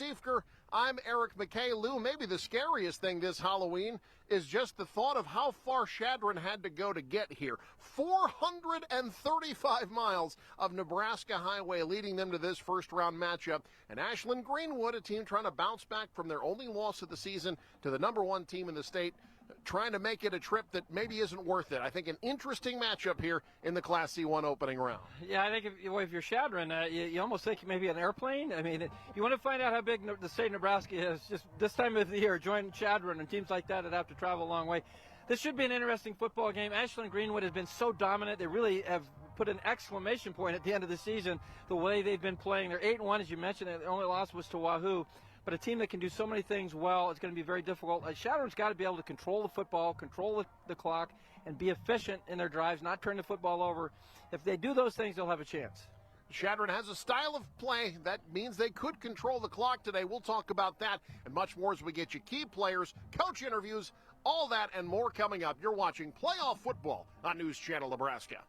Siefker. I'm Eric McKay. Lou, maybe the scariest thing this Halloween is just the thought of how far Chadron had to go to get here. 435 miles of Nebraska highway leading them to this first-round matchup. And Ashland-Greenwood, a team trying to bounce back from their only loss of the season to the #1 team in the state, trying to make it a trip that maybe isn't worth it. I think an interesting matchup here in the Class C1 opening round. Yeah, I think if you're Chadron, you almost think maybe an airplane. I mean, you want to find out how big the state of Nebraska is. Just this time of the year, join Chadron and teams like that have to travel a long way. This should be an interesting football game. Ashland-Greenwood has been so dominant. They really have put an exclamation point at the end of the season, the way they've been playing. They're 8-1, as you mentioned. The only loss was to Wahoo. But a team that can do so many things well, it's going to be very difficult. Chadron's got to be able to control the football, control the clock, and be efficient in their drives, not turn the football over. If they do those things, they'll have a chance. Chadron has a style of play that means they could control the clock today. We'll talk about that and much more as we get you key players, coach interviews, all that and more coming up. You're watching Playoff Football on News Channel Nebraska.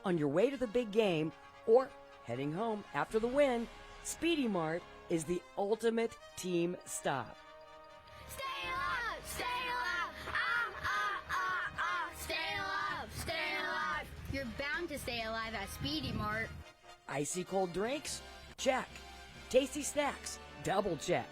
On your way to the big game or heading home after the win, Speedy Mart is the ultimate team stop. Stay alive! Stay alive! Stay alive! Stay alive! You're bound to stay alive at Speedy Mart. Icy cold drinks? Check. Tasty snacks? Double check.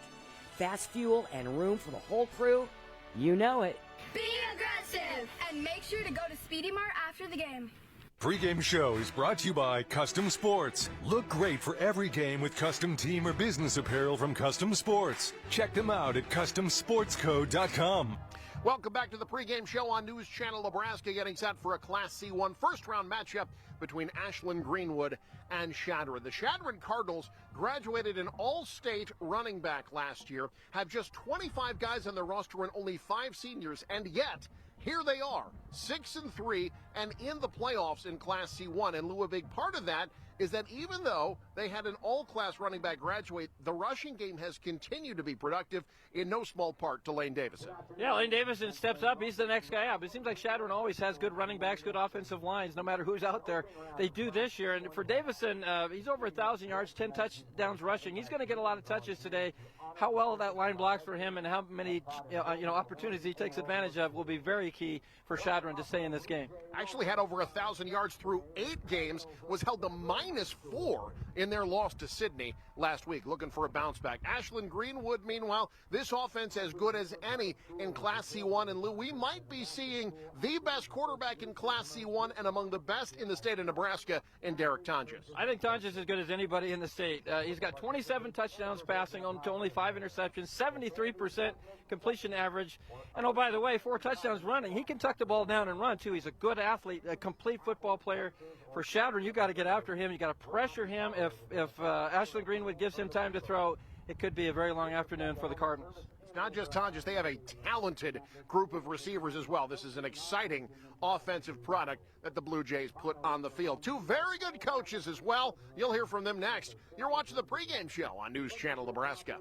Fast fuel and room for the whole crew? You know it. Be aggressive! And make sure to go to Speedy Mart after the game. Pre-game show is brought to you by Custom Sports. Look great for every game with custom team or business apparel from Custom Sports. Check them out at CustomSportsCo.com. Welcome back to the pregame show on News Channel Nebraska, getting set for a Class C1 first-round matchup between Ashland-Greenwood and Chadron. The Chadron Cardinals graduated an all-state running back last year, have just 25 guys on their roster and only 5 seniors, and yet here they are, 6-3 and in the playoffs in Class C1. And Lou, a big part of that is that even though they had an all-class running back graduate, the rushing game has continued to be productive, in no small part to Lane Davison. Yeah, Lane Davison steps up. He's the next guy up. It seems like Chadron always has good running backs, good offensive lines, no matter who's out there. They do this year. And for Davison, he's over 1,000 yards, 10 touchdowns rushing. He's going to get a lot of touches today. How well that line blocks for him and how many opportunities he takes advantage of will be very key for Chadron to stay in this game. Actually had over 1,000 yards through 8 games, was held to -4 in their loss to Sydney last week, looking for a bounce back. Ashland-Greenwood, meanwhile, this offense as good as any in Class C1. And Lou, we might be seeing the best quarterback in Class C1 and among the best in the state of Nebraska in Derek Tonjes. I think Tonjes is as good as anybody in the state. He's got 27 touchdowns passing on to only 5 interceptions, 73% completion average. And, oh, by the way, 4 touchdowns running. He can tuck the ball down and run, too. He's a good athlete, a complete football player. For Chadron, you got to get after him. You got to pressure him. If Ashland-Greenwood gives him time to throw, it could be a very long afternoon for the Cardinals. It's not just Tonjes. They have a talented group of receivers as well. This is an exciting offensive product that the Blue Jays put on the field. 2 very good coaches as well. You'll hear from them next. You're watching the pregame show on News Channel Nebraska.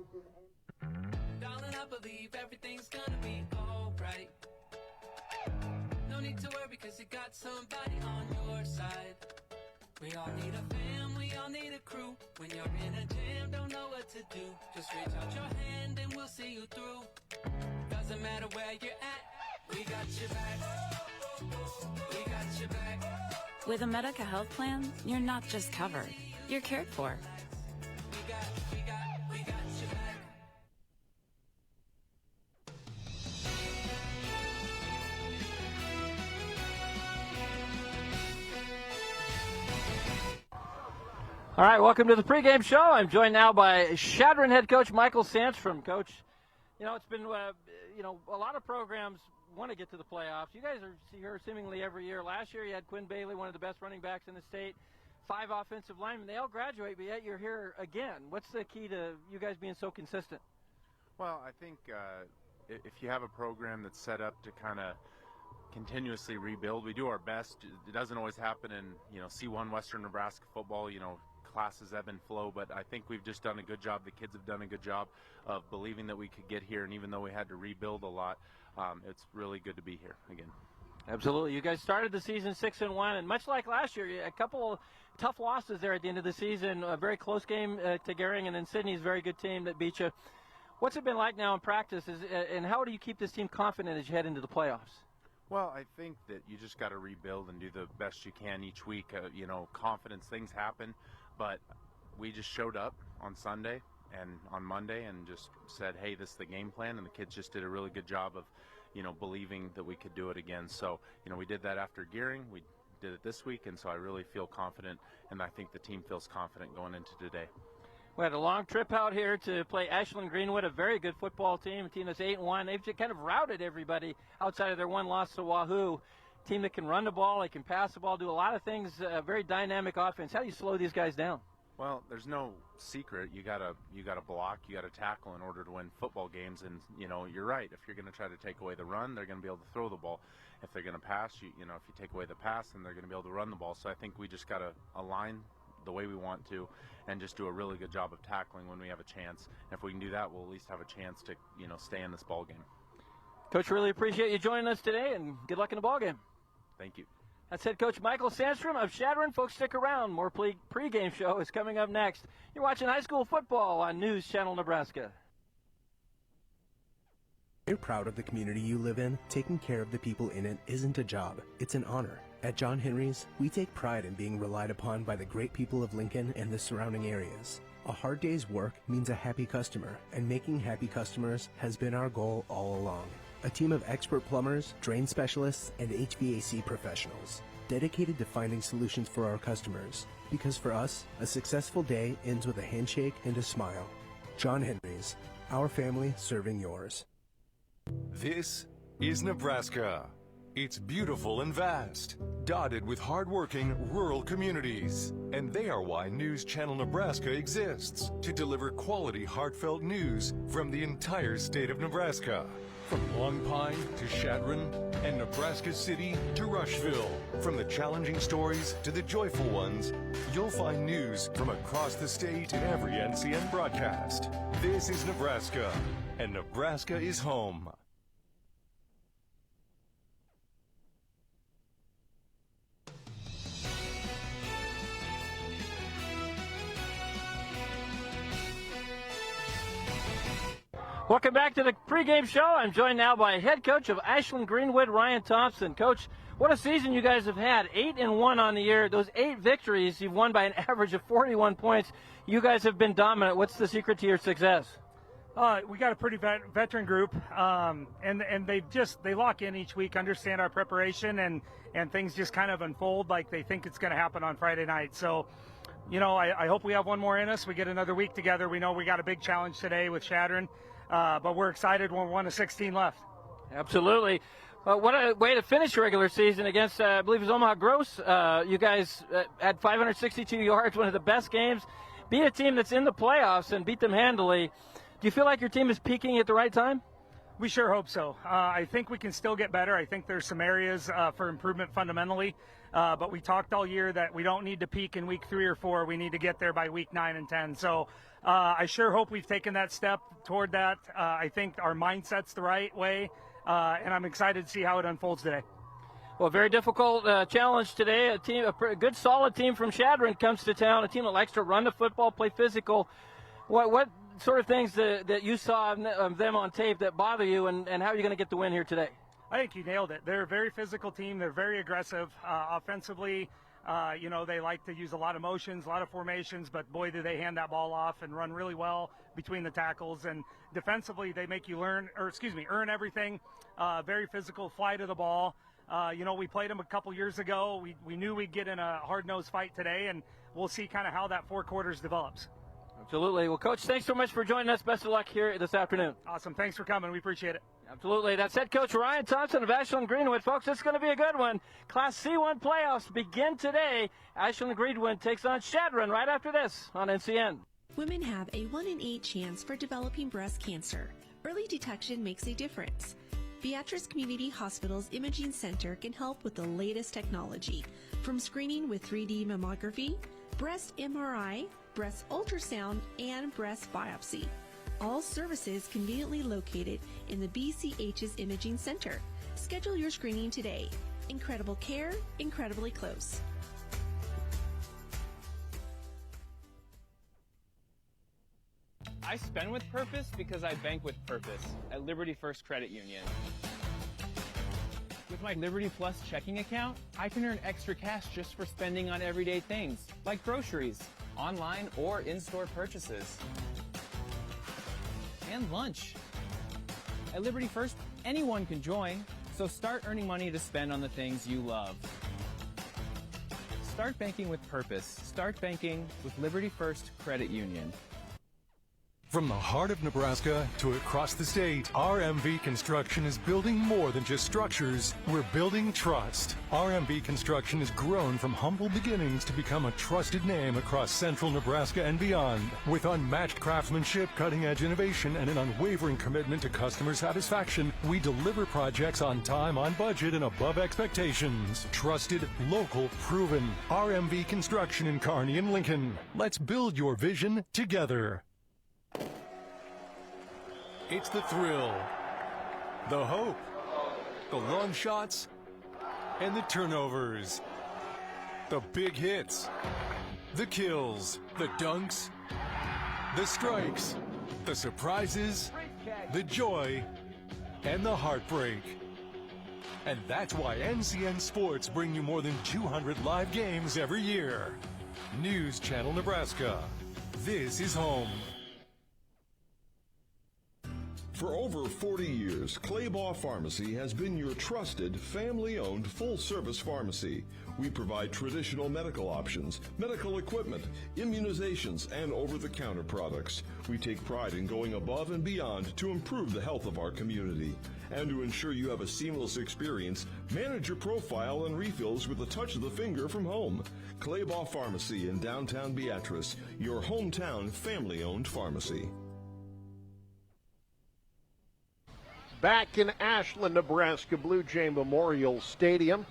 Darling, I believe everything's gonna be alright. No need to worry because you got somebody on your side. We all need a fam, we all need a crew. When you're in a jam, don't know what to do. Just reach out your hand and we'll see you through. Doesn't matter where you're at, we got your back. We got your back. With a Medica health plan, you're not just covered, you're cared for. We got your back. All right, welcome to the pregame show. I'm joined now by Chadron head coach Michael Sandstrom. Coach, it's been, a lot of programs want to get to the playoffs. You guys are here seemingly every year. Last year you had Quinn Bailey, one of the best running backs in the state, 5 offensive linemen. They all graduate, but yet you're here again. What's the key to you guys being so consistent? Well, I think if you have a program that's set up to kind of continuously rebuild, we do our best. It doesn't always happen in, C1 Western Nebraska football, classes ebb and flow, but I think we've just done a good job. The kids have done a good job of believing that we could get here, and even though we had to rebuild a lot, it's really good to be here again. Absolutely. You guys started the season 6-1, and much like last year, a couple tough losses there at the end of the season. A very close game to Gehring, and then Sydney's a very good team that beat you. What's it been like now in practice, and how do you keep this team confident as you head into the playoffs? Well, I think that you just got to rebuild and do the best you can each week. Confidence, things happen, but we just showed up on Sunday and on Monday and just said, hey, this is the game plan, and the kids just did a really good job of, believing that we could do it again. So, we did that after Gehring. We did it this week, and so I really feel confident, and I think the team feels confident going into today. We had a long trip out here to play Ashland-Greenwood, a very good football team, a team that's 8-1. They've just kind of routed everybody outside of their one loss to Wahoo. Team that can run the ball, they can pass the ball, do a lot of things, very dynamic offense. How do you slow these guys down? Well, there's no secret. You gotta block, you gotta tackle in order to win football games. And you're right. If you're going to try to take away the run, they're going to be able to throw the ball. If they're going to pass, if you take away the pass, then they're going to be able to run the ball. So I think we just got to align the way we want to, and just do a really good job of tackling when we have a chance. And if we can do that, we'll at least have a chance to stay in this ball game. Coach, really appreciate you joining us today, and good luck in the ball game. Thank you. That's head coach Michael Sandstrom of Chadron. Folks, stick around. More pregame show is coming up next. You're watching high school football on News Channel Nebraska. You're proud of the community you live in. Taking care of the people in it isn't a job, it's an honor. At John Henry's, we take pride in being relied upon by the great people of Lincoln and the surrounding areas. A hard day's work means a happy customer, and making happy customers has been our goal all along. A team of expert plumbers, drain specialists, and HVAC professionals, dedicated to finding solutions for our customers. Because for us, a successful day ends with a handshake and a smile. John Henry's, our family serving yours. This is Nebraska. It's beautiful and vast, dotted with hardworking rural communities. And they are why News Channel Nebraska exists, to deliver quality, heartfelt news from the entire state of Nebraska. From Long Pine to Chadron and Nebraska City to Rushville. From the challenging stories to the joyful ones, you'll find news from across the state in every NCN broadcast. This is Nebraska, and Nebraska is home. Welcome back to the pregame show. I'm joined now by head coach of Ashland-Greenwood, Ryan Thompson. Coach, what a season you guys have had. 8-1 on the year. Those 8 victories, you've won by an average of 41 points. You guys have been dominant. What's the secret to your success? We got a pretty veteran group, and they lock in each week, understand our preparation, and things just kind of unfold like they think it's going to happen on Friday night. So, I hope we have one more in us. We get another week together. We know we got a big challenge today with Chadron. But we're excited when we're 1 of 16 left. Absolutely. What a way to finish your regular season against, I believe it was Omaha Gross. You guys had 562 yards, one of the best games. Beat a team that's in the playoffs and beat them handily. Do you feel like your team is peaking at the right time? We sure hope so. I think we can still get better. I think there's some areas for improvement fundamentally. But we talked all year that we don't need to peak in week 3 or 4. We need to get there by week 9 and 10. So I sure hope we've taken that step toward that. I think our mindset's the right way, and I'm excited to see how it unfolds today. Well, very difficult challenge today. A good, solid team from Chadron comes to town, a team that likes to run the football, play physical. What sort of things that you saw of them on tape that bother you, and how are you going to get the win here today? I think you nailed it. They're a very physical team. They're very aggressive offensively. They like to use a lot of motions, a lot of formations, but boy, do they hand that ball off and run really well between the tackles. And defensively, they make you earn everything. Very physical, fly to the ball. We played them a couple years ago. We knew we'd get in a hard-nosed fight today, and we'll see kind of how that 4 quarters develops. Absolutely. Well, Coach, thanks so much for joining us. Best of luck here this afternoon. Awesome. Thanks for coming. We appreciate it. Absolutely. That's head coach Ryan Thompson of Ashland-Greenwood. Folks, it's going to be a good one. Class C1 playoffs begin today. Ashland-Greenwood takes on Chadron right after this on NCN. Women have a 1 in 8 chance for developing breast cancer. Early detection makes a difference. Beatrice Community Hospital's Imaging Center can help with the latest technology, from screening with 3D mammography, breast MRI, breast ultrasound, and breast biopsy. All services conveniently located in the BCH's Imaging Center. Schedule your screening today. Incredible care, incredibly close. I spend with purpose because I bank with purpose at Liberty First Credit Union. With my Liberty Plus checking account, I can earn extra cash just for spending on everyday things, like groceries, online or in-store purchases, and lunch. At Liberty First, anyone can join, so start earning money to spend on the things you love. Start banking with purpose. Start banking with Liberty First Credit Union. From the heart of Nebraska to across the state, RMV Construction is building more than just structures. We're building trust. RMV Construction has grown from humble beginnings to become a trusted name across central Nebraska and beyond. With unmatched craftsmanship, cutting-edge innovation, and an unwavering commitment to customer satisfaction, we deliver projects on time, on budget, and above expectations. Trusted, local, proven. RMV Construction in Kearney and Lincoln. Let's build your vision together. It's the thrill, the hope, the long shots, and the turnovers. The big hits, the kills, the dunks, the strikes, the surprises, the joy, and the heartbreak. And that's why NCN Sports bring you more than 200 live games every year. News Channel Nebraska. This is home. For over 40 years, Claybaugh Pharmacy has been your trusted, family-owned, full-service pharmacy. We provide traditional medical options, medical equipment, immunizations, and over-the-counter products. We take pride in going above and beyond to improve the health of our community. And to ensure you have a seamless experience, manage your profile and refills with a touch of the finger from home. Claybaugh Pharmacy in downtown Beatrice, your hometown family-owned pharmacy. Back in Ashland, Nebraska, Blue Jay Memorial Stadium.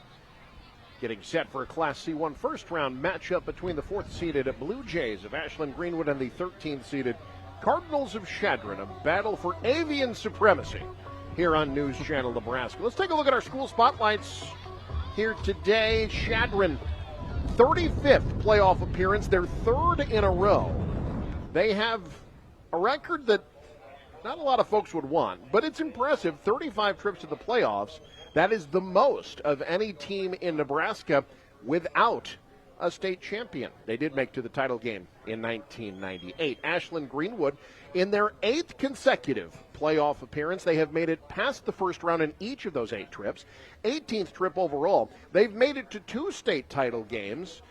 Getting set for a Class C1 first-round matchup between the 4th-seeded Blue Jays of Ashland-Greenwood and the 13th-seeded Cardinals of Chadron. A battle for avian supremacy here on News Channel Nebraska. Let's take a look at our school spotlights here today. Chadron, 35th playoff appearance, their 3rd in a row. They have a record that not a lot of folks would want, but it's impressive. 35 trips to the playoffs. That is the most of any team in Nebraska without a state champion. They did make to the title game in 1998. Ashland-Greenwood, in their 8th consecutive playoff appearance, they have made it past the first round in each of those 8 trips. 18th trip overall. They've made it to 2 state title games.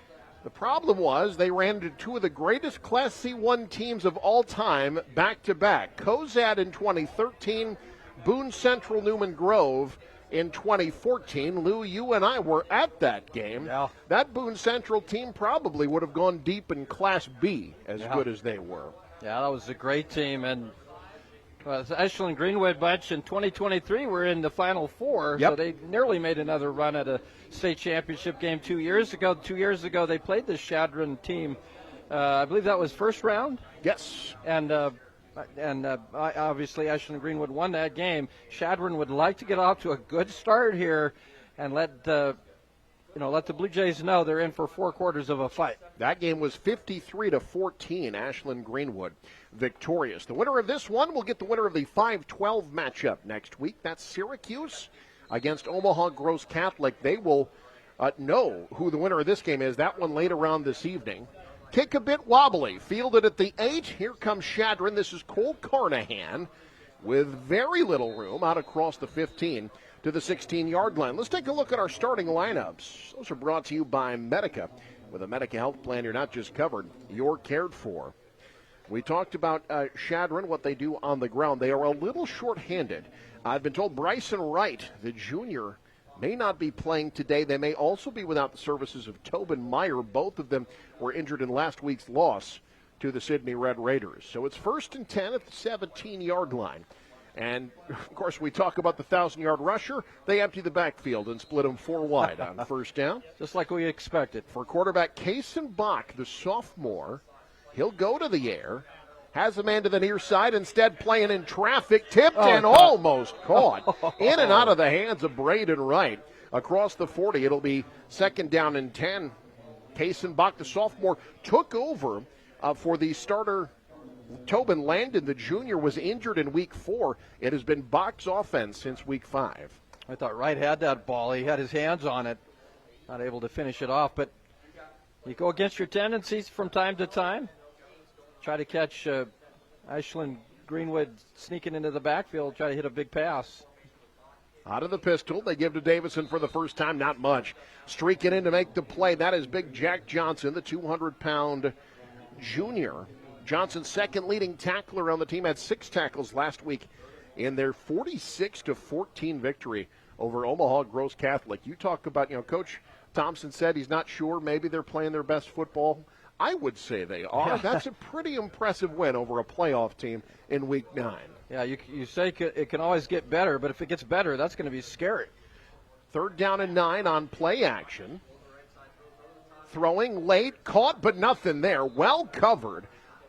The problem was they ran into 2 of the greatest Class C1 teams of all time back-to-back. Cozad in 2013, Boone Central Newman Grove in 2014. Lou, you and I were at that game. Yeah. That Boone Central team probably would have gone deep in Class B as good as they were. Yeah, that was a great team. And the Ashland-Greenwood bunch in 2023 were in the Final Four, so they nearly made another run at a state championship game 2 years ago. 2 years ago, they played the Chadron team. I believe that was first round. Yes. And obviously Ashland-Greenwood won that game. Chadron would like to get off to a good start here and let the Blue Jays know they're in for 4 quarters of a fight. That game was 53-14. Ashland-Greenwood victorious. The winner of this one will get the winner of the 5-12 matchup next week. That's Syracuse against Omaha Gross Catholic. They will know who the winner of this game is. That one later on this evening. Kick a bit wobbly. Fielded at the 8. Here comes Chadron. This is Cole Carnahan with very little room out across the 15 to the 16-yard line. Let's take a look at our starting lineups. Those are brought to you by Medica. With a Medica health plan, you're not just covered, you're cared for. We talked about Chadron, what they do on the ground. They are a little short-handed. I've been told Bryson Wright, the junior, may not be playing today. They may also be without the services of Tobin Meyer. Both of them were injured in last week's loss to the Sydney Red Raiders. So it's 1st and 10 at the 17-yard line. And, of course, we talk about the 1,000-yard rusher. They empty the backfield and split them 4 wide on first down. Just like we expected. For quarterback Kason Bach, the sophomore, he'll go to the air, has a man to the near side, instead playing in traffic, tipped and almost caught. In and out of the hands of Braden Wright. across the 40. It'll be 2nd down and 10. Kaysen-Bach, the sophomore, took over for the starter. Tobin Landon, the junior, was injured in week 4. It has been Bach's offense since week 5. I thought Wright had that ball. He had his hands on it. Not able to finish it off, but you go against your tendencies from time to time. Try to catch Ashland-Greenwood sneaking into the backfield, try to hit a big pass. Out of the pistol, they give to Davison for the first time, not much. Streaking in to make the play, that is big Jack Johnson, the 200-pound junior. Johnson's second leading tackler on the team, had 6 tackles last week in their 46-14 victory over Omaha Gross Catholic. You talk about, Coach Thompson said he's not sure. Maybe they're playing their best football. I would say they are. That's a pretty impressive win over a playoff team in Week 9. Yeah, you say it can always get better, but if it gets better, that's going to be scary. 3rd down and 9 on play action. Throwing late, caught, but nothing there. Well covered.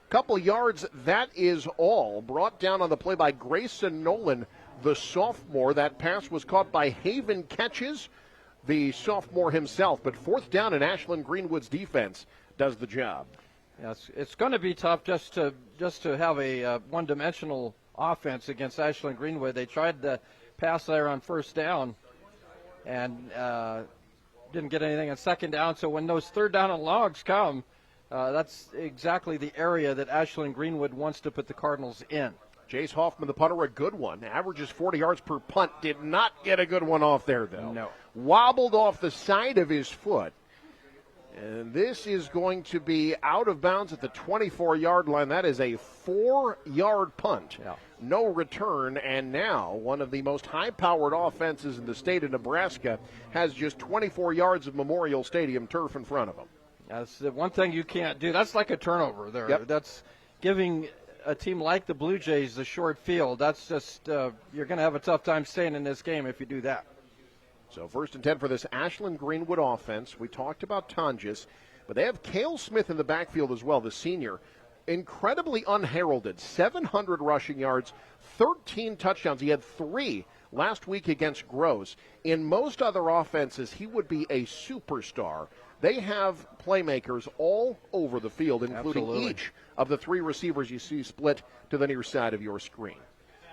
Couple yards, that is all. Brought down on the play by Grayson Nolan, the sophomore. That pass was caught by Haven Catches, the sophomore himself. But 4th down, and Ashland-Greenwood's defense does the job. Yes, it's going to be tough just to have a one-dimensional offense against Ashland-Greenwood. They tried to pass there on 1st down and didn't get anything on 2nd down. So when those 3rd down and longs come, that's exactly the area that Ashland-Greenwood wants to put the Cardinals in. Jace Hoffman, the punter, a good one. Averages 40 yards per punt. Did not get a good one off there, though. No. Wobbled off the side of his foot. And this is going to be out of bounds at the 24-yard line. That is a 4-yard punt. Yeah. No return, and now one of the most high-powered offenses in the state of Nebraska has just 24 yards of Memorial Stadium turf in front of them. That's the one thing you can't do. That's like a turnover there. Yep. That's giving a team like the Blue Jays the short field. That's just you're going to have a tough time staying in this game if you do that. So 1st and 10 for this Ashland-Greenwood offense. We talked about Tonjes, but they have Cale Smith in the backfield as well, the senior. Incredibly unheralded, 700 rushing yards, 13 touchdowns. He had 3 last week against Gross. In most other offenses, he would be a superstar. They have playmakers all over the field, including Absolutely. each of the 3 receivers you see split to the near side of your screen.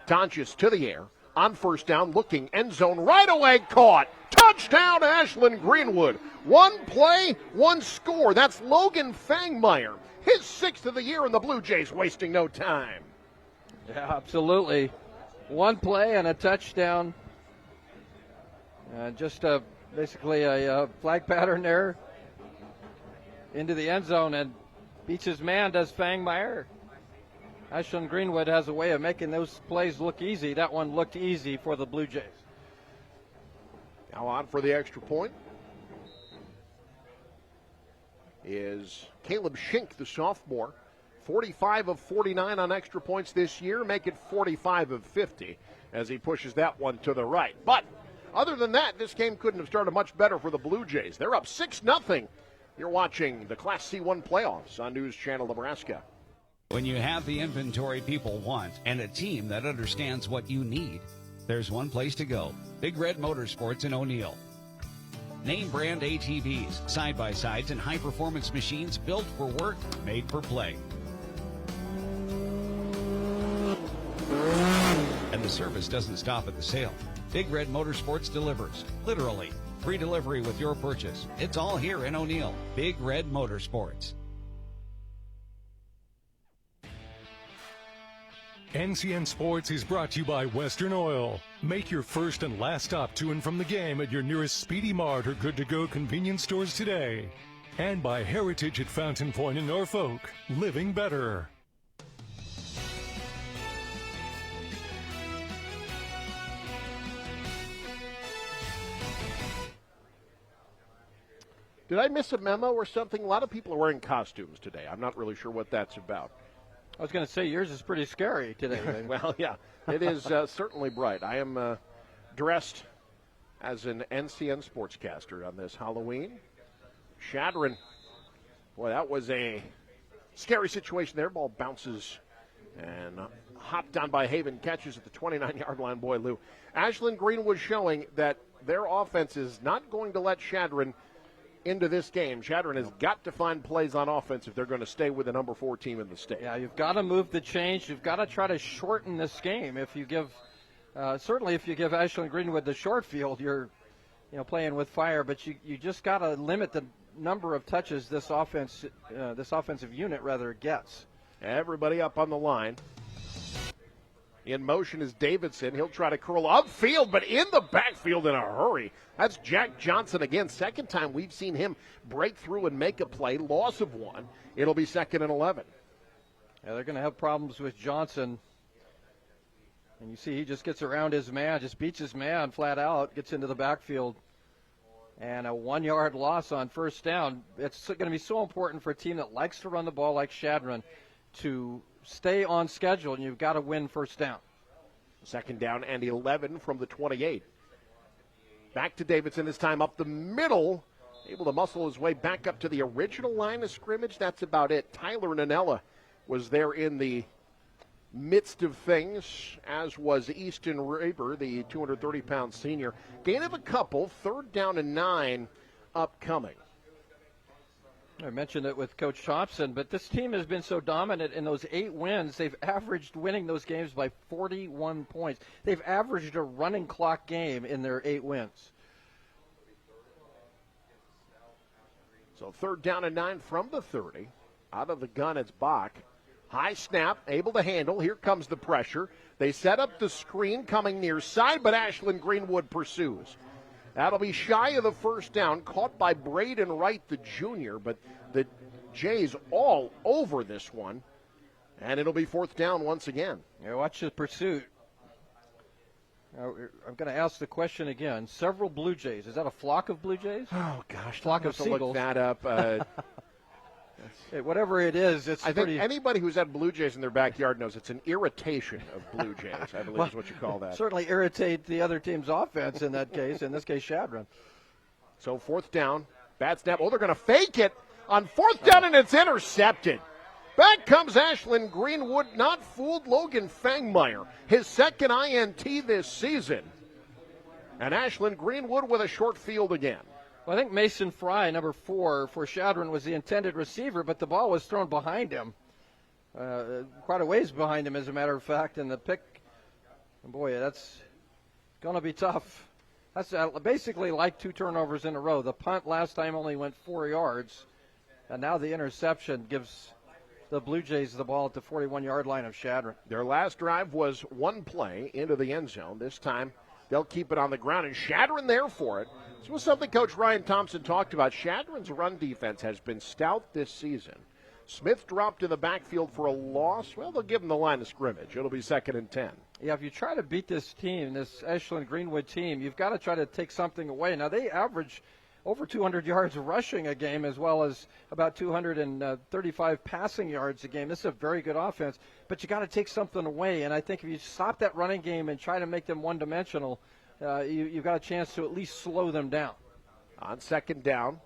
Tonjes to the air. On 1st down, looking, end zone, right away, caught. Touchdown, Ashland-Greenwood. 1 play, 1 score. That's Logan Fangmeyer. His 6th of the year, and the Blue Jays wasting no time. Yeah, absolutely. 1 play and a touchdown. Just basically a flag pattern there into the end zone, and beats his man, does Fangmeyer. Ashland-Greenwood has a way of making those plays look easy. That one looked easy for the Blue Jays. Now on for the extra point is Caleb Schink, the sophomore. 45 of 49 on extra points this year, make it 45 of 50 as he pushes that one to the right. But other than that, this game couldn't have started much better for the Blue Jays. They're up 6-0. You're watching the Class C1 playoffs on News Channel Nebraska. When you have the inventory people want and a team that understands what you need, there's one place to go. Big Red Motorsports in O'Neill. Name brand ATVs, side-by-sides, and high-performance machines built for work, made for play. And the service doesn't stop at the sale. Big Red Motorsports delivers, literally. Free delivery with your purchase. It's all here in O'Neill. Big Red Motorsports. NCN Sports is brought to you by Western Oil. Make your first and last stop to and from the game at your nearest Speedy Mart or good-to-go convenience stores today. And by Heritage at Fountain Point in Norfolk. Living better. Did I miss a memo or something? A lot of people are wearing costumes today. I'm not really sure what that's about. I was going to say yours is pretty scary today. Well, yeah, it is certainly bright. I am dressed as an NCN sportscaster on this Halloween. Chadron, boy, that was a scary situation there. Ball bounces and hopped down by Haven, catches at the 29-yard line. Boy, Lou. Ashland-Greenwood showing that their offense is not going to let Chadron into this game. Chadron has got to find plays on offense if they're going to stay with the number 4 team in the state. Yeah, you've got to move the change. You've got to try to shorten this game. If you give, certainly if you give Ashland-Greenwood the short field, you're playing with fire, but you just got to limit the number of touches this offensive unit gets. Everybody up on the line. In motion is Davidson. He'll try to curl upfield, but in the backfield in a hurry. That's Jack Johnson again. Second time we've seen him break through and make a play. Loss of 1. It'll be 2nd and 11. Yeah, they're going to have problems with Johnson. And you see he just gets around his man, just beats his man flat out, gets into the backfield. And a 1-yard loss on first down. It's going to be so important for a team that likes to run the ball like Chadron to stay on schedule, and you've got to win first down. 2nd down and 11 from the 28. Back to Davidson, this time up the middle, able to muscle his way back up to the original line of scrimmage. That's about it. Tyler Nanella was there in the midst of things, as was Easton Raber, the 230-pound senior. Gain of a couple, 3rd down and 9 upcoming. I mentioned it with Coach Thompson, but this team has been so dominant in those 8 wins. They've averaged winning those games by 41 points. They've averaged a running clock game in their 8 wins. So 3rd down and 9 from the 30. Out of the gun, it's Bach. High snap, able to handle. Here comes the pressure. They set up the screen coming near side, but Ashland-Greenwood pursues. That'll be shy of the first down, caught by Braden Wright, the junior, but the Jays all over this one, and it'll be 4th down once again. Yeah, watch the pursuit. I'm going to ask the question again. Several Blue Jays. Is that a flock of Blue Jays? Oh, gosh. Flock of seagulls. Look that up. Whatever it is, I think anybody who's had Blue Jays in their backyard knows it's an irritation of Blue Jays, I believe is what you call that. Certainly irritate the other team's offense in that case, in this case, Chadron. So 4th down, bad snap. Oh, they're going to fake it on 4th down, and it's intercepted. Back comes Ashland-Greenwood, not fooled. Logan Fangmeyer, his 2nd INT this season. And Ashland-Greenwood with a short field again. Well, I think Mason Fry, number 4 for Chadron, was the intended receiver, but the ball was thrown behind him, quite a ways behind him, as a matter of fact. And the pick, boy, that's going to be tough. That's basically like 2 turnovers in a row. The punt last time only went 4 yards, and now the interception gives the Blue Jays the ball at the 41-yard line of Chadron. Their last drive was 1 play into the end zone. This time they'll keep it on the ground, and Chadron there for it. This was something Coach Ryan Thompson talked about. Chadron's run defense has been stout this season. Smith dropped in the backfield for a loss. Well, they'll give him the line of scrimmage. It'll be 2nd and 10. Yeah, if you try to beat this team, this Ashland-Greenwood team, you've got to try to take something away. Now, they average over 200 yards rushing a game, as well as about 235 passing yards a game. This is a very good offense, but you got to take something away. And I think if you stop that running game and try to make them one-dimensional, you've got a chance to at least slow them down. On 2nd down,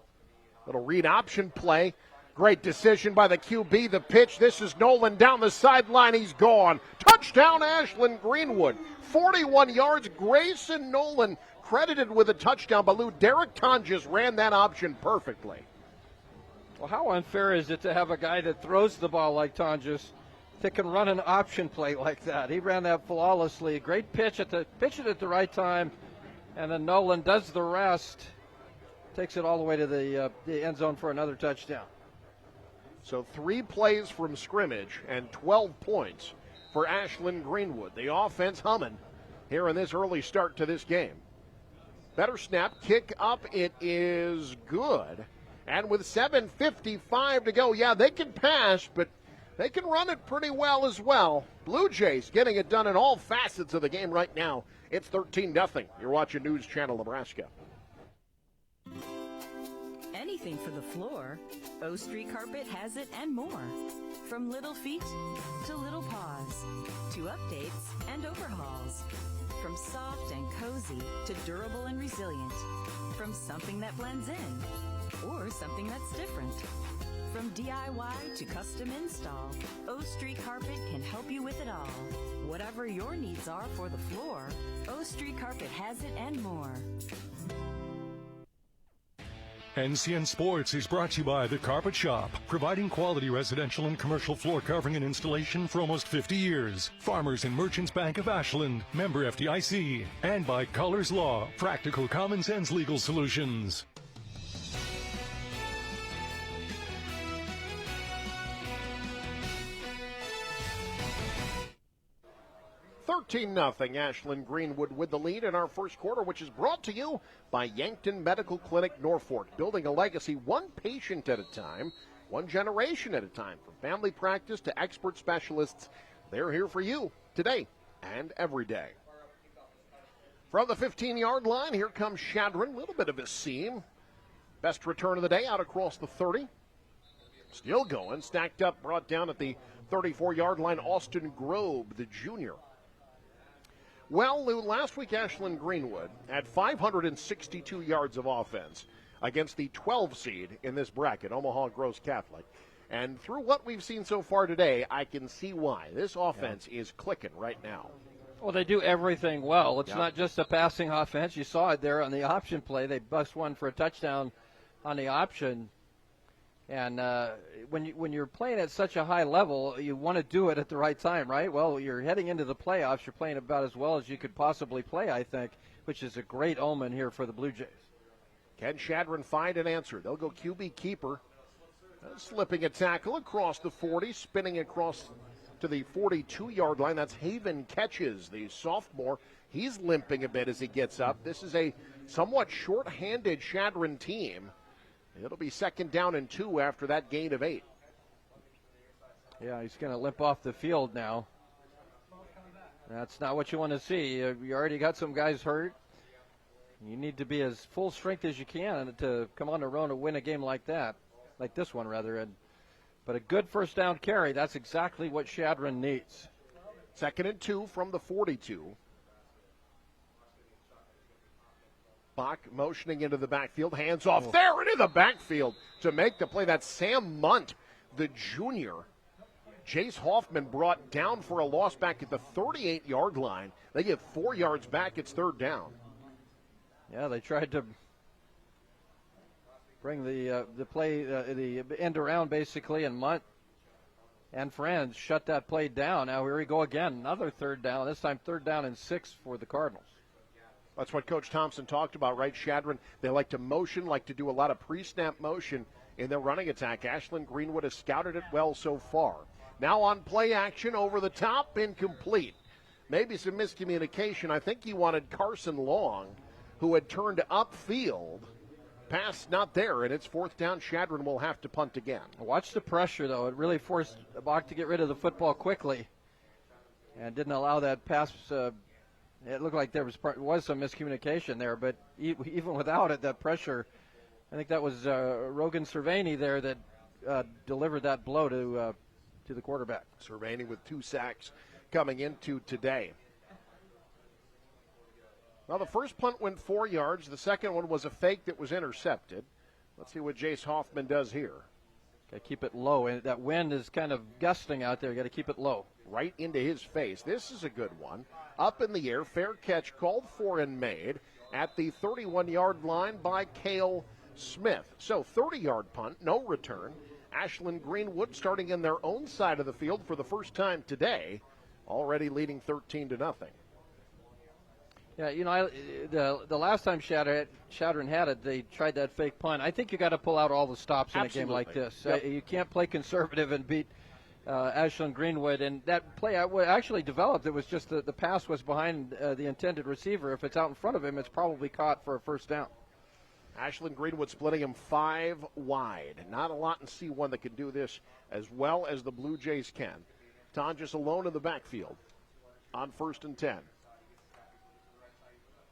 little read option play. Great decision by the QB. The pitch. This is Nolan down the sideline. He's gone. Touchdown, Ashland-Greenwood. 41 yards. Grayson Nolan credited with a touchdown. Baloo. Derek Tonjes ran that option perfectly. Well, how unfair is it to have a guy that throws the ball like Tonjes that can run an option play like that? He ran that flawlessly. Great pitch it at the right time, and then Nolan does the rest. Takes it all the way to the end zone for another touchdown. So 3 plays from scrimmage and 12 points for Ashland-Greenwood. The offense humming here in this early start to this game. Better snap, kick up, it is good. And with 7:55 to go, yeah, they can pass, but they can run it pretty well as well. Blue Jays getting it done in all facets of the game right now. It's 13-0. You're watching News Channel Nebraska. Anything for the floor, O Street Carpet has it and more. From little feet to little paws, to updates and overhauls. From soft and cozy to durable and resilient. From something that blends in or something that's different. From DIY to custom install, O Street Carpet can help you with it all. Whatever your needs are for the floor, O Street Carpet has it and more. NCN Sports is brought to you by The Carpet Shop, providing quality residential and commercial floor covering and installation for almost 50 years. Farmers and Merchants Bank of Ashland, member FDIC, and by Colors Law, practical common sense legal solutions. 13-0, Ashland-Greenwood with the lead in our first quarter, which is brought to you by Yankton Medical Clinic Norfolk, building a legacy one patient at a time, one generation at a time. From family practice to expert specialists, they're here for you today and every day. From the 15-yard line, here comes Chadron, a little bit of a seam. Best return of the day out across the 30. Still going, stacked up, brought down at the 34-yard line, Austin Grobe, the junior. Well, Lou, last week Ashland-Greenwood had 562 yards of offense against the 12 seed in this bracket, Omaha Gross Catholic. And through what we've seen so far today, I can see why. This offense is clicking right now. Well, they do everything well. It's not just a passing offense. You saw it there on the option play. They bust one for a touchdown on the option. And when you're playing at such a high level, you want to do it at the right time, right? Well, you're heading into the playoffs. You're playing about as well as you could possibly play, I think, which is a great omen here for the Blue Jays. Can Chadron find an answer? They'll go QB keeper. Slipping a tackle across the 40, spinning across to the 42-yard line. That's Haven Catches, the sophomore. He's limping a bit as he gets up. This is a somewhat short-handed Chadron team. It'll be 2nd down and 2 after that gain of 8. Yeah, he's going to limp off the field now. That's not what you want to see. You already got some guys hurt. You need to be as full strength as you can to come on the road and win a game like that, like this one rather. But a good first down carry, that's exactly what Chadron needs. 2nd and 2 from the 42. Bach motioning into the backfield, hands off there into the backfield to make the play. That's Sam Munt, the junior. Jace Hoffman brought down for a loss back at the 38-yard line. They get 4 yards back. It's 3rd down. Yeah, they tried to bring the play, the end around basically, and Munt and friends shut that play down. Now here we go again, another 3rd down. This time 3rd down and 6 for the Cardinals. That's what Coach Thompson talked about, right, Chadron? They like to motion, like to do a lot of pre-snap motion in their running attack. Ashland-Greenwood has scouted it well so far. Now on play action, over the top, incomplete. Maybe some miscommunication. I think he wanted Carson Long, who had turned upfield. Pass not there, and it's 4th down. Chadron will have to punt again. Watch the pressure, though. It really forced Bach to get rid of the football quickly and didn't allow that pass. It looked like there was some miscommunication there, but even without it, that pressure, I think that was Rogan Cervani there that delivered that blow to the quarterback. Cervani with 2 sacks coming into today. Well, the first punt went 4 yards. The second one was a fake that was intercepted. Let's see what Jace Hoffman does here. Got to keep it low, and that wind is kind of gusting out there. You got to keep it low. Right into his face. This is a good one. Up in the air, fair catch called for and made at the 31-yard line by Cale Smith. So 30-yard punt, no return. Ashland-Greenwood starting in their own side of the field for the first time today, already leading 13-0. Yeah, you know, the last time Chadron had it, they tried that fake punt. I think you got to pull out all the stops in a game like this. Yep. You can't play conservative and beat Ashland-Greenwood. And that play actually developed. It was just the pass was behind the intended receiver. If it's out in front of him, it's probably caught for a first down. Ashland-Greenwood splitting him 5 wide. Not a lot in C1 that can do this as well as the Blue Jays can. Tonjes alone in the backfield on 1st and 10.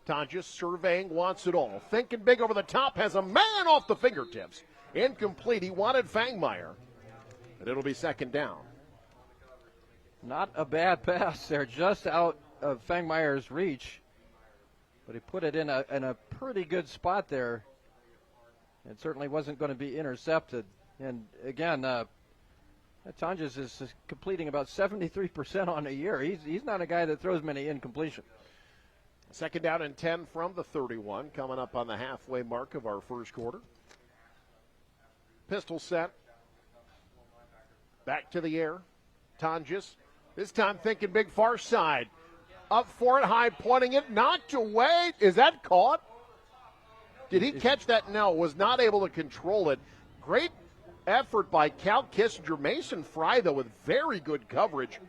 Tonjes surveying, wants it all. Thinking big over the top, has a man off the fingertips. Incomplete. He wanted Fangmeyer. And it'll be 2nd down. Not a bad pass there, just out of Fangmeyer's reach. But he put it in a pretty good spot there. It certainly wasn't going to be intercepted. And again, Tonjes is completing about 73% on the year. He's not a guy that throws many incompletions. Second down and 10 from the 31, coming up on the halfway mark of our first quarter. Pistol set. Back to the air. Tonjes, this time thinking big far side. Up for it, high pointing it, knocked away. Is that caught? Did he catch that? No, was not able to control it. Great effort by Cal Kissinger. Mason Fry, though, with very good coverage.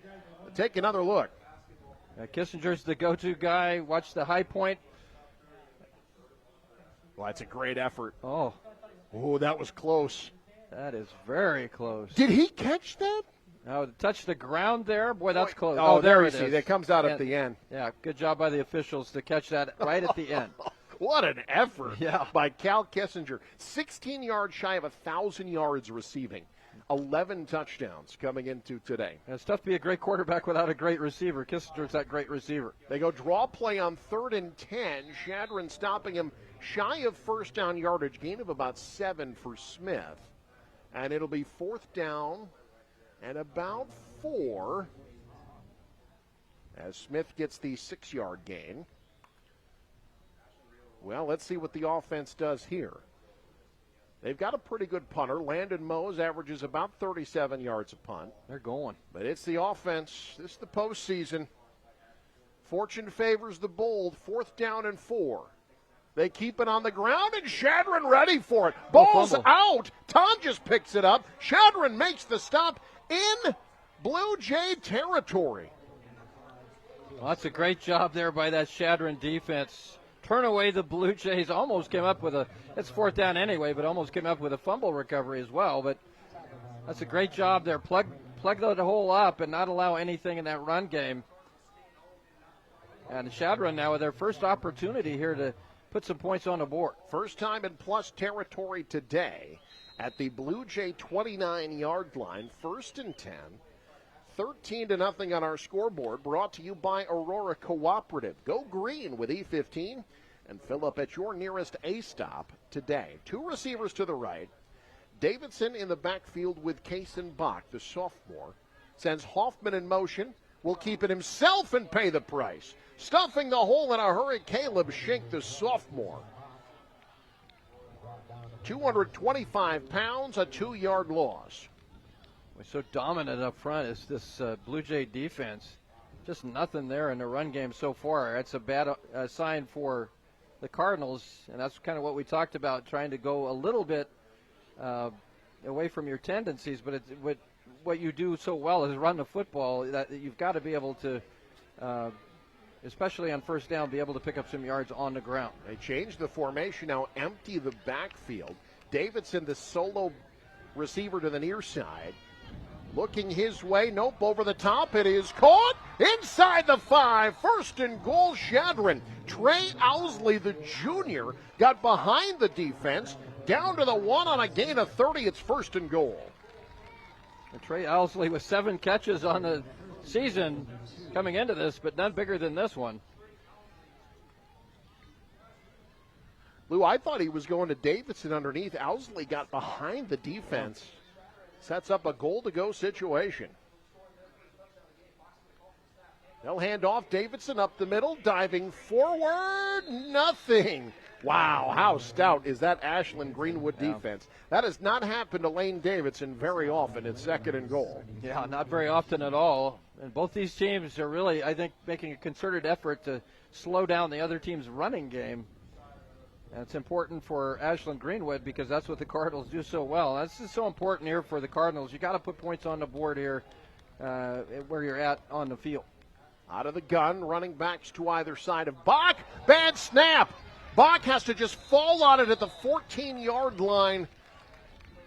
Take another look. Kissinger's the go-to guy. Watch the high point. Well, that's a great effort. Oh, that was close. That is very close. Did he catch that? No, touch the ground there. Boy, that's close. Oh, there it you see. is. That comes out at the end. Yeah, good job by the officials to catch that right at the end. What an effort Yeah. by Cal Kissinger. 16 yards shy of 1,000 yards receiving. 11 touchdowns coming into today. It's tough to be a great quarterback without a great receiver. Kissinger's that great receiver. They go draw play on 3rd and 10. Chadron stopping him shy of first down yardage. Gain of about 7 for Smith. And it'll be 4th down and about 4 as Smith gets the 6-yard gain. Well, let's see what the offense does here. They've got a pretty good punter. Landon Mose averages about 37 yards a punt. They're going. But it's the offense. This is the postseason. Fortune favors the bold. 4th down and 4. They keep it on the ground, and Chadron ready for it. Ball's out. Tonjes picks it up. Chadron makes the stop in Blue Jay territory. Well, that's a great job there by that Chadron defense. Turn away the Blue Jays. Almost came up with it's 4th down anyway, but almost came up with a fumble recovery as well. But that's a great job there. Plug that hole up and not allow anything in that run game. And Chadron now with their first opportunity here to put some points on the board. First time in plus territory today at the Blue Jay 29-yard line. 1st and 10. 13-0 on our scoreboard, brought to you by Aurora Cooperative. Go green with E15 and fill up at your nearest A-stop today. 2 receivers to the right. Davidson in the backfield with Kaysen Bach, the sophomore. Sends Hoffman in motion. Will keep it himself and pay the price. Stuffing the hole in a hurry, Caleb Schink, the sophomore. 225 pounds, a 2-yard loss. We're so dominant up front is this Blue Jay defense. Just nothing there in the run game so far. That's a bad sign for the Cardinals, and that's kind of what we talked about, trying to go a little bit away from your tendencies. But what you do so well is run the football. That you've got to be able to, especially on first down, be able to pick up some yards on the ground. They changed the formation, now empty the backfield. Davidson, the solo receiver to the near side. Looking his way, nope, over the top. It is caught inside the 5. 1st and goal, Chadron. Trey Owsley, the junior, got behind the defense. Down to the 1 on a gain of 30. It's 1st and goal. And Trey Owsley with 7 catches on the season coming into this, but none bigger than this one. Lou, I thought he was going to Davidson underneath. Owsley got behind the defense. Sets up a goal-to-go situation. They'll hand off. Davidson up the middle, diving forward, nothing. Wow, how stout is that Ashland-Greenwood defense? That has not happened to Lane Davidson very often in 2nd and goal. Yeah, not very often at all. And both these teams are really, I think, making a concerted effort to slow down the other team's running game. And it's important for Ashland-Greenwood because that's what the Cardinals do so well. That's just so important here for the Cardinals. You got to put points on the board here where you're at on the field. Out of the gun, running backs to either side of Bach. Bad snap. Bach has to just fall on it at the 14-yard line.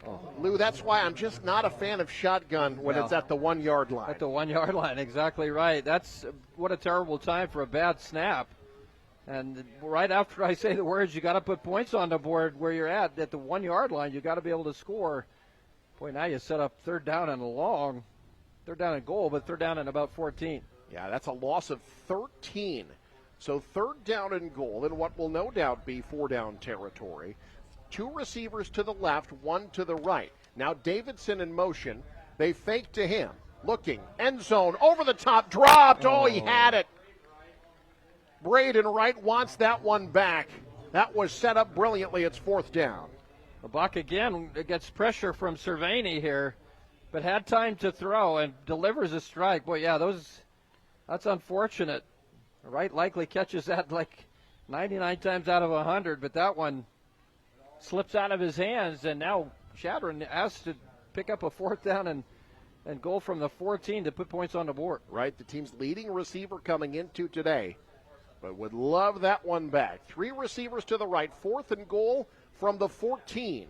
Oh, Lou, that's why I'm just not a fan of shotgun when it's at the 1-yard line. At the 1-yard line, exactly right. That's what a terrible time for a bad snap. And right after I say the words, you got to put points on the board where you're at the 1-yard line. You got to be able to score. Boy, now you set up 3rd down and long. 3rd down and goal, but 3rd down and about 14. Yeah, that's a loss of 13. So 3rd down and goal in what will no doubt be 4-down territory. 2 receivers to the left, 1 to the right. Now Davidson in motion. They fake to him. Looking. End zone. Over the top. Dropped. Oh, he had it. Braden Wright wants that one back. That was set up brilliantly. It's 4th down. The Buck again gets pressure from Cervini here, but had time to throw and delivers a strike. Boy, yeah, that's unfortunate. Wright likely catches that like 99 times out of 100, but that one slips out of his hands, and now Chadron has to pick up a 4th down and goal from the 14 to put points on the board. Right, the team's leading receiver coming into today, but would love that one back. 3 receivers to the right, 4th and goal from the 14.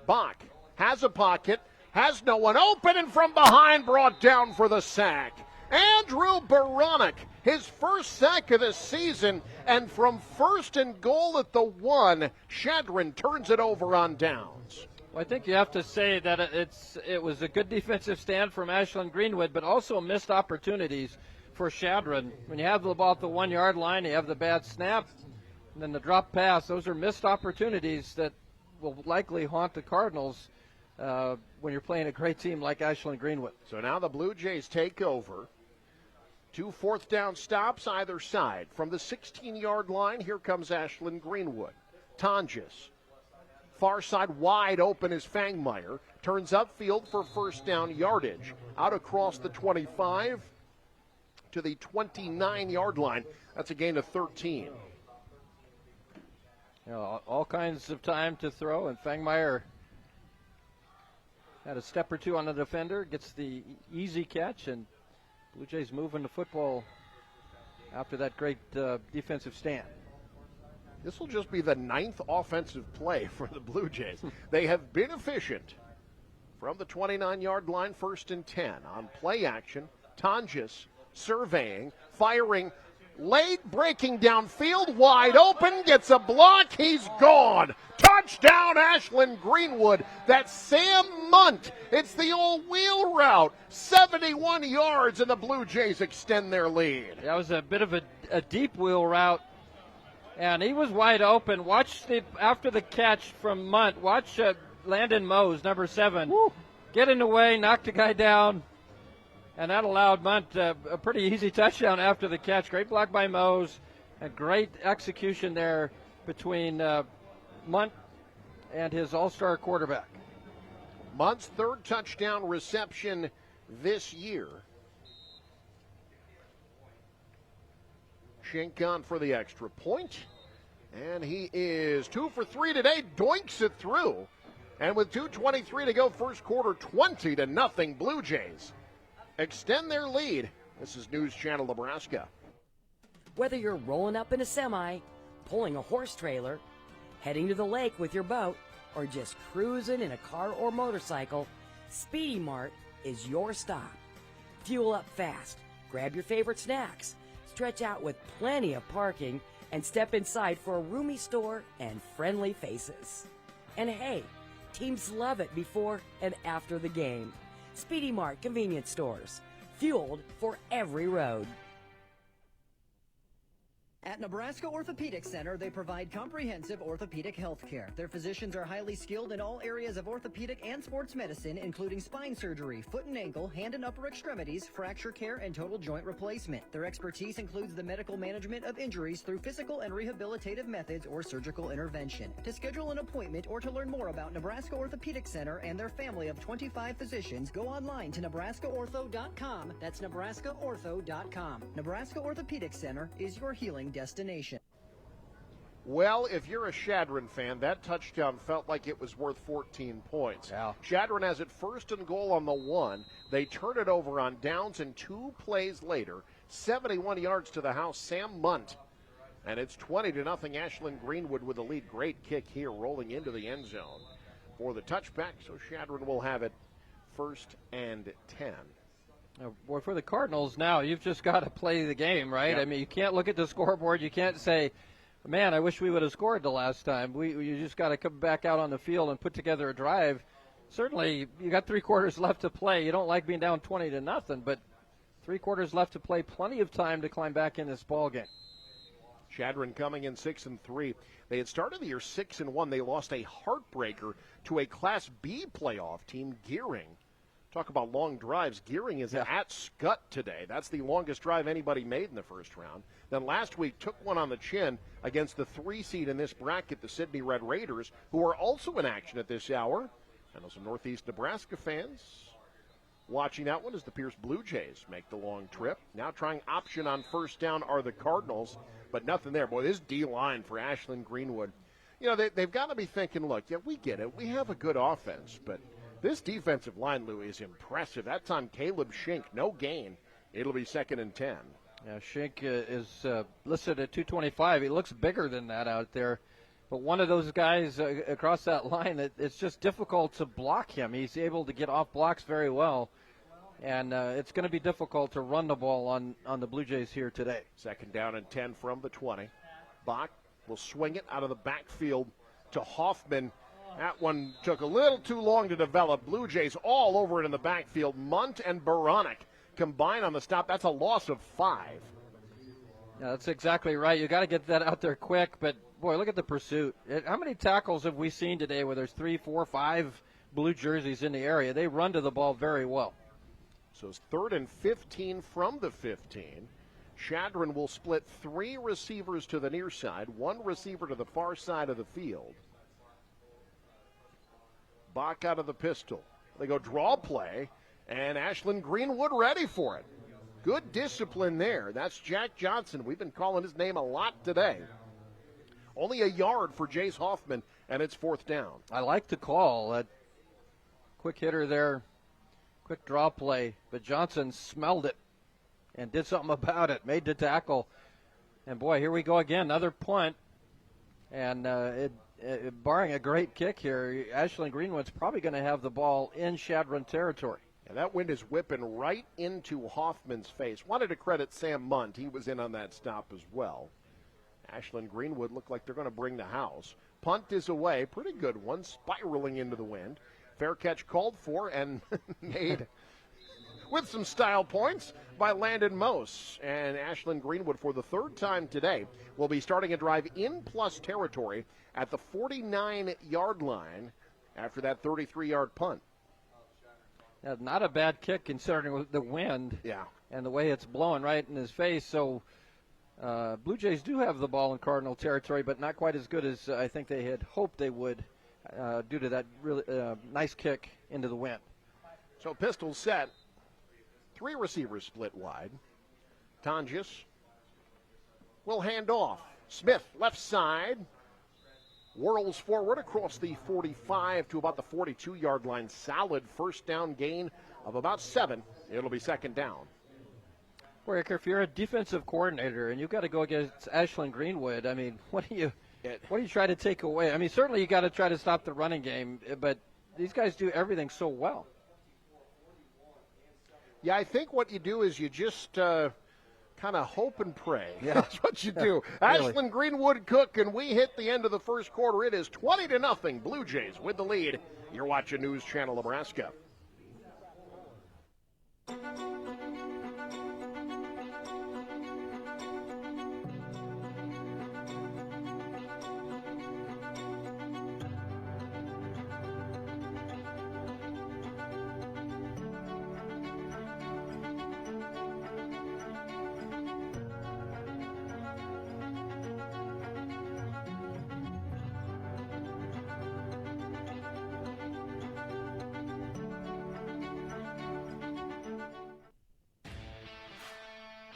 Bach has a pocket, has no one open, and from behind brought down for the sack. Andrew Baranek, his first sack of the season, and from 1st and goal at the 1, Chadron turns it over on downs. Well, I think you have to say that it was a good defensive stand from Ashland-Greenwood, but also missed opportunities for Chadron. When you have the ball at the 1 yard line, you have the bad snap, and then the drop pass. Those are missed opportunities that will likely haunt the Cardinals when you're playing a great team like Ashland-Greenwood. So now the Blue Jays take over. 2 4th down stops either side. From the 16-yard line, here comes Ashland-Greenwood. Tonjes. Far side wide open is Fangmeyer. Turns upfield for 1st down yardage. Out across the 25 to the 29-yard line. That's a gain of 13. You know, all kinds of time to throw, and Fangmeyer had a step or two on the defender, gets the easy catch, and Blue Jays moving the football after that great defensive stand. This will just be the 9th offensive play for the Blue Jays. They have been efficient from the 29-yard line, 1st and 10. On play action, Tonjes surveying, firing, late, breaking downfield, wide open, gets a block, he's gone. Touchdown, Ashland-Greenwood. That's Sam Munt. It's the old wheel route. 71 yards, and the Blue Jays extend their lead. That was a bit of a deep wheel route, and he was wide open. Watch after the catch from Munt. Watch Landon Mose, number 7, get in the way, knock the guy down. And that allowed Munt a pretty easy touchdown after the catch. Great block by Mose, and great execution there between Munt and his all-star quarterback. Munt's 3rd touchdown reception this year. Schenk on for the extra point. And he is 2 for 3 today, doinks it through. And with 2:23 to go, first quarter, 20-0 Blue Jays extend their lead. This is News Channel Nebraska. Whether you're rolling up in a semi, pulling a horse trailer, heading to the lake with your boat, or just cruising in a car or motorcycle, Speedy Mart is your stop. Fuel up fast, grab your favorite snacks, stretch out with plenty of parking, and step inside for a roomy store and friendly faces. And hey, teams love it before and after the game. Speedy Mart convenience stores, fueled for every road. At Nebraska Orthopedic Center, they provide comprehensive orthopedic health care. Their physicians are highly skilled in all areas of orthopedic and sports medicine, including spine surgery, foot and ankle, hand and upper extremities, fracture care, and total joint replacement. Their expertise includes the medical management of injuries through physical and rehabilitative methods or surgical intervention. To schedule an appointment or to learn more about Nebraska Orthopedic Center and their family of 25 physicians, go online to nebraskaortho.com. That's nebraskaortho.com. Nebraska Orthopedic Center is your healing destination. Well, if you're a Chadron fan, that touchdown felt like it was worth 14 points. Yeah. Chadron has it 1st and goal on the 1. They turn it over on downs, and 2 plays later, 71 yards to the house, Sam Munt. And it's 20-0 Ashland-Greenwood with the lead. Great kick here, rolling into the end zone for the touchback. So Chadron will have it 1st and 10. Well, for the Cardinals now, you've just got to play the game, right? Yep. I mean, you can't look at the scoreboard. You can't say, man, I wish we would have scored the last time. You just got to come back out on the field and put together a drive. Certainly, you got 3 quarters left to play. You don't like being down 20-0, but 3 quarters left to play. Plenty of time to climb back in this ball game. Chadron coming in 6-3. They had started the year 6-1. They lost a heartbreaker to a Class B playoff team, Gearing. Talk about long drives. Gearing is at Scott today. That's the longest drive anybody made in the first round. Then last week took one on the chin against the 3 seed in this bracket, the Sydney Red Raiders, who are also in action at this hour. I know some Northeast Nebraska fans watching that one as the Pierce Blue Jays make the long trip. Now trying option on first down are the Cardinals, but nothing there. Boy, this D-line for Ashland-Greenwood. You know, they've got to be thinking, look, yeah, we get it. We have a good offense, but this defensive line, Lou, is impressive. That's on Caleb Schink. No gain. It'll be 2nd and 10. Yeah, Schink is listed at 225. He looks bigger than that out there. But one of those guys across that line, it's just difficult to block him. He's able to get off blocks very well. And it's going to be difficult to run the ball on the Blue Jays here today. 2nd down and 10 from the 20. Bach will swing it out of the backfield to Hoffman. That one took a little too long to develop. Blue Jays all over it in the backfield. Munt and Baronic combine on the stop. That's a loss of 5. Yeah, that's exactly right. You got to get that out there quick. But, boy, look at the pursuit. How many tackles have we seen today where there's 3, 4, 5 blue jerseys in the area? They run to the ball very well. So it's 3rd and 15 from the 15. Chadron will split 3 receivers to the near side, 1 receiver to the far side of the field. Bach out of the pistol. They go draw play, and Ashland-Greenwood ready for it. Good discipline there. That's Jack Johnson. We've been calling his name a lot today. Only a yard for Jace Hoffman, and it's 4th down. I like the call. That quick hitter there, quick draw play. But Johnson smelled it and did something about it, made the tackle. And, boy, here we go again, another punt. And barring a great kick here, Ashland-Greenwood's probably going to have the ball in Chadron territory. And that wind is whipping right into Hoffman's face. Wanted to credit Sam Munt. He was in on that stop as well. Ashland-Greenwood look like they're going to bring the house. Punt is away. Pretty good one, spiraling into the wind. Fair catch called for and made with some style points by Landon Mose. And Ashland-Greenwood, for the 3rd time today, will be starting a drive in plus territory at the 49-yard line after that 33-yard punt. Yeah, not a bad kick considering the wind and the way it's blowing right in his face. So Blue Jays do have the ball in Cardinal territory, but not quite as good as I think they had hoped they would due to that really nice kick into the wind. So pistol set. 3 receivers split wide. Tonjes will hand off. Smith, left side, whirls forward across the 45 to about the 42-yard line. Solid first down gain of about 7. It'll be 2nd down. Well, if you're a defensive coordinator and you've got to go against Ashland-Greenwood, I mean, what do you try to take away? I mean, certainly you got to try to stop the running game, but these guys do everything so well. Yeah, I think what you do is you just kind of hope and pray. Yeah. That's what you do. Really. Ashland-Greenwood cook, and we hit the end of the first quarter. It is 20-0. Blue Jays with the lead. You're watching News Channel Nebraska.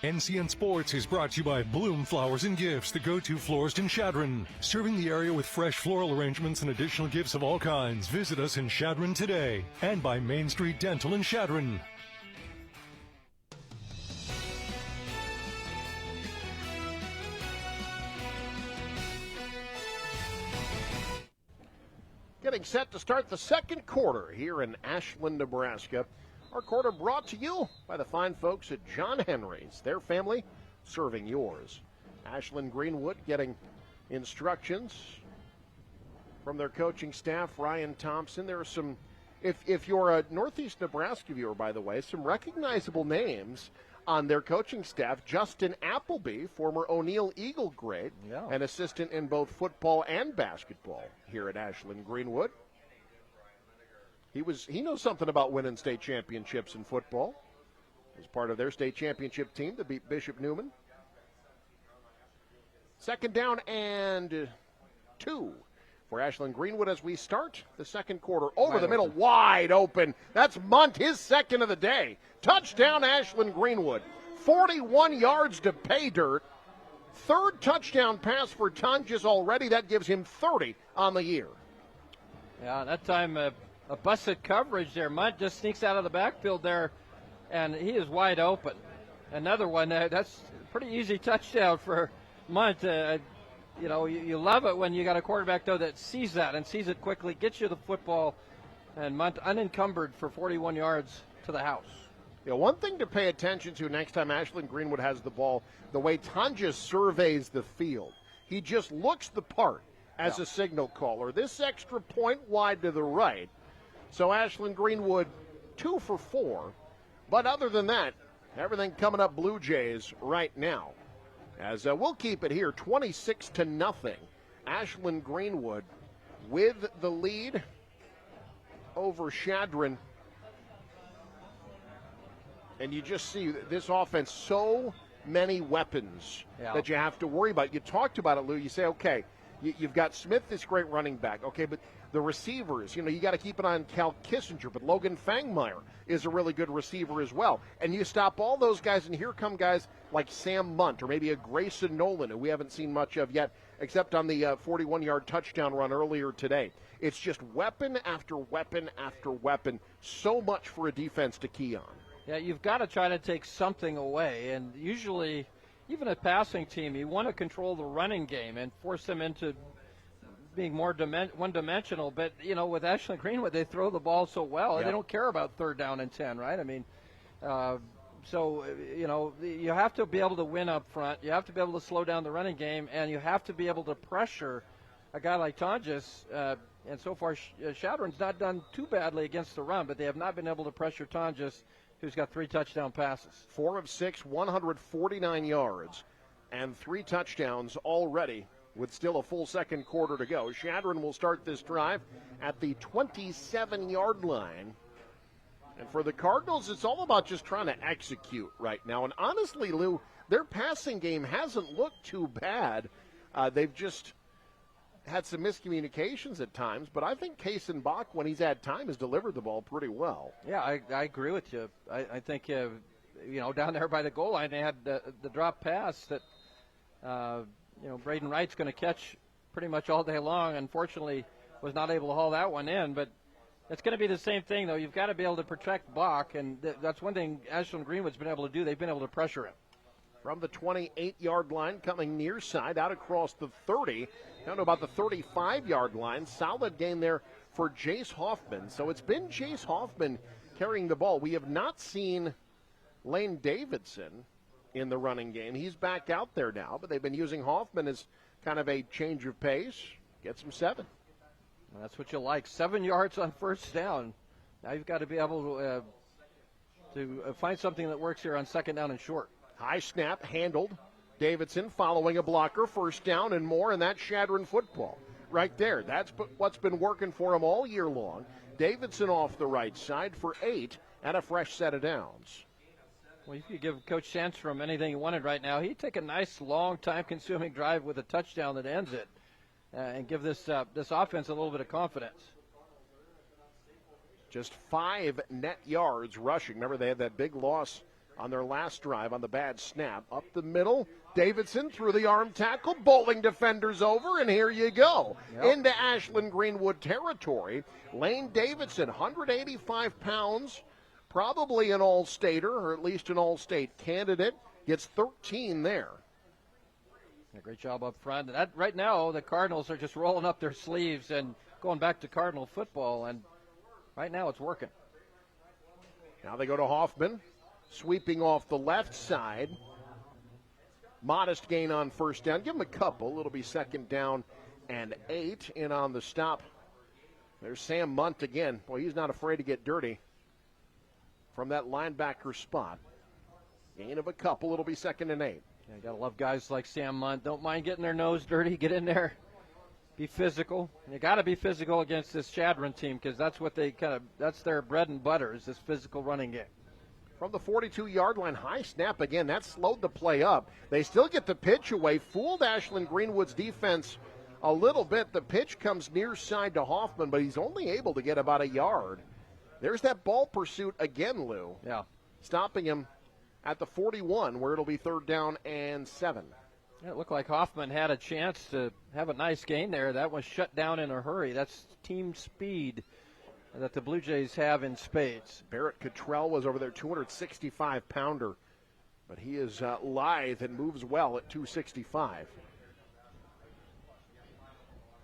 NCN Sports is brought to you by Bloom Flowers and Gifts, the go-to florist in Chadron. Serving the area with fresh floral arrangements and additional gifts of all kinds. Visit us in Chadron today. And by Main Street Dental in Chadron. Getting set to start the second quarter here in Ashland, Nebraska. Our quarter brought to you by the fine folks at John Henry's. Their family serving yours. Ashland-Greenwood getting instructions from their coaching staff, Ryan Thompson. There are some, if you're a Northeast Nebraska viewer, by the way, some recognizable names on their coaching staff, Justin Appleby, former O'Neill Eagle grade, an assistant in both football and basketball here at Ashland-Greenwood. He knows something about winning state championships in football. Was part of their state championship team to beat Bishop Neumann. 2nd down and 2 for Ashland-Greenwood as we start the second quarter. Over the middle, wide open. That's Munt, his second of the day. Touchdown, Ashland-Greenwood. 41 yards to pay dirt. 3rd touchdown pass for Tonjes already. That gives him 30 on the year. Yeah, that time a busted coverage there. Munt just sneaks out of the backfield there, and he is wide open. Another one, that's a pretty easy touchdown for Munt. You love it when you got a quarterback, though, that sees that and sees it quickly, gets you the football, and Munt unencumbered for 41 yards to the house. Yeah, one thing to pay attention to next time Ashland-Greenwood has the ball, the way Tonjes surveys the field. He just looks the part as a signal caller. This extra point wide to the right. So Ashland-Greenwood 2 for 4. But other than that, everything coming up Blue Jays right now. As we'll keep it here, 26-0. Ashland-Greenwood with the lead over Chadron. And you just see this offense, so many weapons that you have to worry about. You talked about it, Lou. You say, okay, you've got Smith, this great running back. Okay, but the receivers, you got to keep an eye on Cal Kissinger, but Logan Fangmeyer is a really good receiver as well. And you stop all those guys, and here come guys like Sam Munt or maybe a Grayson Nolan, who we haven't seen much of yet, except on the 41-yard touchdown run earlier today. It's just weapon after weapon after weapon. So much for a defense to key on. Yeah, you've got to try to take something away, and usually, even a passing team, you want to control the running game and force them into being more one-dimensional. But, with Ashland-Greenwood, they throw the ball so well. They don't care about 3rd down and 10, right? I mean, you have to be able to win up front. You have to be able to slow down the running game, and you have to be able to pressure a guy like Tonjes. And so far, Chadron's not done too badly against the run, but they have not been able to pressure Tonjes, who's got 3 touchdown passes. 4 of 6, 149 yards, and 3 touchdowns already with still a full second quarter to go. Chadron will start this drive at the 27-yard line. And for the Cardinals, it's all about just trying to execute right now. And honestly, Lou, their passing game hasn't looked too bad. They've just had some miscommunications at times, but I think Kaysen Bach, when he's had time, has delivered the ball pretty well. Yeah, I agree with you. I think, down there by the goal line, they had the drop pass that, Braden Wright's going to catch pretty much all day long. Unfortunately, was not able to haul that one in, but it's going to be the same thing, though. You've got to be able to protect Bach, and that's one thing Ashland-Greenwood's been able to do. They've been able to pressure him. From the 28-yard line, coming near side, out across the 30, down to about the 35-yard line. Solid gain there for Jace Hoffman. So it's been Jace Hoffman carrying the ball. We have not seen Lane Davidson in the running game. He's back out there now, but they've been using Hoffman as kind of a change of pace. Gets him 7. Well, that's what you like. 7 yards on 1st down. Now you've got to be able to find something that works here on 2nd down and short. High snap, handled. Davidson following a blocker, 1st down and more, and that's Chadron football right there. That's what's been working for him all year long. Davidson off the right side for 8 and a fresh set of downs. Well, you could give Coach Sandstrom anything he wanted right now. He'd take a nice, long, time-consuming drive with a touchdown that ends it and give this offense a little bit of confidence. Just 5 net yards rushing. Remember, they had that big loss on their last drive on the bad snap. Up the middle, Davidson through the arm tackle, bowling defenders over, and here you go. Into Ashland-Greenwood territory. Lane Davidson, 185 pounds, probably an all-stater, or at least an all-state candidate, gets 13 there. A great job up front. And right now, the Cardinals are just rolling up their sleeves and going back to Cardinal football, and right now it's working. Now they go to Hoffman. Sweeping off the left side. Modest gain on 1st down. Give him a couple. It'll be 2nd down and 8. In on the stop. There's Sam Munt again. Boy, he's not afraid to get dirty from that linebacker spot. Gain of a couple. It'll be 2nd and 8. Yeah, you got to love guys like Sam Munt. Don't mind getting their nose dirty. Get in there. Be physical. And you got to be physical against this Chadron team because that's what that's their bread and butter is this physical running game. From the 42-yard line, high snap again. That slowed the play up. They still get the pitch away. Fooled Ashland-Greenwood's defense a little bit. The pitch comes near side to Hoffman, but he's only able to get about a yard. There's that ball pursuit again, Lou. Yeah. Stopping him at the 41, where it'll be 3rd down and 7. Yeah, it looked like Hoffman had a chance to have a nice gain there. That was shut down in a hurry. That's team speed that the Blue Jays have in spades. Barrett Cottrell was over there, 265-pounder. But he is lithe and moves well at 265.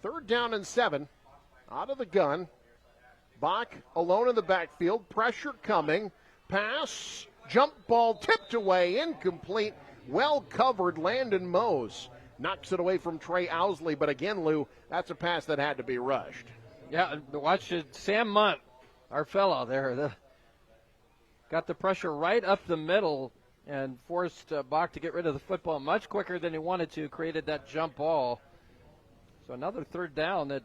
3rd down and 7. Out of the gun. Bach alone in the backfield. Pressure coming. Pass. Jump ball tipped away. Incomplete. Well covered. Landon Mose knocks it away from Trey Owsley. But again, Lou, that's a pass that had to be rushed. Yeah, watch it. Sam Munt, our fellow there, got the pressure right up the middle and forced Bach to get rid of the football much quicker than he wanted to, created that jump ball. So another 3rd down that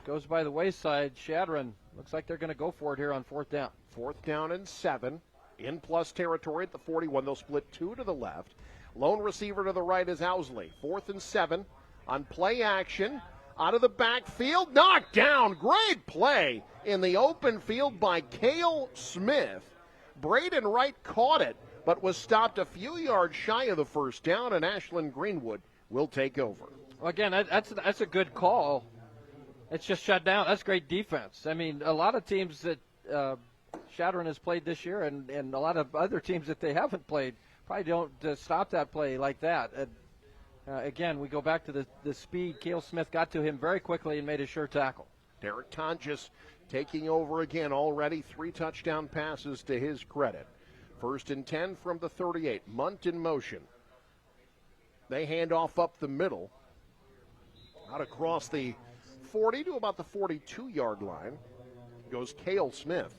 goes by the wayside. Chadron looks like they're going to go for it here on 4th down. 4th down and 7. In plus territory at the 41. They'll split 2 to the left. Lone receiver to the right is Owsley. 4th and 7 on play action. Out of the backfield, knocked down. Great play in the open field by Cale Smith. Braden Wright caught it, but was stopped a few yards shy of the 1st down, and Ashland-Greenwood will take over. Well, again, that's a good call. It's just shut down. That's great defense. I mean, a lot of teams that Chadron has played this year and a lot of other teams that they haven't played probably don't stop that play like that. Again, we go back to the speed. Cale Smith got to him very quickly and made a sure tackle. Derek Tonjes taking over again. Already 3 touchdown passes to his credit. 1st and 10 from the 38. Munt in motion. They hand off up the middle. Out across the 40 to about the 42-yard line goes Cale Smith.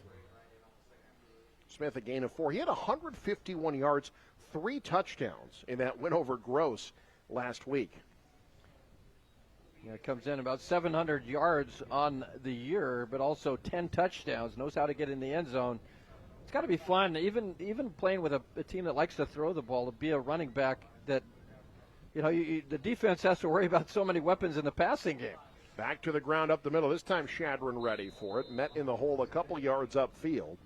Smith a gain of 4. He had 151 yards, 3 touchdowns in that win over Gross last week. Yeah, comes in about 700 yards on the year, but also 10 touchdowns. Knows how to get in the end zone. It's got to be fun, even playing with a team that likes to throw the ball, to be a running back that, the defense has to worry about so many weapons in the passing game. Back to the ground up the middle. This time Chadron ready for it. Met in the hole a couple yards upfield.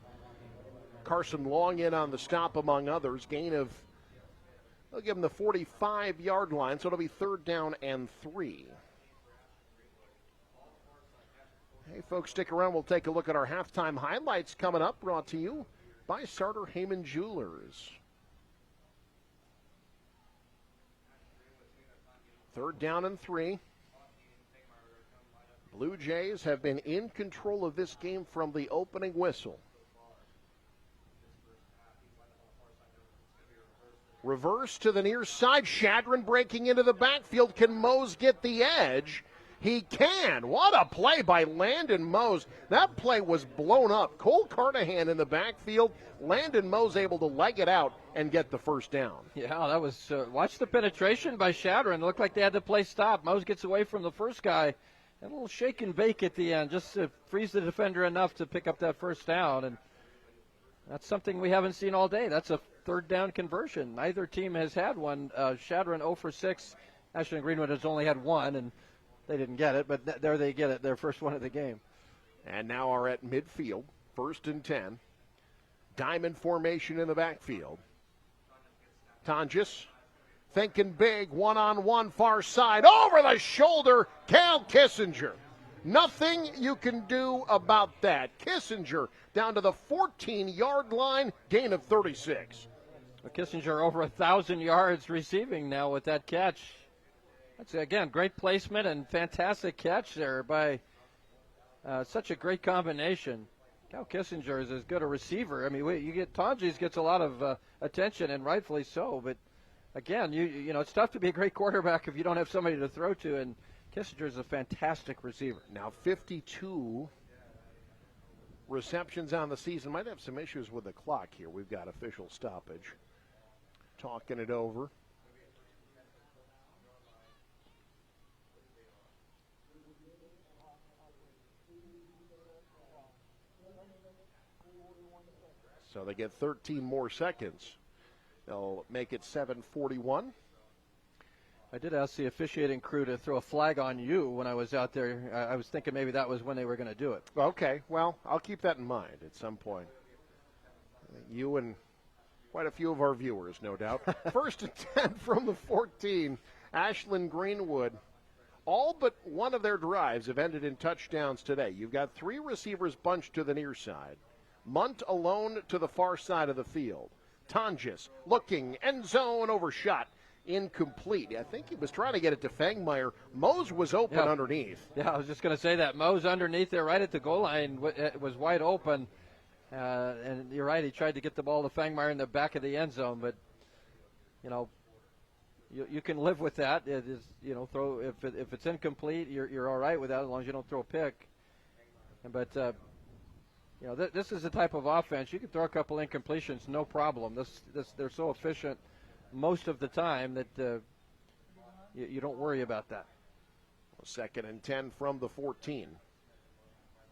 Carson Long in on the stop among others. Gain of, they'll give him the 45-yard line, so it'll be 3rd down and 3. Hey, folks, stick around. We'll take a look at our halftime highlights coming up, brought to you by Sartor Heyman Jewelers. 3rd down and 3. Blue Jays have been in control of this game from the opening whistle. Reverse to the near side. Chadron breaking into the backfield. Can Mose get the edge? He can. What a play by Landon Mose. That play was blown up. Cole Carnahan in the backfield. Landon Mose able to leg it out and get the 1st down. Yeah, that was, watch the penetration by Chadron. It looked like they had the play stopped. Mose gets away from the first guy. A little shake and bake at the end, just to freeze the defender enough to pick up that 1st down. And that's something we haven't seen all day. That's a 3rd down conversion. Neither team has had one. Chadron 0 for 6. Ashland-Greenwood has only had 1, and they didn't get it, but there they get it, their first one of the game. And now are at midfield, 1st and 10. Diamond formation in the backfield. Tonjes thinking big, one-on-one far side, over the shoulder, Cal Kissinger. Nothing you can do about that. Kissinger down to the 14-yard line, gain of 36. Kissinger over 1,000 yards receiving now with that catch. That's, again, great placement and fantastic catch there by such a great combination. Cal Kissinger is as good a receiver. I mean, you get Tonjes gets a lot of attention, and rightfully so. But again, you know, it's tough to be a great quarterback if you don't have somebody to throw to. And Kissinger is a fantastic receiver. Now 52 receptions on the season. Might have some issues with the clock here. We've got official stoppage. Talking it over. So they get 13 more seconds. They'll make it 7:41. I did ask the officiating crew to throw a flag on you when I was out there. I was thinking maybe that was when they were going to do it. Okay, well, I'll keep that in mind at some point. You and quite a few of our viewers, no doubt. 1st and 10 from the 14. Ashland-Greenwood. All but one of their drives have ended in touchdowns today. You've got 3 receivers bunched to the near side. Munt alone to the far side of the field. Tonjes looking, end zone overshot. Incomplete. I think he was trying to get it to Fangmeyer. Mose was open underneath. Yeah, I was just going to say that. Mose underneath there right at the goal line was wide open. And you're right, he tried to get the ball to Fangmeyer in the back of the end zone. But, you can live with that. It is, throw if it's incomplete, you're all right with that as long as you don't throw a pick. But, this is the type of offense. You can throw a couple incompletions, no problem. They're so efficient most of the time that you don't worry about that. 2nd and 10 from the 14.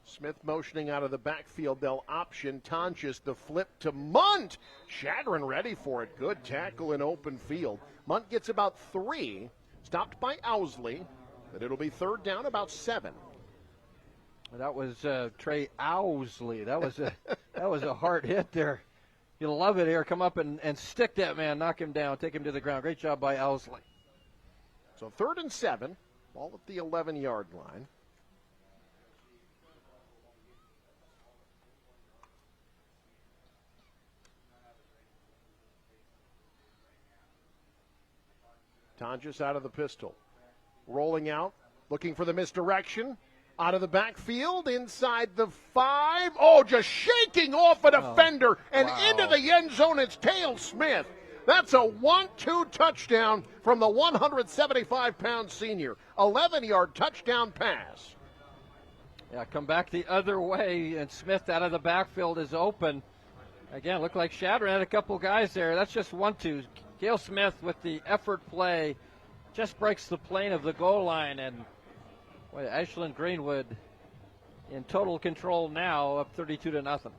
Smith motioning out of the backfield. They'll option Tonjes, the flip to Munt. Chadron ready for it. Good tackle in open field. Munt gets about 3. Stopped by Owsley. But it'll be 3rd down, about 7. That was Trey Owsley. That was a hard hit there. You'll love it here. Come up and stick that man, knock him down, take him to the ground. Great job by Owsley. So 3rd and 7, ball at the 11-yard line. Tonjes out of the pistol. Rolling out, looking for the misdirection. Out of the backfield, inside the 5. Oh, just shaking off a defender and into the end zone. It's Cale Smith. That's a 1-2 touchdown from the 175-pound senior. 11-yard touchdown pass. Yeah, come back the other way, and Smith out of the backfield is open. Again, looked like Chadron had a couple guys there. That's just 1-2. Cale Smith with the effort play just breaks the plane of the goal line, and Ashland-Greenwood in total control now, up 32-0.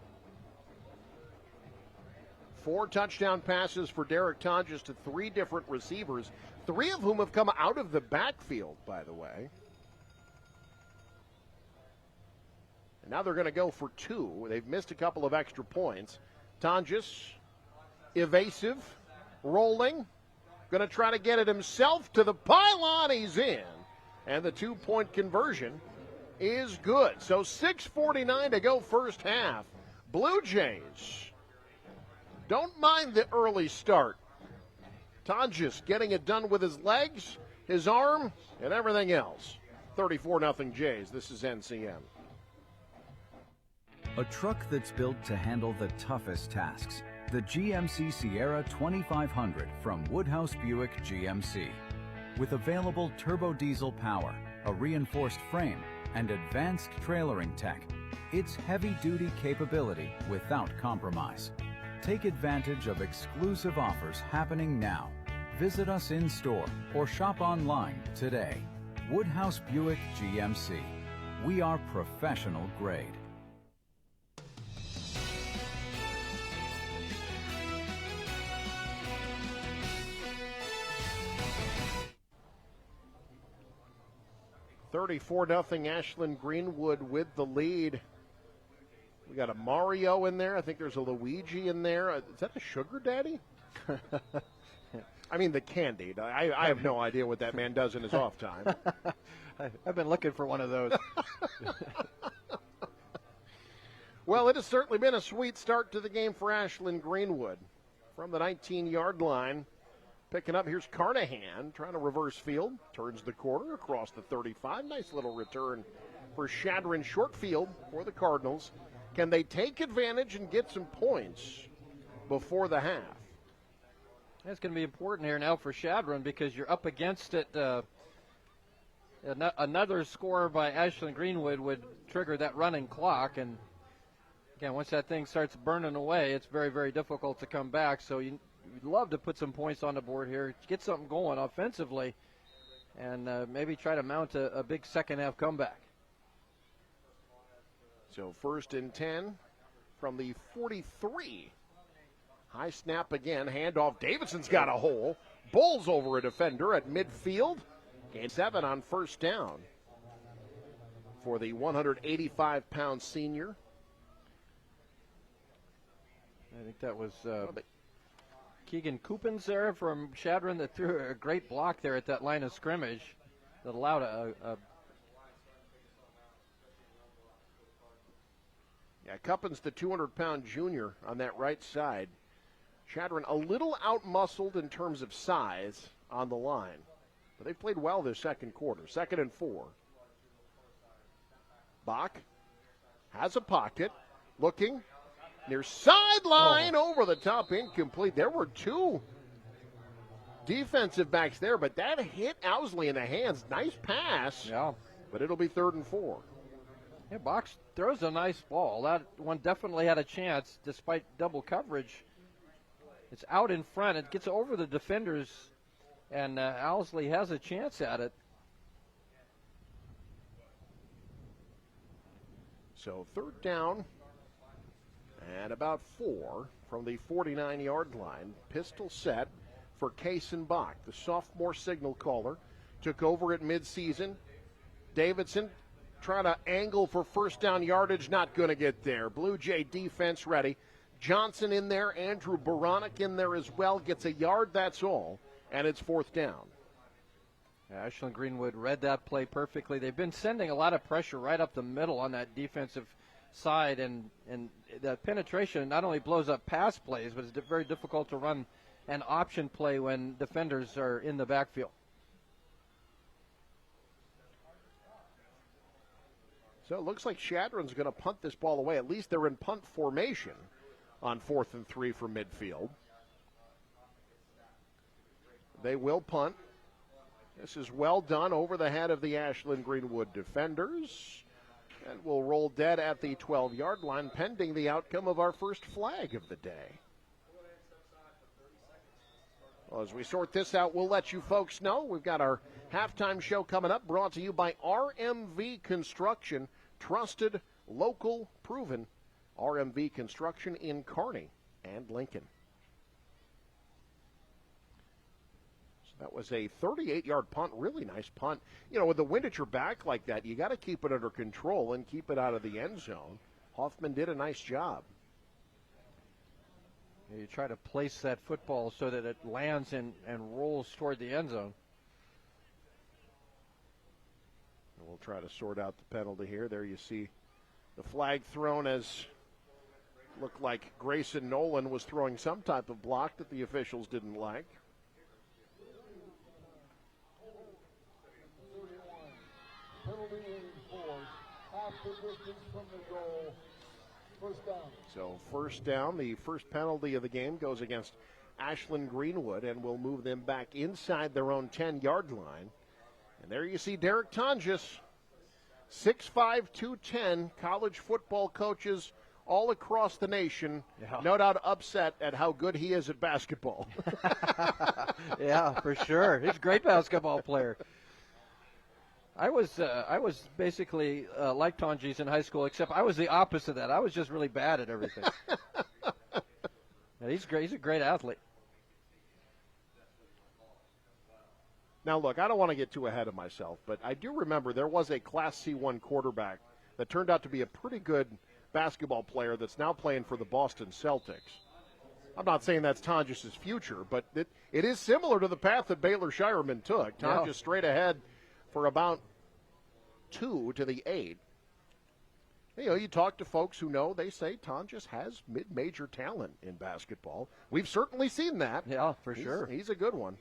4 touchdown passes for Derek Tonjes to 3 different receivers, 3 of whom have come out of the backfield, by the way. And now they're going to go for 2. They've missed a couple of extra points. Tonjes, evasive, rolling, going to try to get it himself to the pylon. He's in. And the 2-point conversion is good. So 6:49 to go first half. Blue Jays don't mind the early start. Tonjes getting it done with his legs, his arm, and everything else. 34-0 Jays. This is NCM. A truck that's built to handle the toughest tasks. The GMC Sierra 2500 from Woodhouse Buick GMC. With available turbo diesel power, a reinforced frame, and advanced trailering tech, it's heavy-duty capability without compromise. Take advantage of exclusive offers happening now. Visit us in-store or shop online today. Woodhouse Buick GMC. We are professional grade. $34-0 Ashland-Greenwood with the lead. We got a Mario in there. I think there's a Luigi in there. Is that the Sugar Daddy? I mean the Candied. I have no idea what that man does in his off time. I've been looking for one of those. Well, it has certainly been a sweet start to the game for Ashland-Greenwood. From the 19-yard line, picking up, here's Carnahan trying to reverse field. Turns the corner across the 35. Nice little return for Chadron. Short field for the Cardinals. Can they take advantage and get some points before the half? That's going to be important here now for Chadron because you're up against it. Another score by Ashland-Greenwood would trigger that running clock, and Again, once that thing starts burning away, it's very, very difficult to come back. So you'd love to put some points on the board here, get something going offensively, and maybe try to mount a big second-half comeback. So 1st and 10 from the 43. High snap again, handoff. Davidson's got a hole. Bowls over a defender at midfield. Gain 7 on 1st down for the 185-pound senior. I think that was Keegan Coopins there from Chadron that threw a great block there at that line of scrimmage that allowed Coppins, the 200-pound junior on that right side. Chadron a little out-muscled in terms of size on the line. But they played well this second quarter. 2nd and 4. Bach has a pocket. Looking. Near sideline, over the top, incomplete. There were 2 defensive backs there, but that hit Owsley in the hands. Nice pass. Yeah. But it'll be 3rd and 4. Yeah, Box throws a nice ball. That one definitely had a chance despite double coverage. It's out in front. It gets over the defenders, and Owsley has a chance at it. So 3rd down and about 4 from the 49-yard line. Pistol set for Kason Bach. The sophomore signal caller took over at midseason. Davidson trying to angle for 1st down yardage, not going to get there. Blue Jay defense ready. Johnson in there, Andrew Baranek in there as well. Gets a yard, that's all, and it's 4th down. Ashland-Greenwood read that play perfectly. They've been sending a lot of pressure right up the middle on that defensive side, and the penetration not only blows up pass plays, but it's very difficult to run an option play when defenders are in the backfield. So it looks like Chadron's going to punt this ball away. At least they're in punt formation on 4th and 3 from midfield. They will punt. This is well done over the head of the Ashland-Greenwood defenders. And we'll roll dead at the 12-yard line pending the outcome of our first flag of the day. Well, as we sort this out, we'll let you folks know. We've got our halftime show coming up, brought to you by RMV Construction. Trusted, local, proven RMV Construction in Kearney and Lincoln. So that was a 38-yard punt, really nice punt. You know, with the wind at your back like that, you got to keep it under control and keep it out of the end zone. Hoffman did a nice job. You try to place that football so that it lands and rolls toward the end zone. And we'll try to sort out the penalty here. There you see the flag thrown as looked like Grayson Nolan was throwing some type of block that the officials didn't like. So 1st down, the first penalty of the game goes against Ashland-Greenwood, and will move them back inside their own 10-yard line. And there you see Derek Tonjes, 6'5", 210, college football coaches all across the nation, no doubt upset at how good he is at basketball. Yeah, for sure. He's a great basketball player. I was basically like Tonjes in high school, except I was the opposite of that. I was just really bad at everything. Yeah, he's great. He's a great athlete. Now, look, I don't want to get too ahead of myself, but I do remember there was a Class C1 quarterback that turned out to be a pretty good basketball player that's now playing for the Boston Celtics. I'm not saying that's Tonjes' future, but it is similar to the path that Baylor Shireman took. Tonjes straight ahead for about 2 to the 8. You know, you talk to folks who know, they say Tonjes has mid-major talent in basketball. We've certainly seen that. Yeah, for sure. He's a good one.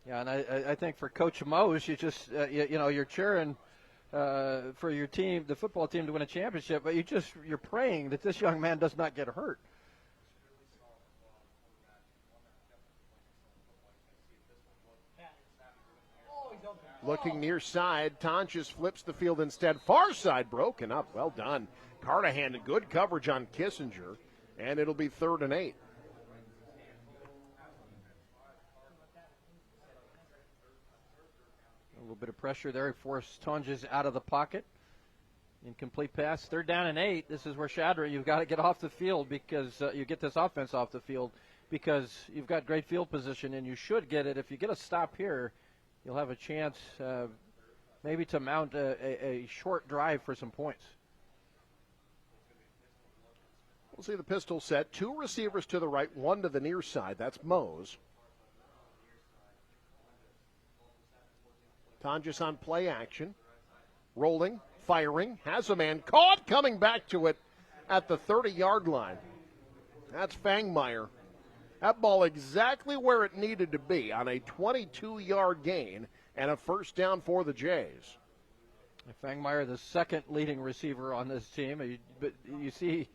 Yeah, and I think for Coach Mose, you just, you're cheering for your team, the football team, to win a championship, but you're praying that this young man does not get hurt. Looking near side, Tonjes flips the field instead. Far side broken up. Well done. Carnahan, good coverage on Kissinger, and it'll be 3rd and 8. A little bit of pressure there. Forced Tonjes out of the pocket. Incomplete pass. 3rd down and 8. This is where Chadron, you've got to get off the field because you get this offense off the field because you've got great field position, and you should get it. If you get a stop here, you'll have a chance maybe to mount a short drive for some points. We'll see the pistol set. 2 receivers to the right, 1 to the near side. That's Mose. Tonjes on play action. Rolling, firing, has a man caught, coming back to it at the 30-yard line. That's Fangmeyer. That ball exactly where it needed to be on a 22-yard gain and a 1st down for the Jays. Fangmeyer, the 2nd leading receiver on this team. But you see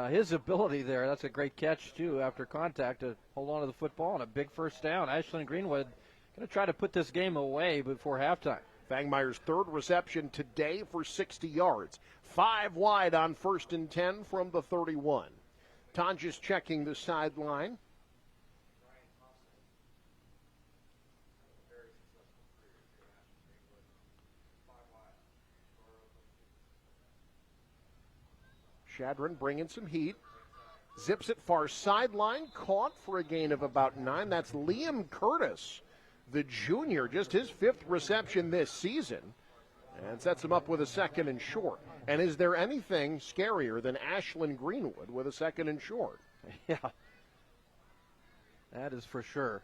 his ability there. That's a great catch, too, after contact to hold on to the football and a big 1st down. Ashland-Greenwood going to try to put this game away before halftime. Fangmeyer's 3rd reception today for 60 yards. 5 wide on 1st and 10 from the 31. Tonjes checking the sideline. Chadron bringing some heat. Zips it far sideline. Caught for a gain of about 9. That's Liam Curtis, the junior, just his 5th reception this season, and sets him up with a 2nd and short. And is there anything scarier than Ashland-Greenwood with a 2nd and short? Yeah, that is for sure.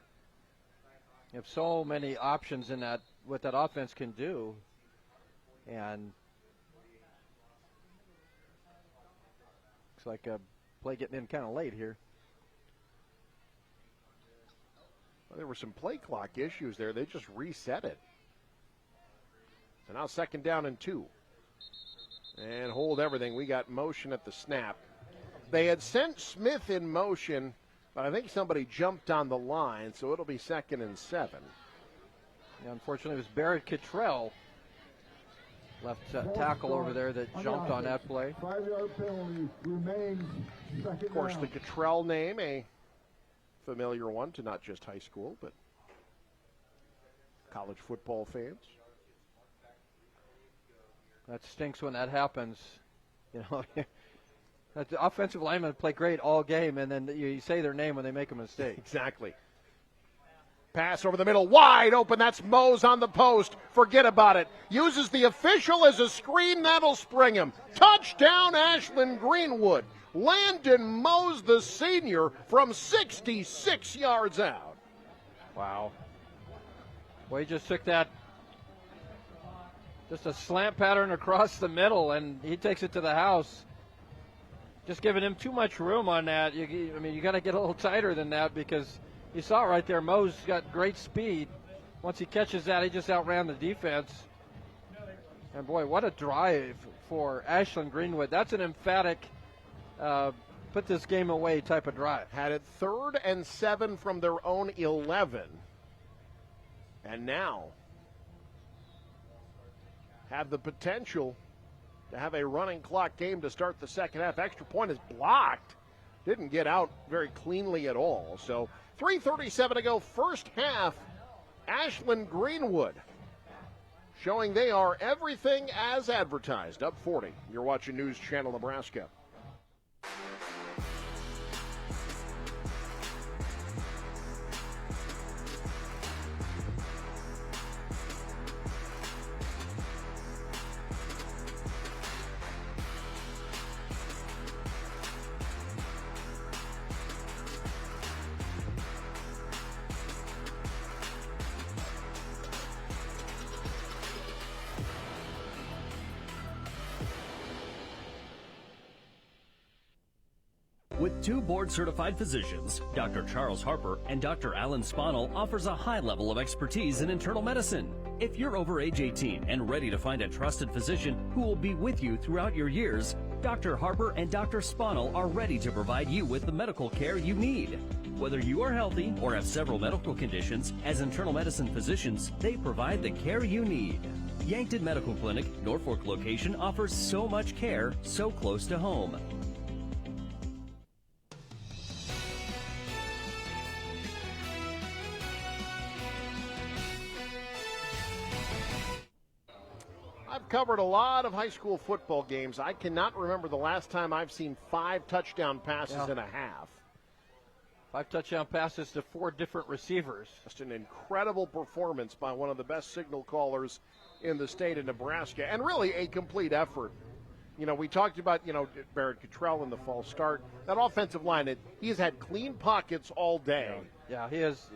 You have so many options in that, what that offense can do, and looks like a play getting in kind of late here. Well, there were some play clock issues there. They just reset it. So now 2nd down and 2. And hold everything. We got motion at the snap. They had sent Smith in motion, but I think somebody jumped on the line, so it'll be 2nd and 7. Yeah, unfortunately, it was Barrett Cottrell, left tackle over there, that jumped on that play. 5-yard penalty remains. Of course, the Cottrell name, a familiar one to not just high school, but college football fans. That stinks when that happens. You know, the offensive linemen play great all game, and then you say their name when they make a mistake. Exactly. Pass over the middle, wide open. That's Mose on the post. Forget about it. Uses the official as a screen. That'll spring him. Touchdown, Ashland-Greenwood. Landon Mose, the senior, from 66 yards out. Wow. Well, he just took that, just a slant pattern across the middle, and he takes it to the house. Just giving him too much room on that. I mean, you got to get a little tighter than that, because you saw right there, Mose got great speed. Once he catches that, he just outran the defense. And boy, what a drive for Ashland-Greenwood. That's an emphatic put this game away type of drive. Had it 3rd and 7 from their own 11. And now have the potential to have a running clock game to start the second half. Extra point is blocked. Didn't get out very cleanly at all. So 3:37 to go, first half. Ashland-Greenwood showing they are everything as advertised. Up 40. You're watching News Channel Nebraska. With 2 board-certified physicians, Dr. Charles Harper and Dr. Alan Spanel offers a high level of expertise in internal medicine. If you're over age 18 and ready to find a trusted physician who will be with you throughout your years, Dr. Harper and Dr. Spanel are ready to provide you with the medical care you need. Whether you are healthy or have several medical conditions, as internal medicine physicians, they provide the care you need. Yankton Medical Clinic, Norfolk location offers so much care so close to home. I've covered a lot of high school football games. I cannot remember the last time I've seen 5 touchdown passes in a half. 5 touchdown passes to 4 different receivers. Just an incredible performance by one of the best signal callers in the state of Nebraska, and really a complete effort. You know, we talked about, Barrett Cottrell in the false start. That offensive line, he's had clean pockets all day. Yeah, he is.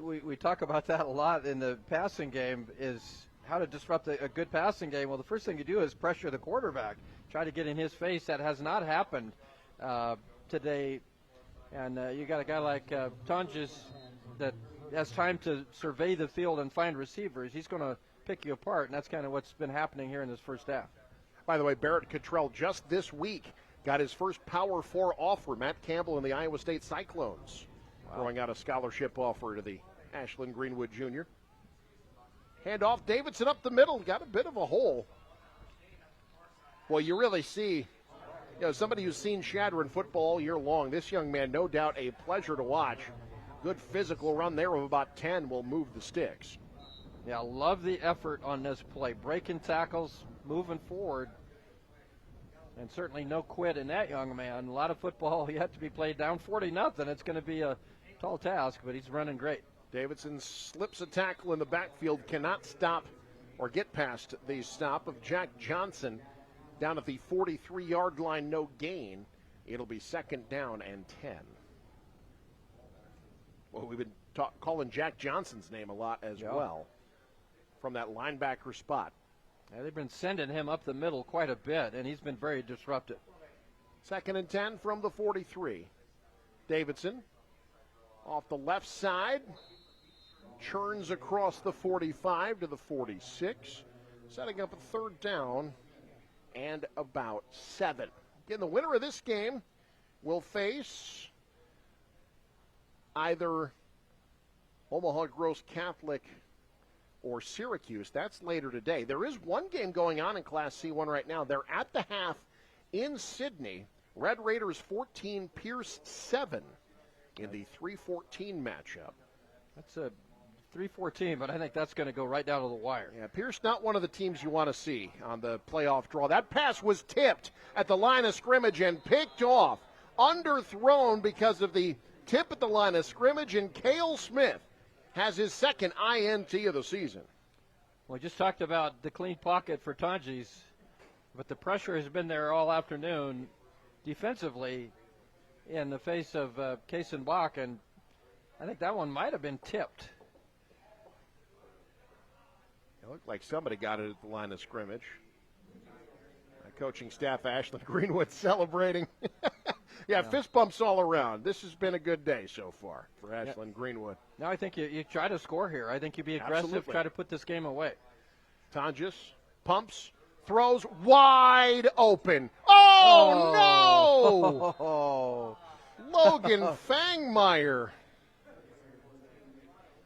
We talk about that a lot in the passing game, is how to disrupt a good passing game. Well, the first thing you do is pressure the quarterback, try to get in his face. That has not happened today. And you got a guy like Tonjes that has time to survey the field and find receivers. He's going to pick you apart, and that's kind of what's been happening here in this first half. By the way, Barrett Cottrell just this week got his first Power 4 offer. Matt Campbell and the Iowa State Cyclones throwing out a scholarship offer to the Ashland-Greenwood Junior. Handoff, Davidson up the middle, got a bit of a hole. Well, you really see, somebody who's seen Chadron football all year long, this young man, no doubt a pleasure to watch. Good physical run there of about 10 will move the sticks. Yeah, love the effort on this play. Breaking tackles, moving forward. And certainly no quit in that young man. A lot of football yet to be played, down 40-0. It's going to be a tall task, but he's running great. Davidson slips a tackle in the backfield, cannot stop or get past the stop of Jack Johnson down at the 43-yard line, no gain. It'll be 2nd down and 10. Well, we've been calling Jack Johnson's name a lot as well from that linebacker spot. Yeah, they've been sending him up the middle quite a bit, and he's been very disruptive. 2nd and 10 from the 43. Davidson off the left side, churns across the 45 to the 46, setting up a 3rd down and about 7. Again, the winner of this game will face either Omaha Gross Catholic or Syracuse. That's later today. There is one game going on in Class C1 right now. They're at the half in Sydney. Red Raiders 14, Pierce 7 in the 3-14 matchup. That's a 3-14, but I think that's going to go right down to the wire. Yeah, Pierce not one of the teams you want to see on the playoff draw. That pass was tipped at the line of scrimmage and picked off. Underthrown because of the tip at the line of scrimmage, and Cale Smith has his 2nd INT of the season. We just talked about the clean pocket for Tonjes, but the pressure has been there all afternoon defensively in the face of Kason Bach, and I think that one might have been tipped. It looked like somebody got it at the line of scrimmage. Coaching staff, Ashland-Greenwood, celebrating. Fist bumps all around. This has been a good day so far for Ashland-Greenwood. Now I think you try to score here. I think you be aggressive, Absolutely. Try to put this game away. Tonjes pumps, throws wide open. Oh, no! Logan Fangmeyer.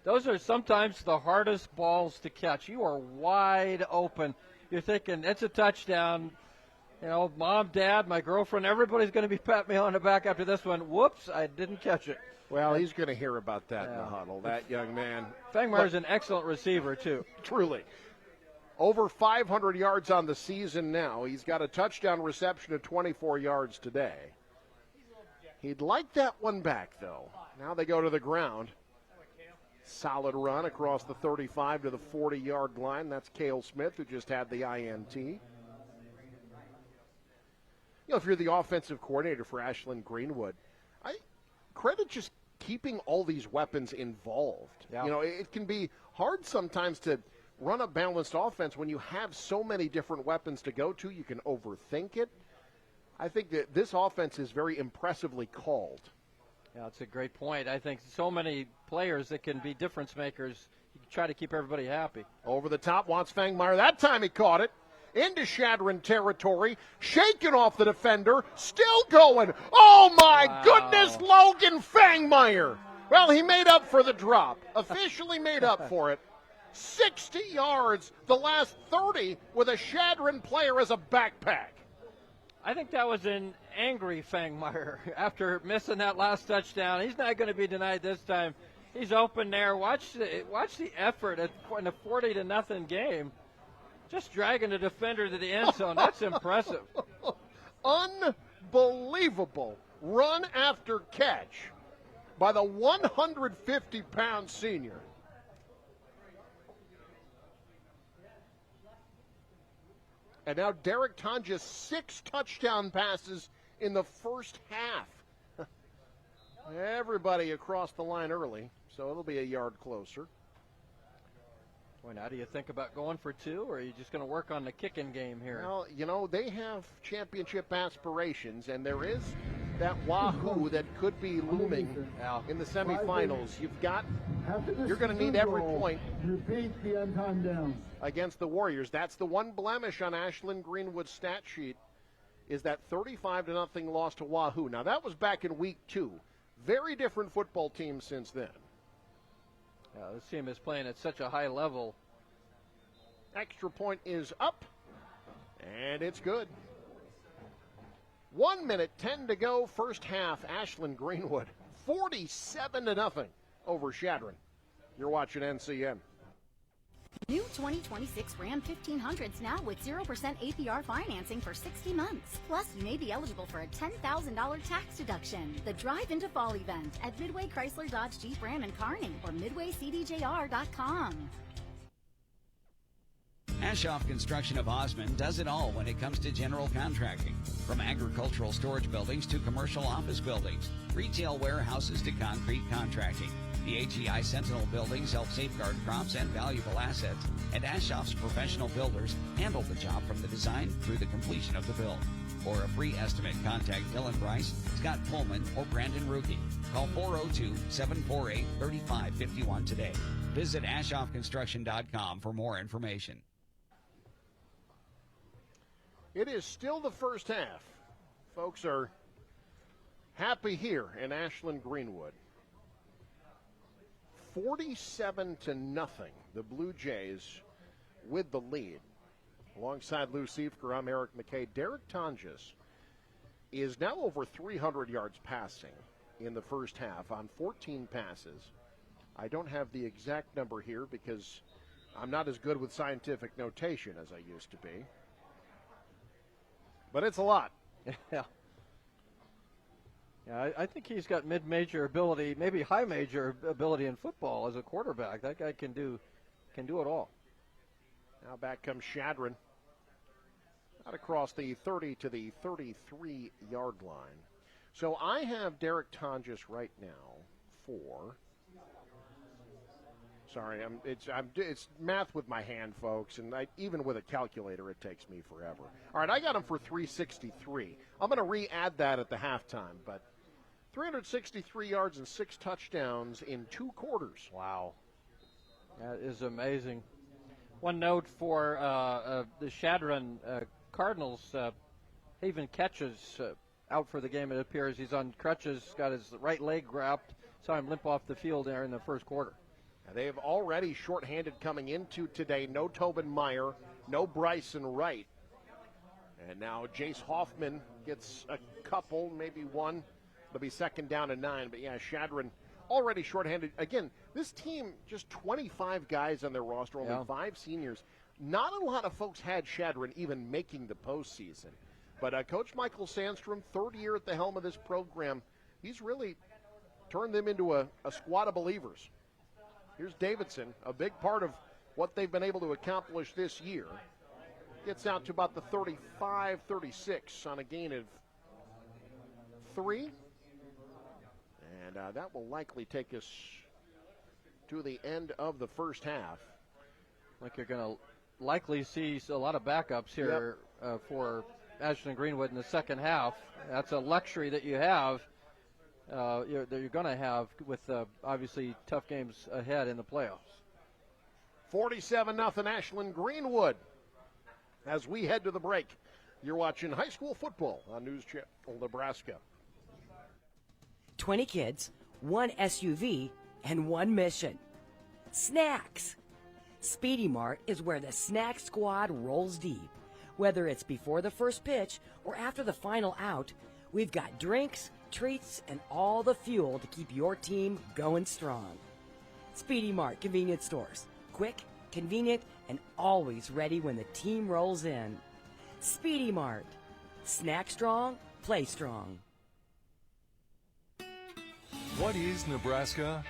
Those are sometimes the hardest balls to catch. You are wide open. You're thinking, it's a touchdown. Mom, Dad, my girlfriend, everybody's going to be patting me on the back after this one. Whoops, I didn't catch it. Well, he's going to hear about that in the huddle, that young man. Fangmeyer's an excellent receiver, too. Truly. Over 500 yards on the season now. He's got a touchdown reception of 24 yards today. He'd like that one back, though. Now they go to the ground. Solid run across the 35 to the 40-yard line. That's Cale Smith, who just had the INT. If you're the offensive coordinator for Ashland-Greenwood, credit just keeping all these weapons involved. Yeah. It can be hard sometimes to run a balanced offense when you have so many different weapons to go to. You can overthink it. I think that this offense is very impressively called. Yeah, that's a great point. I think so many players that can be difference makers. You can try to keep everybody happy. Over the top wants Fangmeyer. That time he caught it. Into Chadron territory, shaking off the defender, still going. Oh, my goodness, Logan Fangmeyer. Well, he made up for the drop, officially made up for it. 60 yards, the last 30 with a Chadron player as a backpack. I think that was an angry Fangmeyer after missing that last touchdown. He's not going to be denied this time. He's open there. Watch the effort in a 40-0 game. Just dragging the defender to the end zone. That's impressive. Unbelievable run after catch by the 150-pound senior. And now Derek Tonjes, 6 touchdown passes in the first half. Everybody across the line early, so it'll be a yard closer. Well, now do you think about going for 2, or are you just going to work on the kicking game here? Well, you know, they have championship aspirations, and there is that Wahoo that could be looming in the semifinals. You're going to need every point against the Warriors. That's the one blemish on Ashland-Greenwood's stat sheet, is that 35-0 loss to Wahoo. Now, that was back in week 2. Very different football team since then. This team is playing at such a high level. Extra point is up, and it's good. 1 minute, 10 to go, first half. Ashland-Greenwood, 47-0 over Chadron. You're watching NCN. New 2026 Ram 1500s now with 0% APR financing for 60 months. Plus, you may be eligible for a $10,000 tax deduction. The Drive into Fall event at Midway Chrysler Dodge Jeep Ram in Kearney or MidwayCDJR.com. Ashoff Construction of Osmond does it all when it comes to general contracting. From agricultural storage buildings to commercial office buildings, retail warehouses to concrete contracting. The AGI Sentinel buildings help safeguard crops and valuable assets, and Ashoff's professional builders handle the job from the design through the completion of the build. For a free estimate, contact Dylan Bryce, Scott Pullman, or Brandon Ruki. Call 402-748-3551 today. Visit AshoffConstruction.com for more information. It is still the first half. Folks are happy here in Ashland-Greenwood. 47-0, the Blue Jays with the lead. Alongside Lou Siefker, I'm Eric McKay. Derek Tonjes is now over 300 yards passing in the first half on 14 passes. I don't have the exact number here because I'm not as good with scientific notation as I used to be. But it's a lot. Yeah. Yeah, I think he's got mid-major ability, maybe high-major ability in football as a quarterback. That guy can do it all. Now back comes Chadron. Out across the 30 to the 33-yard line. So I have Derek Tonjes right now for. Sorry, it's math with my hand, folks, and even with a calculator, it takes me forever. All right, I got him for 363. I'm going to re-add that at the halftime, but 363 yards and 6 touchdowns in 2 quarters. Wow. That is amazing. One note for the Chadron Cardinals, Haven Catches out for the game, it appears. He's on crutches, got his right leg wrapped. Saw him limp off the field there in the first quarter. They've already shorthanded coming into today. No Tobin Meyer, no Bryson Wright. And now Jace Hoffman gets a couple, maybe one. It'll be second down and 9. But, yeah, Chadron already shorthanded. Again, this team, just 25 guys on their roster, only 5 seniors. Not a lot of folks had Chadron even making the postseason. But Coach Michael Sandstrom, 3rd year at the helm of this program, he's really turned them into a squad of believers. Here's Davidson, a big part of what they've been able to accomplish this year. Gets out to about the 35-36 on a gain of 3. And that will likely take us to the end of the first half. Like you're going to likely see a lot of backups here for Ashland-Greenwood in the second half. That's a luxury that you have. That you're going to have with obviously tough games ahead in the playoffs. 47-0 Ashland-Greenwood. As we head to the break, you're watching high school football on News Channel Nebraska. 20 kids, 1 SUV, and 1 mission. Snacks. Speedy Mart is where the snack squad rolls deep. Whether it's before the first pitch or after the final out, we've got drinks, treats, and all the fuel to keep your team going strong. Speedy Mart convenience stores. Quick, convenient, and always ready when the team rolls in. Speedy Mart. Snack strong, play strong. What is Nebraska?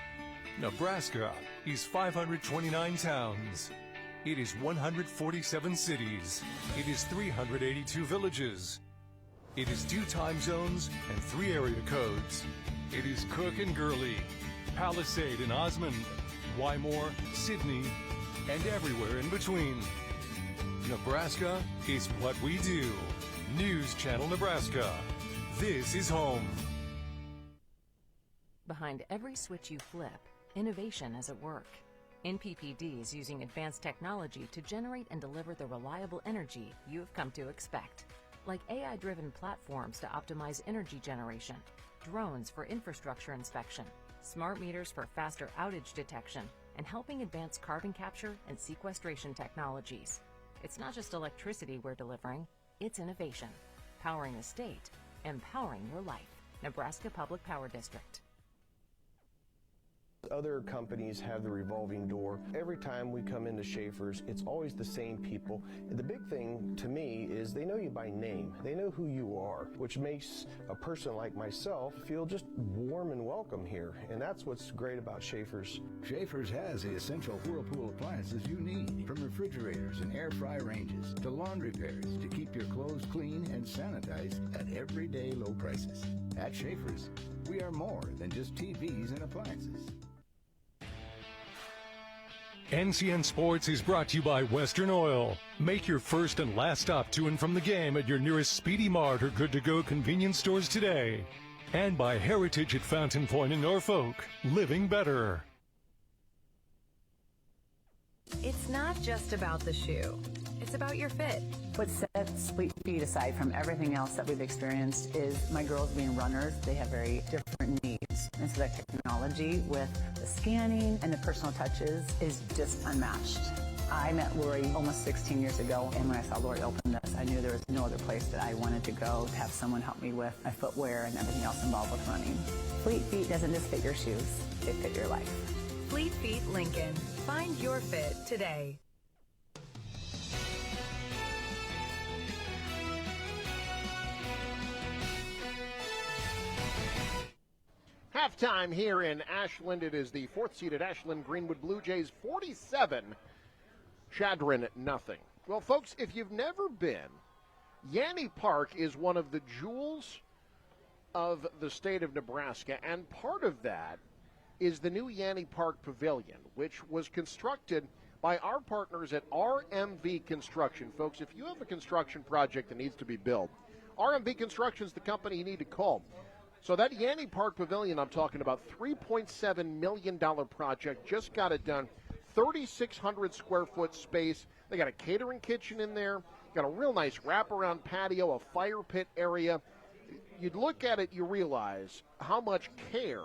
Nebraska is 529 towns. It is 147 cities. It is 382 villages. It is 2 time zones and 3 area codes. It is Cook and Gurley, Palisade and Osmond, Wymore, Sydney, and everywhere in between. Nebraska is what we do. News Channel Nebraska. This is home. Behind every switch you flip, innovation is at work. NPPD is using advanced technology to generate and deliver the reliable energy you've come to expect, like AI-driven platforms to optimize energy generation, drones for infrastructure inspection, smart meters for faster outage detection, and helping advance carbon capture and sequestration technologies. It's not just electricity we're delivering, it's innovation. Powering the state, empowering your life. Nebraska Public Power District. Other companies have the revolving door. Every time we come into Schaefer's, it's always the same people. And the big thing to me is they know you by name. They know who you are, which makes a person like myself feel just warm and welcome here. And that's what's great about Schaefer's. Schaefer's has the essential Whirlpool appliances you need, from refrigerators and air fry ranges to laundry pairs to keep your clothes clean and sanitized at everyday low prices. At Schaefer's, we are more than just TVs and appliances. NCN Sports is brought to you by Western Oil. Make your first and last stop to and from the game at your nearest Speedy Mart or good-to-go convenience stores today. And by Heritage at Fountain Point in Norfolk. Living better. It's not just about the shoe. It's about your fit. What sets Fleet Feet aside from everything else that we've experienced is my girls being runners. They have very different needs. And so that technology with the scanning and the personal touches is just unmatched. I met Lori almost 16 years ago, and when I saw Lori open this, I knew there was no other place that I wanted to go to have someone help me with my footwear and everything else involved with running. Fleet Feet doesn't just fit your shoes, they fit your life. Fleet Feet Lincoln. Find your fit today. Halftime here in Ashland. It is the 4th-seeded Ashland-Greenwood Bluejays 47, Chadron nothing. Well, folks, if you've never been, Yanni Park is one of the jewels of the state of Nebraska, and part of that is the new Yanni Park Pavilion, which was constructed by our partners at RMV Construction. Folks, if you have a construction project that needs to be built, RMV Construction is the company you need to call. So that Yanni Park Pavilion I'm talking about, $3.7 million project, just got it done. 3,600 square foot space. They got a catering kitchen in there, got a real nice wraparound patio, a fire pit area. You'd look at it, you realize how much care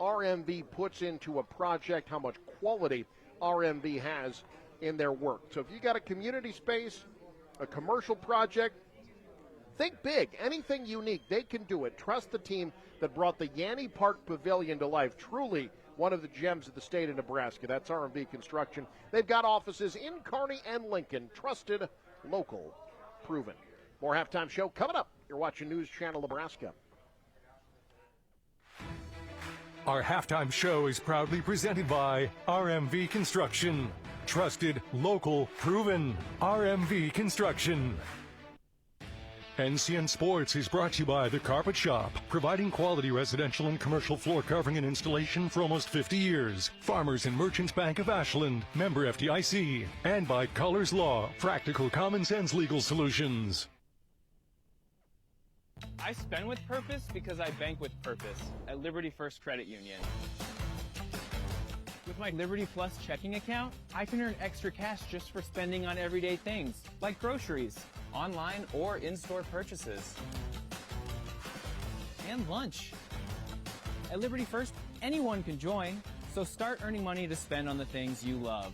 RMV puts into a project, how much quality RMV has in their work. So if you got a community space, a commercial project, think big. Anything unique, they can do it. Trust the team that brought the Yanni Park Pavilion to life. Truly one of the gems of the state of Nebraska. That's RMV Construction. They've got offices in Kearney and Lincoln. Trusted, local, proven. More halftime show coming up. You're watching News Channel Nebraska. Our halftime show is proudly presented by RMV Construction. Trusted, local, proven. RMV Construction. NCN Sports is brought to you by The Carpet Shop, providing quality residential and commercial floor covering and installation for almost 50 years. Farmers and Merchants Bank of Ashland, member FDIC. And by Colors Law, practical common sense legal solutions. I spend with purpose because I bank with purpose at Liberty First Credit Union. With my Liberty Plus checking account, I can earn extra cash just for spending on everyday things, like groceries, online or in-store purchases, and lunch. At Liberty First, anyone can join, so start earning money to spend on the things you love.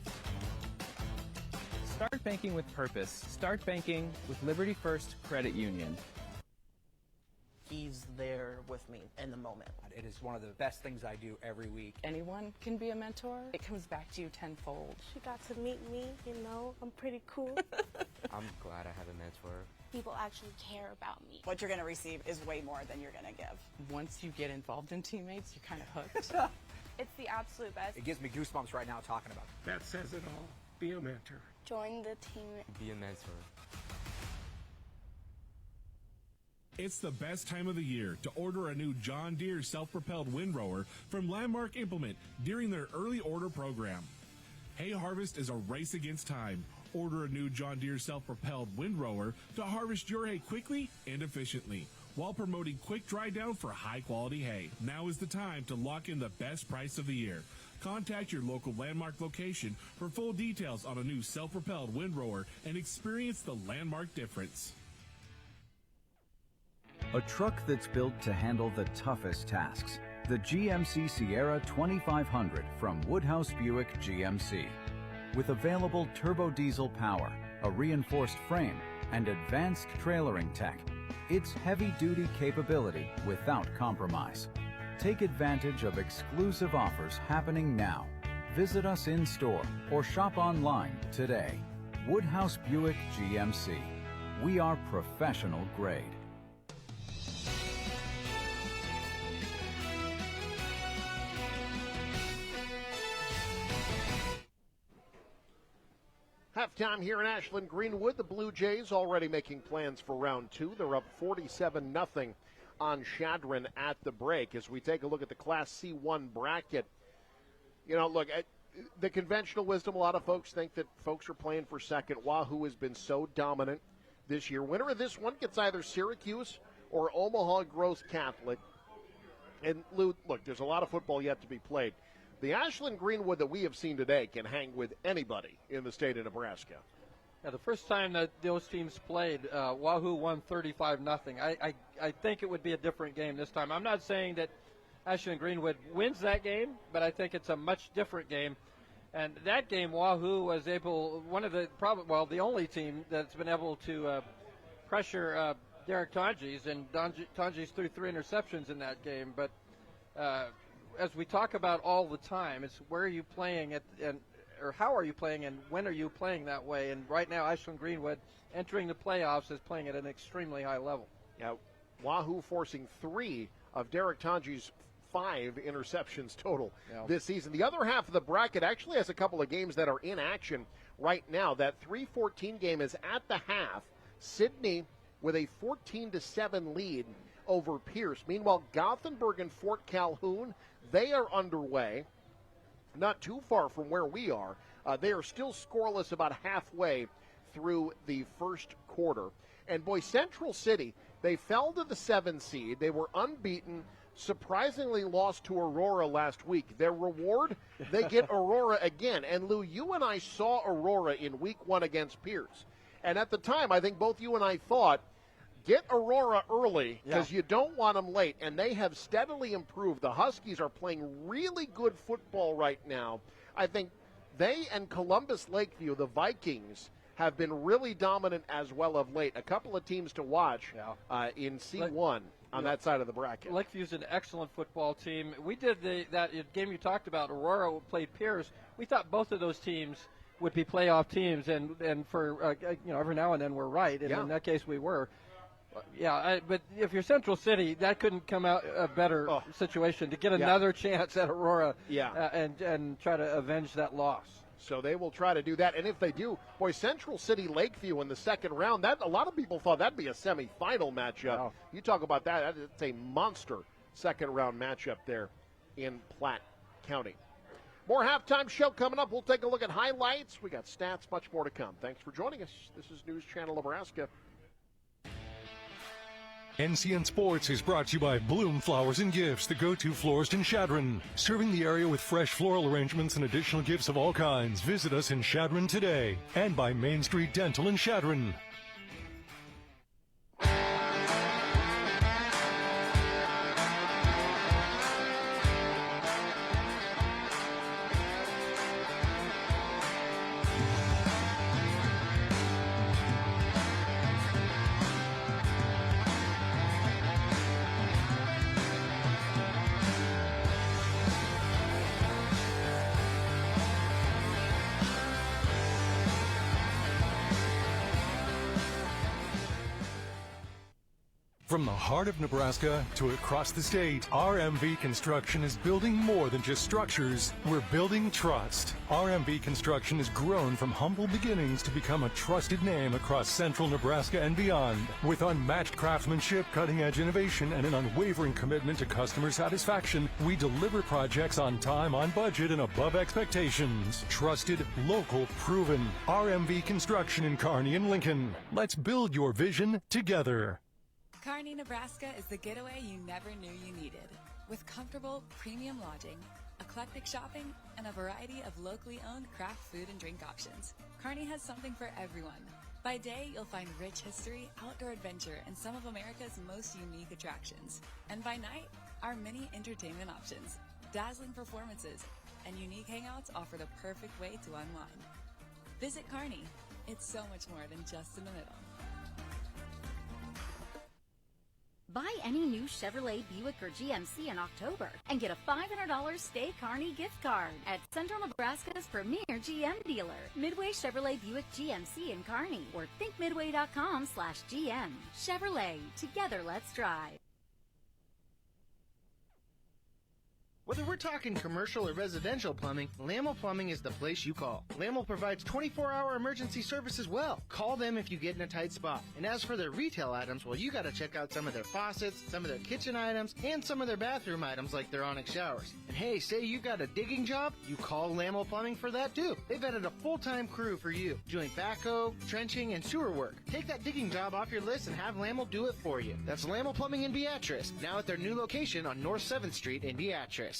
banking with purpose. Start banking with Liberty First Credit Union. He's there with me in the moment. It is one of the best things I do every week. Anyone can be a mentor. It comes back to you tenfold. She got to meet me, I'm pretty cool. I'm glad I have a mentor. People actually care about me. What you're going to receive is way more than you're going to give. Once you get involved in teammates, you're kind of hooked. It's the absolute best. It gives me goosebumps right now talking about it. That says it all. Be a mentor. Join the team. Be a mentor. It's the best time of the year to order a new John Deere self-propelled windrower from Landmark Implement during their early order program. Hay harvest is a race against time. Order a new John Deere self-propelled windrower to harvest your hay quickly and efficiently while promoting quick dry down for high-quality hay. Now is the time to lock in the best price of the year. Contact your local Landmark location for full details on a new self-propelled windrower and experience the Landmark difference. A truck that's built to handle the toughest tasks. The GMC Sierra 2500 from Woodhouse Buick GMC. With available turbo diesel power, a reinforced frame, and advanced trailering tech, it's heavy-duty capability without compromise. Take advantage of exclusive offers happening now. Visit us in store or shop online today. Woodhouse Buick GMC. We are professional grade. Halftime here in Ashland-Greenwood. The Blue Jays already making plans for round two. They're up 47-0 on Chadron at the break. As we take a look at the Class C1 bracket, look, the conventional wisdom, a lot of folks think that folks are playing for second. Wahoo has been so dominant this year. Winner of this one gets either Syracuse or Omaha Gross Catholic. And, Lou, look, there's a lot of football yet to be played. The Ashland-Greenwood that we have seen today can hang with anybody in the state of Nebraska. Yeah, the first time that those teams played, Wahoo won 35-0. I think it would be a different game this time. I'm not saying that Ashland-Greenwood wins that game, but I think it's a much different game. And that game, Wahoo was able, the only team that's been able to pressure Derek Tonjes, and Tonjes threw 3 interceptions in that game. But as we talk about all the time, it's where are you playing or how are you playing and when are you playing that way? And right now, Ashland-Greenwood entering the playoffs is playing at an extremely high level. Yeah, Wahoo forcing 3 of Derek Tonjes' 5 interceptions total this season. The other half of the bracket actually has a couple of games that are in action right now. That 3-14 game is at the half. Sydney with a 14-7 lead over Pierce. Meanwhile, Gothenburg and Fort Calhoun, they are underway, not too far from where we are. They are still scoreless about halfway through the first quarter. And boy, Central City, they fell to the 7 seed. They were unbeaten, surprisingly lost to Aurora last week. Their reward, they get Aurora again. And Lou, you and I saw Aurora in week 1 against Pierce. And at the time, I think both you and I thought, get Aurora early because you don't want them late, and they have steadily improved. The Huskies are playing really good football right now. I think they and Columbus Lakeview, the Vikings, have been really dominant as well of late. A couple of teams to watch in C1 on that side of the bracket. Lakeview's an excellent football team. We did that game you talked about. Aurora played Pierce. We thought both of those teams would be playoff teams, and for every now and then we're right, and in that case we were. But if you're Central City, that couldn't come out a better situation to get another chance at Aurora and try to avenge that loss. So they will try to do that. And if they do, boy, Central City Lakeview in the second round, that a lot of people thought that'd be a semifinal matchup. Wow. You talk about that, it's a monster second round matchup there in Platte County. More halftime show coming up. We'll take a look at highlights. We got stats, much more to come. Thanks for joining us. This is News Channel Nebraska. NCN Sports is brought to you by Bloom Flowers and Gifts, the go-to florist in Chadron. Serving the area with fresh floral arrangements and additional gifts of all kinds. Visit us in Chadron today. And by Main Street Dental in Chadron. From the heart of Nebraska to across the state, RMV Construction is building more than just structures. We're building trust. RMV Construction has grown from humble beginnings to become a trusted name across central Nebraska and beyond. With unmatched craftsmanship, cutting-edge innovation, and an unwavering commitment to customer satisfaction, we deliver projects on time, on budget, and above expectations. Trusted, local, proven. RMV Construction in Kearney and Lincoln. Let's build your vision together. Kearney, Nebraska is the getaway you never knew you needed. With comfortable, premium lodging, eclectic shopping, and a variety of locally owned craft food and drink options, Kearney has something for everyone. By day, you'll find rich history, outdoor adventure, and some of America's most unique attractions. And by night, our many entertainment options, dazzling performances, and unique hangouts offer the perfect way to unwind. Visit Kearney. It's so much more than just in the middle. Buy any new Chevrolet, Buick, or GMC in October and get a $500 Stay Kearney gift card at Central Nebraska's premier GM dealer, Midway Chevrolet Buick GMC in Kearney, or thinkmidway.com/GM. Chevrolet, together let's drive. Whether we're talking commercial or residential plumbing, Lamel Plumbing is the place you call. Lamel provides 24-hour emergency service as well. Call them if you get in a tight spot. And as for their retail items, well, you got to check out some of their faucets, some of their kitchen items, and some of their bathroom items like their Onyx showers. And hey, say you got a digging job, you call Lamel Plumbing for that too. They've added a full-time crew for you, doing backhoe, trenching, and sewer work. Take that digging job off your list and have Lamel do it for you. That's Lamel Plumbing in Beatrice, now at their new location on North 7th Street in Beatrice.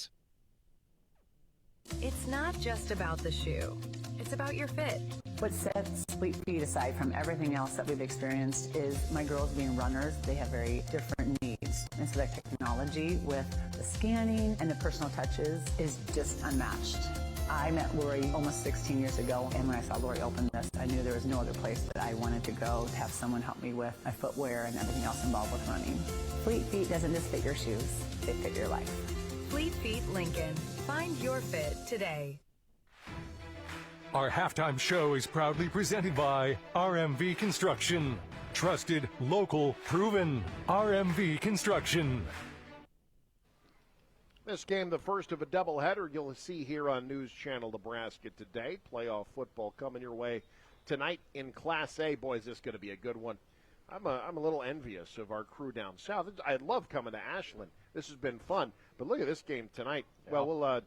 It's not just about the shoe. It's about your fit. What sets Fleet Feet aside from everything else that we've experienced is my girls being runners. They have very different needs. And so that technology with the scanning and the personal touches is just unmatched. I met Lori almost 16 years ago, and when I saw Lori open this, I knew there was no other place that I wanted to go to have someone help me with my footwear and everything else involved with running. Fleet Feet doesn't just fit your shoes, they fit your life. Fleet Feet Lincoln. Find your fit today. Our halftime show is proudly presented by RMV Construction. Trusted, local, proven. RMV Construction. This game, the first of a doubleheader you'll see here on News Channel Nebraska today. Playoff football coming your way tonight in Class A. Boys, this is going to be a good one. I'm a little envious of our crew down south. I love coming to Ashland. This has been fun. But look at this game tonight. Yeah. Well,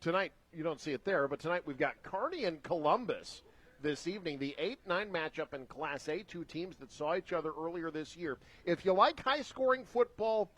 tonight you don't see it there, but tonight we've got Kearney and Columbus this evening. The 8-9 matchup in Class A. Two teams that saw each other earlier this year. If you like high-scoring football,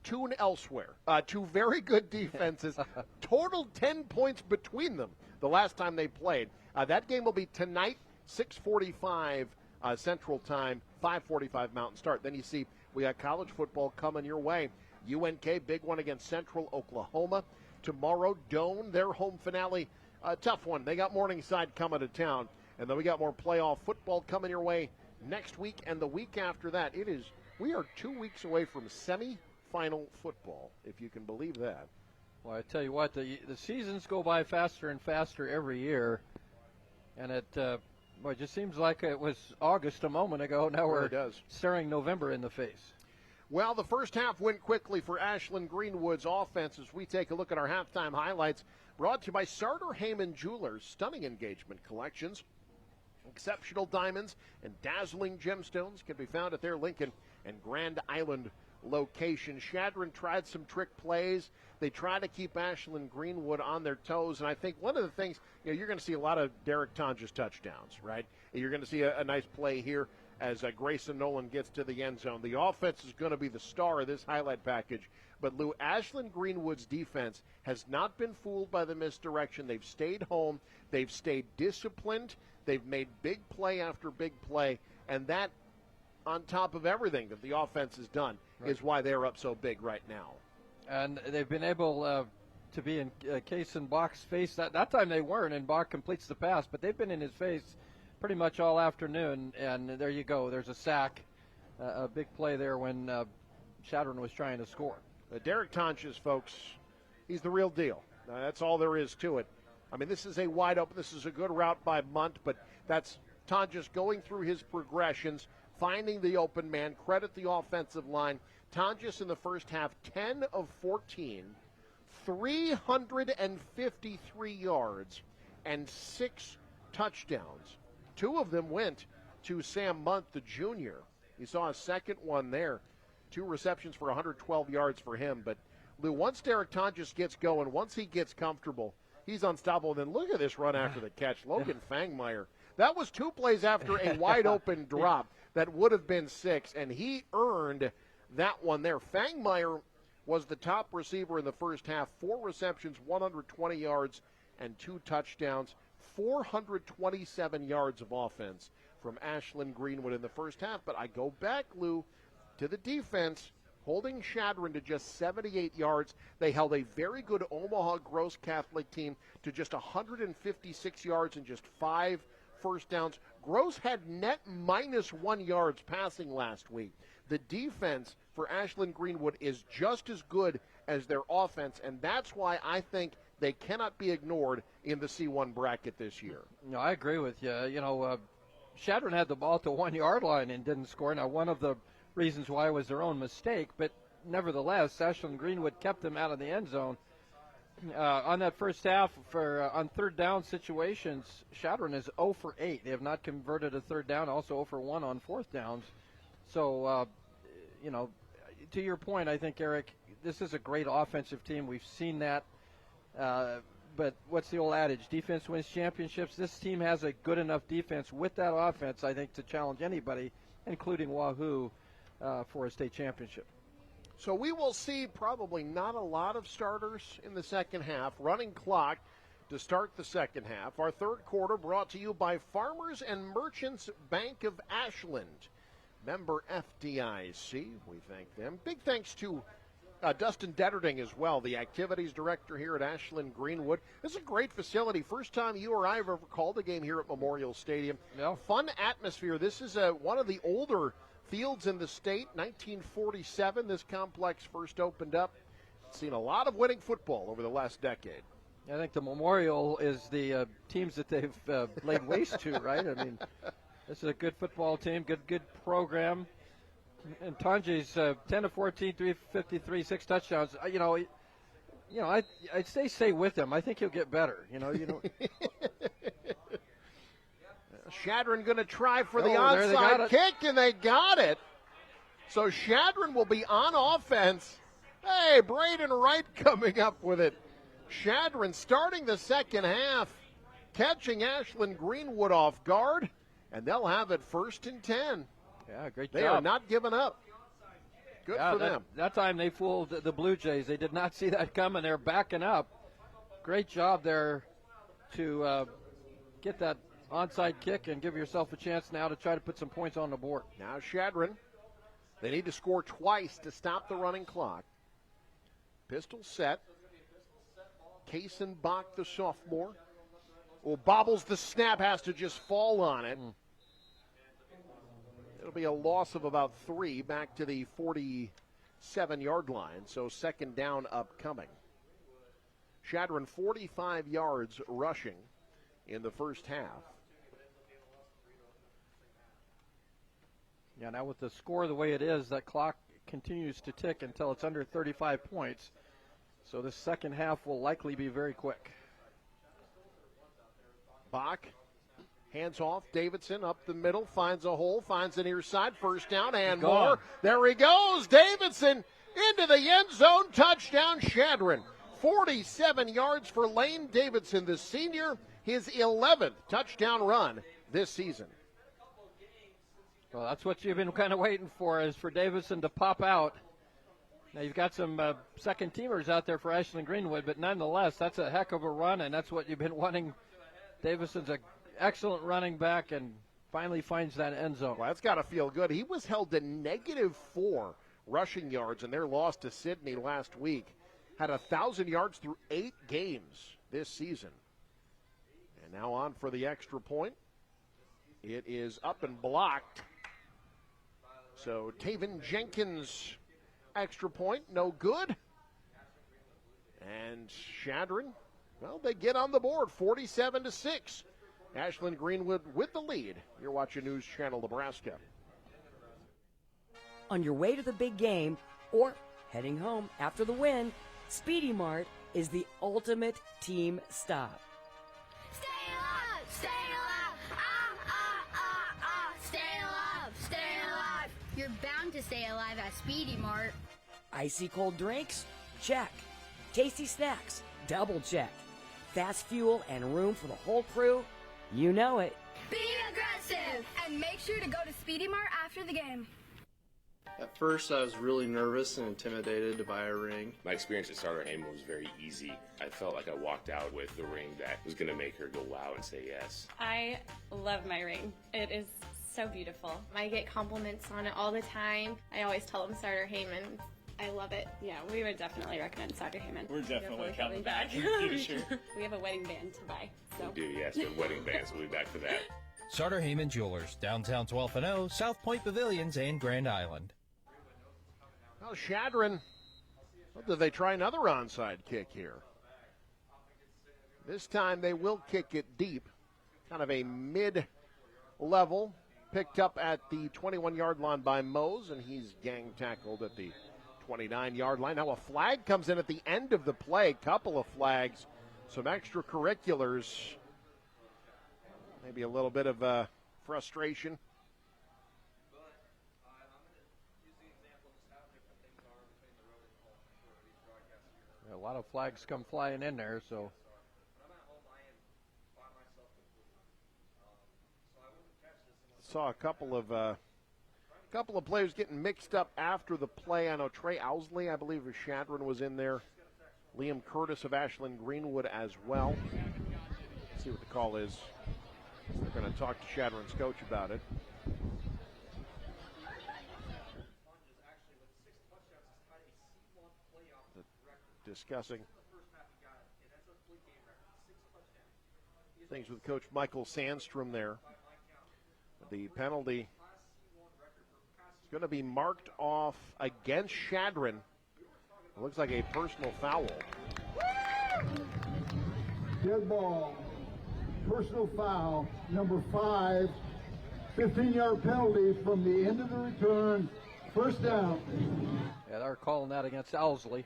tune elsewhere. Two very good defenses. Total 10 points between them the last time they played. That game will be tonight, 6:45 Central Time, 5:45 Mountain start. Then you see we got college football coming your way. UNK, big one against Central Oklahoma. Tomorrow, Doane, their home finale, a tough one. They got Morningside coming to town. And then we got more playoff football coming your way next week and the week after that. We are 2 weeks away from semi-final football, if you can believe that. Well, I tell you what, the seasons go by faster and faster every year. And it just seems like it was August a moment ago. Now we're staring November in the face. Well, the first half went quickly for Ashland-Greenwood's offense as we take a look at our halftime highlights. Brought to you by Sartor Heyman Jewelers, stunning engagement collections. Exceptional diamonds and dazzling gemstones can be found at their Lincoln and Grand Island location. Chadron tried some trick plays. They try to keep Ashland-Greenwood on their toes, and I think one of the things, you're going to see a lot of Derek Tonjes touchdowns, right? You're going to see a nice play here as Grayson Nolan gets to the end zone. The offense is going to be the star of this highlight package, but Lou, Ashland-Greenwood's defense has not been fooled by the misdirection. They've stayed home. They've stayed disciplined. They've made big play after big play, and that, on top of everything that the offense has done, is why they're up so big right now. And they've been able to be in Case and Bach's face. That time they weren't, and Bach completes the pass, but they've been in his face pretty much all afternoon, and there you go. There's a sack, a big play there when Chadron was trying to score. Derek Tonjes, folks, he's the real deal. That's all there is to it. I mean, this is a wide open, this is a good route by Munt, but that's Tonjes going through his progressions, finding the open man. Credit the offensive line. Tonjes in the first half, 10 of 14, 353 yards, and 6 touchdowns. 2 of them went to Sam Munt, the junior. You saw a second one there. 2 receptions for 112 yards for him. But, Lou, once Derek Tonjes gets going, once he gets comfortable, he's unstoppable. Then look at this run after the catch. Logan Fangmeyer. That was 2 plays after a wide-open drop that would have been 6, and he earned that one there. Fangmeyer was the top receiver in the first half. 4 receptions, 120 yards, and 2 touchdowns. 427 yards of offense from Ashland-Greenwood in the first half. But I go back, Lou, to the defense, holding Chadron to just 78 yards. They held a very good Omaha Gross Catholic team to just 156 yards and just 5 first downs. Gross had net -1 yards passing last week. The defense for Ashland-Greenwood is just as good as their offense, and that's why I think they cannot be ignored in the C1 bracket this year. No, I agree with you. Chadron had the ball at the 1 yard line and didn't score. Now, one of the reasons why was their own mistake, but nevertheless, Ashland-Greenwood kept them out of the end zone. On that first half, on third down situations, Chadron is 0 for 8. They have not converted a third down, also 0 for 1 on fourth downs. So, to your point, I think, Eric, this is a great offensive team. We've seen that. But what's the old adage? Defense wins championships. This team has a good enough defense with that offense, I think, to challenge anybody, including Wahoo, for a state championship. So we will see probably not a lot of starters in the second half. Running clock to start the second half. Our third quarter brought to you by Farmers and Merchants Bank of Ashland. Member FDIC, we thank them. Big thanks to Dustin Detterding as well, the activities director here at Ashland-Greenwood. This is a great facility. First time you or I have ever called a game here at Memorial Stadium. Yeah. Fun atmosphere. This is one of the older fields in the state. 1947, this complex first opened up. Seen a lot of winning football over the last decade. I think the Memorial is the teams that they've laid waste to, right? I mean, this is a good football team, good program. And Tonjes, 10 of 14, 353, 6 touchdowns. I'd stay with him. I think he'll get better. Chadron going to try for the onside kick, and they got it. So Chadron will be on offense. Hey, Braden Wright coming up with it. Chadron starting the second half, catching Ashland-Greenwood off guard, and they'll have it 1st and 10. Yeah, great job. They are not giving up. Good for them. That time they fooled the Blue Jays. They did not see that coming. They're backing up. Great job there to get that onside kick and give yourself a chance now to try to put some points on the board. Now Chadron, they need to score twice to stop the running clock. Pistol set. Kaysen-Bach, the sophomore. Bobbles the snap, has to just fall on it. It'll be a loss of about 3 back to the 47-yard line, so second down upcoming. Chadron 45 yards rushing in the first half. Yeah, now with the score the way it is, that clock continues to tick until it's under 35 points. So the second half will likely be very quick. Bach, hands off. Davidson up the middle, finds a hole, finds the near side. First down and more. There he goes. Davidson into the end zone. Touchdown, Chadron. 47 yards for Lane Davidson, the senior. His 11th touchdown run this season. Well, that's what you've been kind of waiting for, is for Davidson to pop out. Now, you've got some second-teamers out there for Ashland-Greenwood, but nonetheless, that's a heck of a run, and that's what you've been wanting. Davidson's an excellent running back and finally finds that end zone. Well, that's got to feel good. He was held to -4 rushing yards in their loss to Sydney last week. Had 1,000 yards through 8 games this season. And now on for the extra point. It is up and blocked. So Taven Jenkins' extra point, no good. And Chadron, well, they get on the board, 47-6. Ashland-Greenwood with the lead. You're watching News Channel Nebraska. On your way to the big game or heading home after the win, Speedy Mart is the ultimate team stop. Stay alive! Stay alive! Stay alive! Stay alive! You're bound to stay alive at Speedy Mart. Icy cold drinks? Check. Tasty snacks? Double check. Fast fuel and room for the whole crew? You know it. Be aggressive! And make sure to go to Speedy Mart after the game. At first, I was really nervous and intimidated to buy a ring. My experience at Starter Heyman was very easy. I felt like I walked out with the ring that was going to make her go wow and say yes. I love my ring. It is so beautiful. I get compliments on it all the time. I always tell them Starter Heyman. I love it. Yeah, we would definitely recommend Starter Heyman. We're definitely coming back. Sure. We have a wedding band to buy. So. We do, yes. We have wedding bands. We'll be back for that. Starter Heyman Jewelers, downtown 12th and O, South Point Pavilions, and Grand Island. Well, Chadron, do they try another onside kick here? This time they will kick it deep, kind of a mid-level, picked up at the 21-yard line by Mose, and he's gang tackled at the 29-yard line. Now a flag comes in at the end of the play, couple of flags, some extracurriculars, maybe a little bit of frustration. A lot of flags come flying in there, so. Saw a couple of players getting mixed up after the play. I know Trey Owsley, I believe, of Chadron was in there. Liam Curtis of Ashland-Greenwood as well. Let's see what the call is. They're going to talk to Chadron's coach about it. Discussing things with Coach Michael Sandstrom there. The penalty is going to be marked off against Chadron. It looks like a personal foul. Dead ball. Personal foul. Number 5. 15-yard penalty from the end of the return. First down. Yeah, they're calling that against Owsley.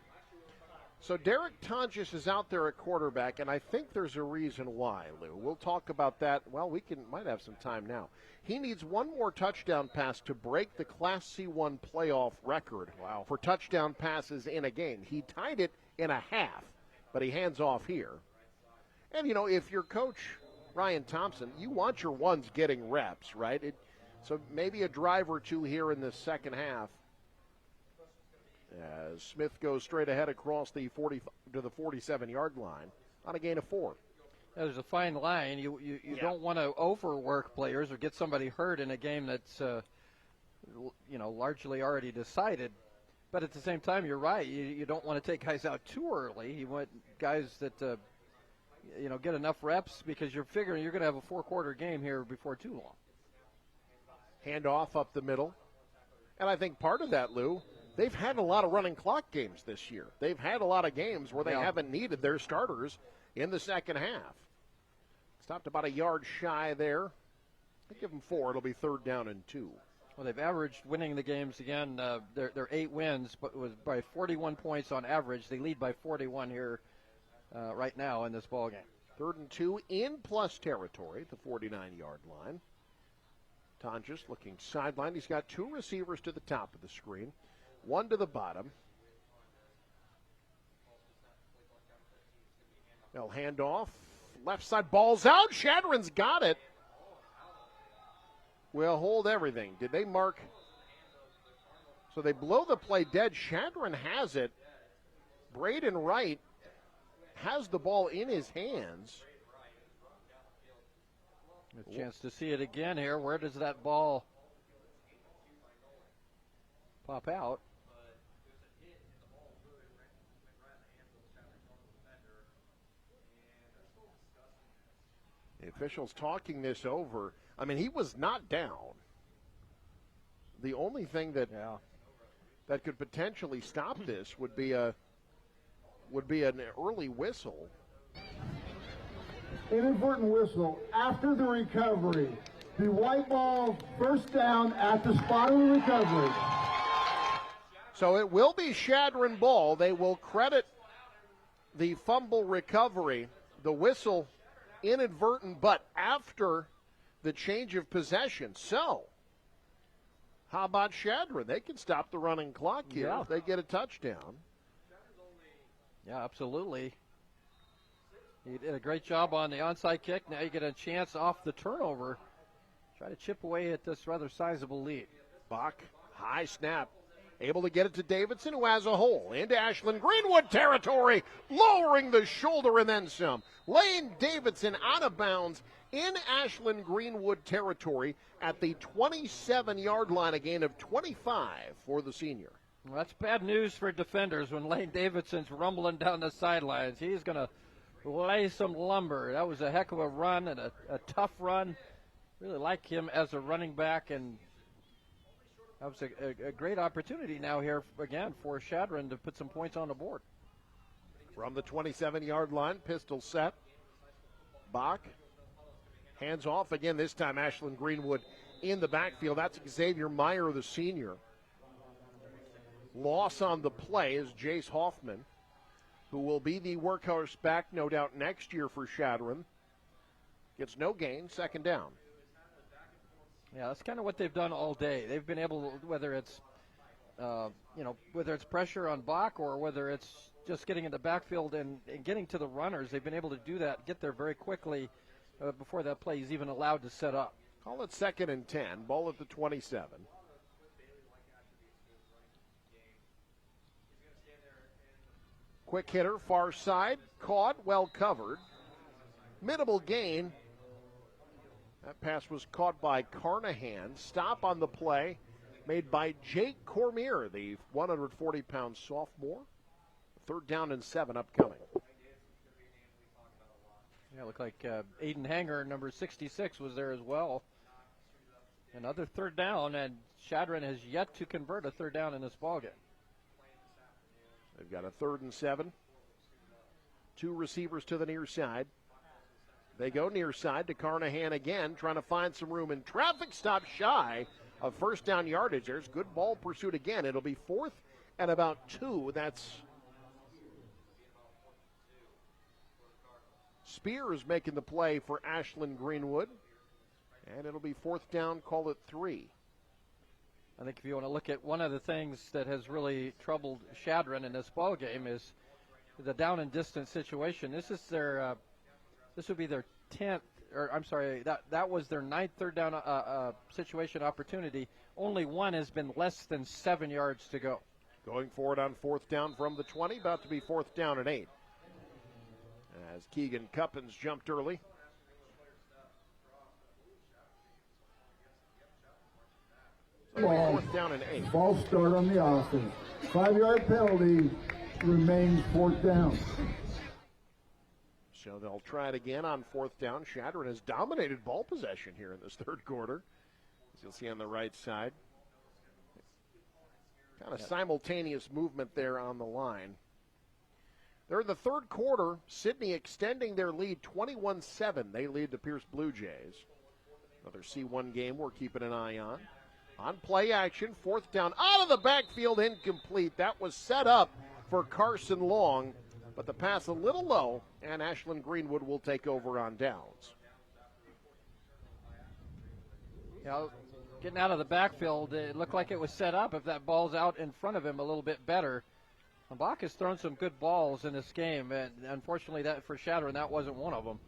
So Derek Tonjes is out there at quarterback, and I think there's a reason why, Lou. We'll talk about that. Well, might have some time now. He needs one more touchdown pass to break the Class C1 playoff record for touchdown passes in a game. He tied it in a half, but he hands off here. And, if you're Coach Ryan Thompson, you want your ones getting reps, right? So maybe a drive or two here in the second half. As Smith goes straight ahead across the 40 to the 47-yard line on a gain of 4. Yeah, there's a fine line. You don't want to overwork players or get somebody hurt in a game that's largely already decided. But at the same time, you're right. You don't want to take guys out too early. You want guys that get enough reps because you're figuring you're going to have a 4-quarter game here before too long. Handoff up the middle, and I think part of that, Lou. They've had a lot of running clock games this year. They've had a lot of games where they haven't needed their starters in the second half. Stopped about a yard shy there. I give them 4. It'll be 3rd down and 2. Well, they've averaged winning the games again. They're 8 wins, but it was by 41 points on average. They lead by 41 here right now in this ball game. 3rd and 2 in plus territory at the 49-yard line. Tonjes looking sideline. He's got 2 receivers to the top of the screen. 1 to the bottom. They'll hand off. Left side, ball's out. Chadron's got it. We'll hold everything. Did they mark? So they blow the play dead. Chadron has it. Braden Wright has the ball in his hands. A chance to see it again here. Where does that ball pop out? The officials talking this over. I mean, he was not down. The only thing that could potentially stop this would be an early whistle. Inadvertent whistle after the recovery. The white ball first down at the spot of the recovery. So it will be Chadron ball. They will credit the fumble recovery, the whistle inadvertent, but after the change of possession. So how about Chadron? They can stop the running clock here if they get a touchdown. Yeah, absolutely. He did a great job on the onside kick. Now you get a chance off the turnover. Try to chip away at this rather sizable lead. Bach, high snap. Able to get it to Davidson, who has a hole into Ashland-Greenwood territory, lowering the shoulder and then some. Lane Davidson out of bounds in Ashland-Greenwood territory at the 27-yard line, a gain of 25 for the senior. Well, that's bad news for defenders when Lane Davidson's rumbling down the sidelines. He's going to lay some lumber. That was a heck of a run and a tough run. Really like him as a running back, and that was a great opportunity now here again for Chadron to put some points on the board. From the 27-yard line, pistol set. Bach hands off again, this time Ashland-Greenwood in the backfield. That's Xavier Meyer, the senior. Loss on the play is Jace Hoffman, who will be the workhorse back, no doubt, next year for Chadron. Gets no gain, second down. Yeah, that's kind of what they've done all day. They've been able to, whether it's pressure on Bach or whether it's just getting in the backfield and getting to the runners, they've been able to do that, get there very quickly before that play is even allowed to set up. Call it 2nd and 10, ball at the 27. Quick hitter, far side, caught, well covered. Minimal gain. That pass was caught by Carnahan. Stop on the play made by Jake Cormier, the 140-pound sophomore. 3rd down and 7 upcoming. Yeah, looked like Aiden Hanger, number 66, was there as well. Another 3rd down, and Chadron has yet to convert a 3rd down in this ballgame. They've got a 3rd and 7. 2 receivers to the near side. They go near side to Carnahan again, trying to find some room in traffic. Stop shy of 1st down yardage. There's good ball pursuit again. It'll be 4th and about 2. That's Spears making the play for Ashland-Greenwood. And it'll be 4th down, call it 3. I think if you want to look at one of the things that has really troubled Chadron in this ball game is the down and distance situation. This is their, this would be their 10th, or I'm sorry, that was their 9th 3rd down situation opportunity. Only one has been less than 7 yards to go. Going forward on 4th down from the 20, about to be 4th down and 8. As Keegan Cuppins jumped early. Ball. 4th down and 8. False start on the offense. 5-yard penalty, remains 4th down. So they'll try it again on 4th down. Chadron has dominated ball possession here in this 3rd quarter, as you'll see on the right side. Kind of simultaneous movement there on the line. They're in the 3rd quarter. Sydney extending their lead 21-7. They lead the Pierce Bluejays. Another C1 game we're keeping an eye on. On play action, 4th down, out of the backfield, incomplete. That was set up for Carson Long, but the pass a little low, and Ashland-Greenwood will take over on downs. Getting out of the backfield, it looked like it was set up. If that ball's out in front of him a little bit better. Bach has thrown some good balls in this game, and unfortunately that for Chadron, that wasn't one of them.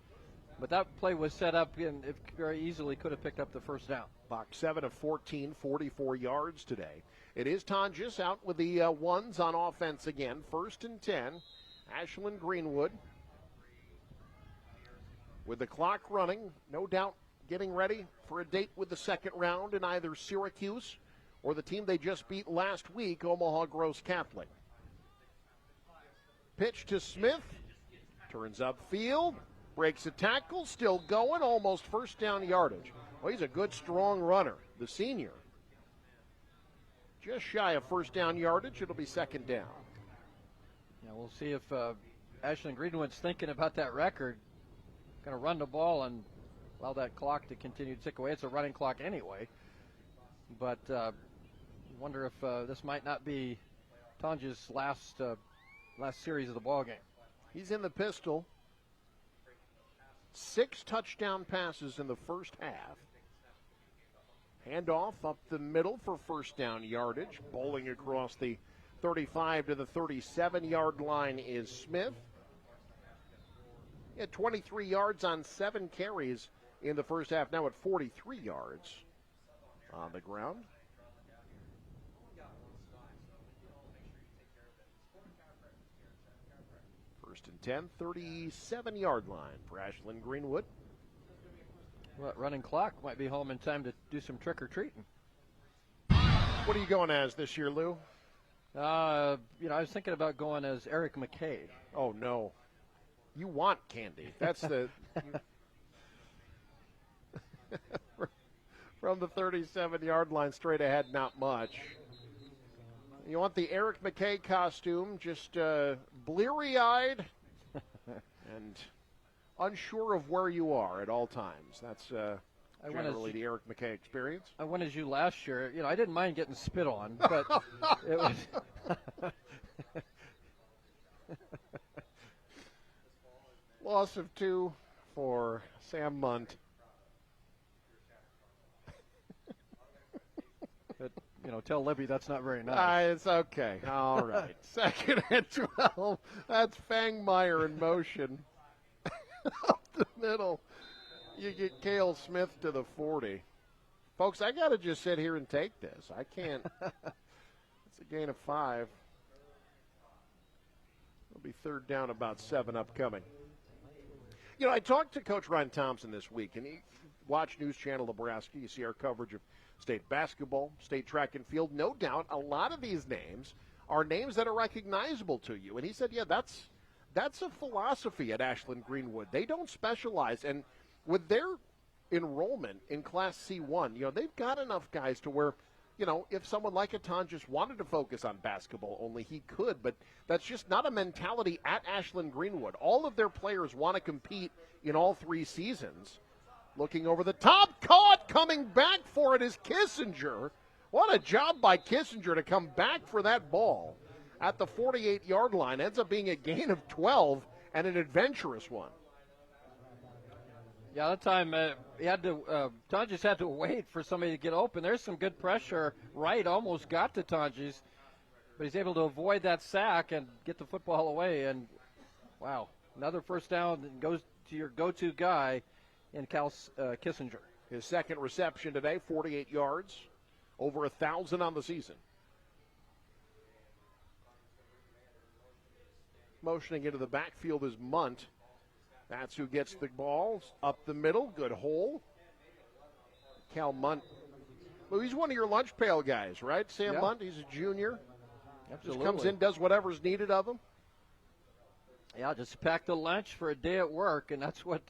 But that play was set up, and it very easily could have picked up the 1st down. Bach 7 of 14, 44 yards today. It is Tonjes out with the ones on offense again. 1st and 10. Ashland-Greenwood with the clock running, no doubt getting ready for a date with the 2nd round in either Syracuse or the team they just beat last week, Omaha Gross Catholic. Pitch to Smith, turns upfield, breaks a tackle, still going, almost 1st down yardage. Well, he's a good, strong runner, the senior. Just shy of 1st down yardage, it'll be 2nd down. Yeah, we'll see if Ashland-Greenwood's thinking about that record. Going to run the ball and allow that clock to continue to tick away. It's a running clock anyway. But wonder if this might not be Tonjes' last series of the ball game. He's in the pistol. 6 touchdown passes in the first half. Handoff up the middle for first down yardage. Bowling across the 35 to the 37-yard line is Smith. He had 23 yards on 7 carries in the first half, now at 43 yards on the ground. First and 10, 37-yard line for Ashland-Greenwood. Well, running clock might be home in time to do some trick-or-treating. What are you going as this year, Lou? I was thinking about going as Eric McKay. Oh, no. You want candy. That's the... From the 37-yard line straight ahead, not much. You want the Eric McKay costume, just bleary-eyed and unsure of where you are at all times. That's generally the Eric McKay experience. I went as you last year. I didn't mind getting spit on, but it was... Loss of 2 for Sam Munt. But, tell Libby that's not very nice. It's okay. All right. Second and 12. That's Fangmeyer in motion. Up the middle. You get Cale Smith to the 40. Folks, I got to just sit here and take this. I can't. It's a gain of 5. It'll be third down, about 7 upcoming. I talked to Coach Ryan Thompson this week, and he watched News Channel Nebraska. You see our coverage of state basketball, state track and field. No doubt a lot of these names are names that are recognizable to you. And he said, yeah, that's a philosophy at Ashland-Greenwood. They don't specialize. And with their enrollment in Class C1, they've got enough guys to where, if someone like a Tonjes wanted to focus on basketball only, he could. But that's just not a mentality at Ashland-Greenwood. All of their players want to compete in all 3 seasons. Looking over the top, caught, coming back for it is Kissinger. What a job by Kissinger to come back for that ball at the 48-yard line. Ends up being a gain of 12 and an adventurous one. Yeah, that time Tonjes had to wait for somebody to get open. There's some good pressure. Wright almost got to Tonjes, but he's able to avoid that sack and get the football away. And, wow, another first down that goes to your go-to guy in Cal Kissinger. His second reception today, 48 yards, over 1,000 on the season. Motioning into the backfield is Munt. That's who gets the ball up the middle. Good hole. Cal Munt. Well, he's one of your lunch pail guys, right? Sam Munt, he's a junior. Absolutely. Just comes in, does whatever's needed of him. Yeah, just pack the lunch for a day at work, and that's what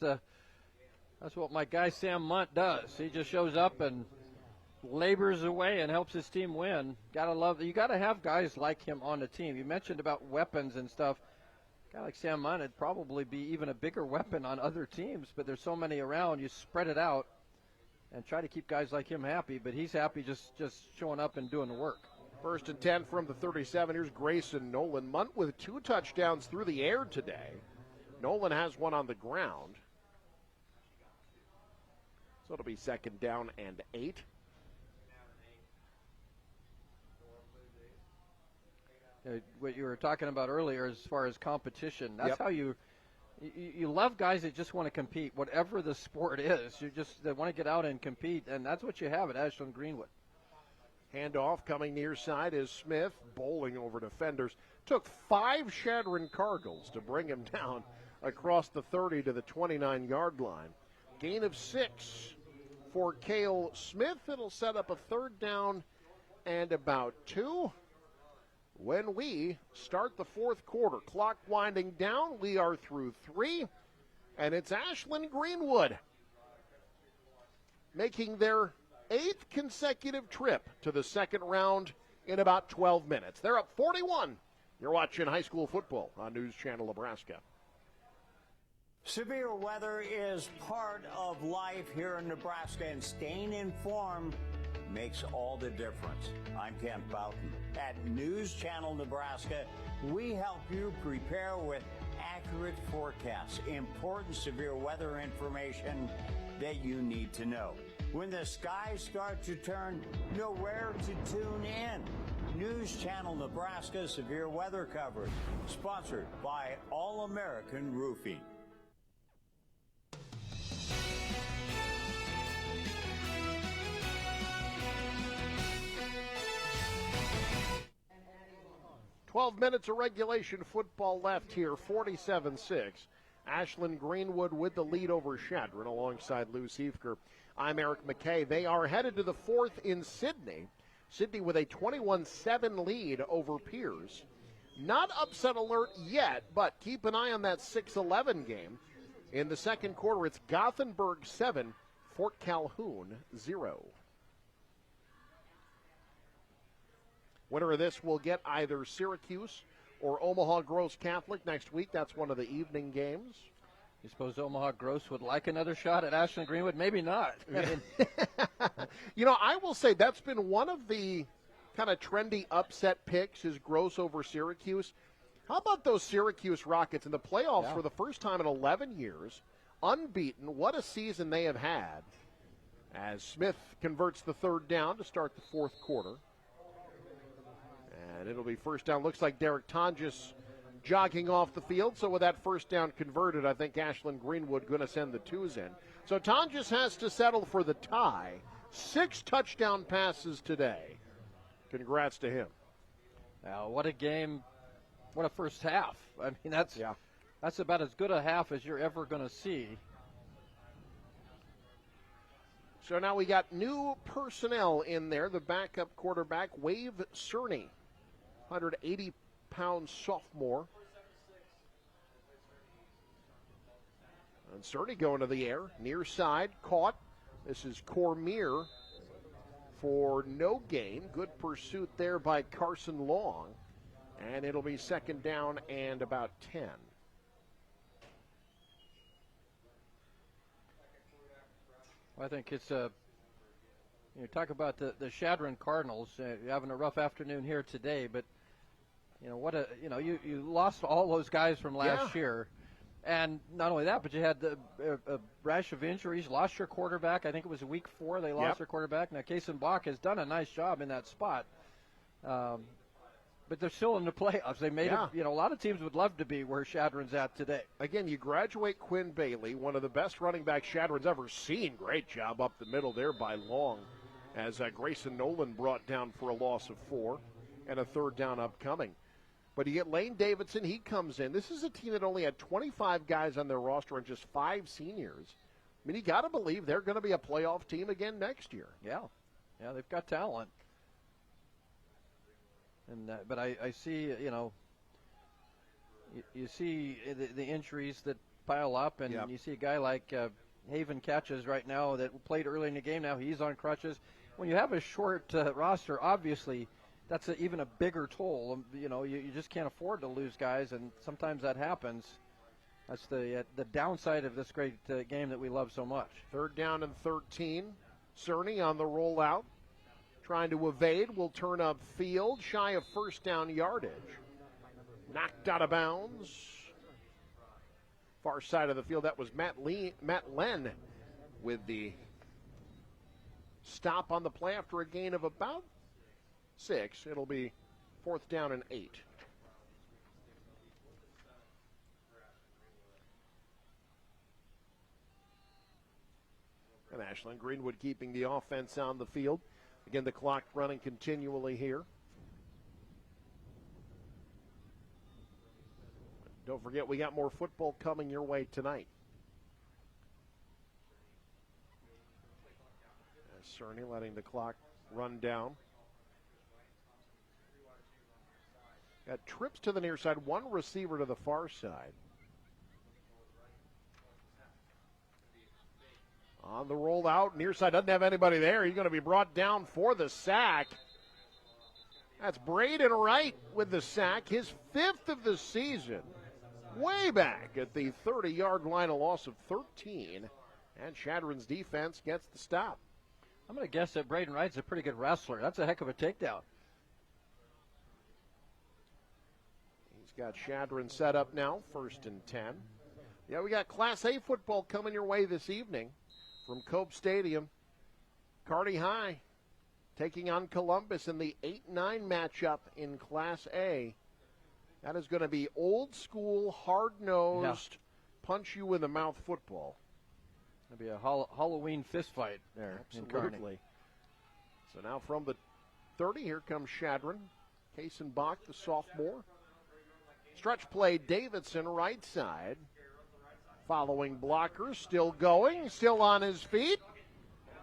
my guy Sam Munt does. He just shows up and labors away and helps his team win. You gotta have guys like him on the team. You mentioned about weapons and stuff. A guy like Sam Munt would probably be even a bigger weapon on other teams, but there's so many around. You spread it out and try to keep guys like him happy, but he's happy just showing up and doing the work. First and 10 from the 37. Here's Grayson Nolan. Munt with 2 touchdowns through the air today. Nolan has one on the ground. So it'll be second down and 8. What you were talking about earlier as far as competition, that's how you love guys that just want to compete, whatever the sport is. They want to get out and compete, and that's what you have at Ashland-Greenwood. Handoff coming near side is Smith, bowling over defenders. Took 5 Chadron Cardinals to bring him down across the 30 to the 29-yard line. Gain of 6 for Cale Smith. It'll set up a third down and about 2. When we start the fourth quarter, clock winding down, we are through 3, and it's Ashland-Greenwood making their 8th consecutive trip to the second round in about 12 minutes. They're up 41. You're watching high school football on News Channel Nebraska. Severe weather is part of life here in Nebraska, and staying informed makes all the difference. I'm Kent Boughton. At News Channel Nebraska, we help you prepare with accurate forecasts, important severe weather information that you need to know. When the skies start to turn, know where to tune in. News Channel Nebraska severe weather coverage, sponsored by All American Roofing. "12 minutes of regulation football left here, 47-6. Ashland-Greenwood with the lead over Chadron alongside Lou Siefker. I'm Eric McKay. They are headed to the fourth in Sydney. Sydney with a 21-7 lead over Piers. Not upset alert yet, but keep an eye on that 6-11 game. In the second quarter, it's Gothenburg 7, Fort Calhoun 0. Winner of this will get either Syracuse or Omaha Gross Catholic next week. That's one of the evening games. You suppose Omaha Gross would like another shot at Ashland-Greenwood? Maybe not. I will say that's been one of the kind of trendy upset picks is Gross over Syracuse. How about those Syracuse Rockets in the playoffs for the first time in 11 years? Unbeaten. What a season they have had. As Smith converts the third down to start the fourth quarter. And it'll be first down. Looks like Derek Tonjes jogging off the field. So with that first down converted, I think Ashland-Greenwood going to send the twos in. So Tonjes has to settle for the tie. 6 touchdown passes today. Congrats to him. Now, what a game. What a first half. I mean, that's about as good a half as you're ever going to see. So now we got new personnel in there. The backup quarterback, Wave Cerny, 180-pound sophomore. And Cerny going to the air, near side, caught. This is Cormier for no gain. Good pursuit there by Carson Long. And it'll be second down and about 10. Well, I think it's you talk about the Chadron Cardinals having a rough afternoon here today, but you lost all those guys from last year, and not only that, but you had a rash of injuries. Lost your quarterback. I think it was week 4 they lost their quarterback. Now Kason Bach has done a nice job in that spot, but they're still in the playoffs. They made it. A lot of teams would love to be where Chadron's at today. Again, you graduate Quinn Bailey, one of the best running backs Chadron's ever seen. Great job up the middle there by Long, as Grayson Nolan brought down for a loss of 4 and a third down upcoming. But you get Lane Davidson, he comes in. This is a team that only had 25 guys on their roster and just 5 seniors. I mean, you got to believe they're going to be a playoff team again next year. Yeah, they've got talent. And but I see, you see the injuries that pile up, and you see a guy like Haven Catches right now that played early in the game. Now he's on crutches. When you have a short roster, obviously that's even a bigger toll. You just can't afford to lose guys, and sometimes that happens. That's the downside of this great game that we love so much. Third down and 13. Cerny on the rollout. Trying to evade, will turn up field, shy of first down yardage. Knocked out of bounds. Far side of the field, that was Matt Len with the stop on the play after a gain of about 6. It'll be fourth down and 8. And Ashland-Greenwood keeping the offense on the field. Again, the clock running continually here. Don't forget, we got more football coming your way tonight. Cerny letting the clock run down. Got trips to the near side, one receiver to the far side. On the rollout, near side doesn't have anybody there. He's going to be brought down for the sack. That's Braden Wright with the sack, his 5th of the season. Way back at the 30-yard line, a loss of 13. And Chadron's defense gets the stop. I'm going to guess that Braden Wright's a pretty good wrestler. That's a heck of a takedown. He's got Chadron set up now, 1st and 10. Yeah, we got Class A football coming your way this evening from Cope Stadium. Kearney High taking on Columbus in the 8-9 matchup in Class A. That is going to be old school, hard-nosed, punch-you-in-the-mouth football. It'll be a Halloween fist fight there in Kearney. Absolutely. So now from the 30, here comes Chadron. Kaysen-Bach, the sophomore. Stretch play, Davidson, right side. Following blocker, still going, still on his feet.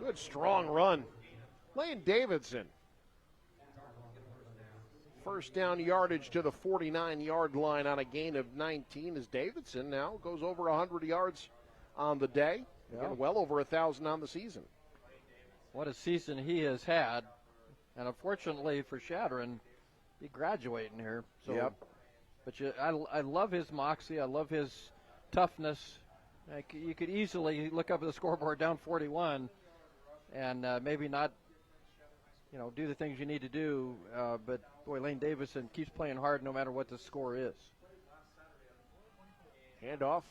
Good strong run. Lane Davidson. First down yardage to the 49-yard line on a gain of 19 as Davidson now goes over 100 yards on the day. And well over 1,000 on the season. What a season he has had. And unfortunately for Chadron, he's graduating here. So, But I love his moxie. I love his toughness. You could easily look up at the scoreboard down 41 and maybe not, do the things you need to do. But, boy, Lane Davidson keeps playing hard no matter what the score is. Handoff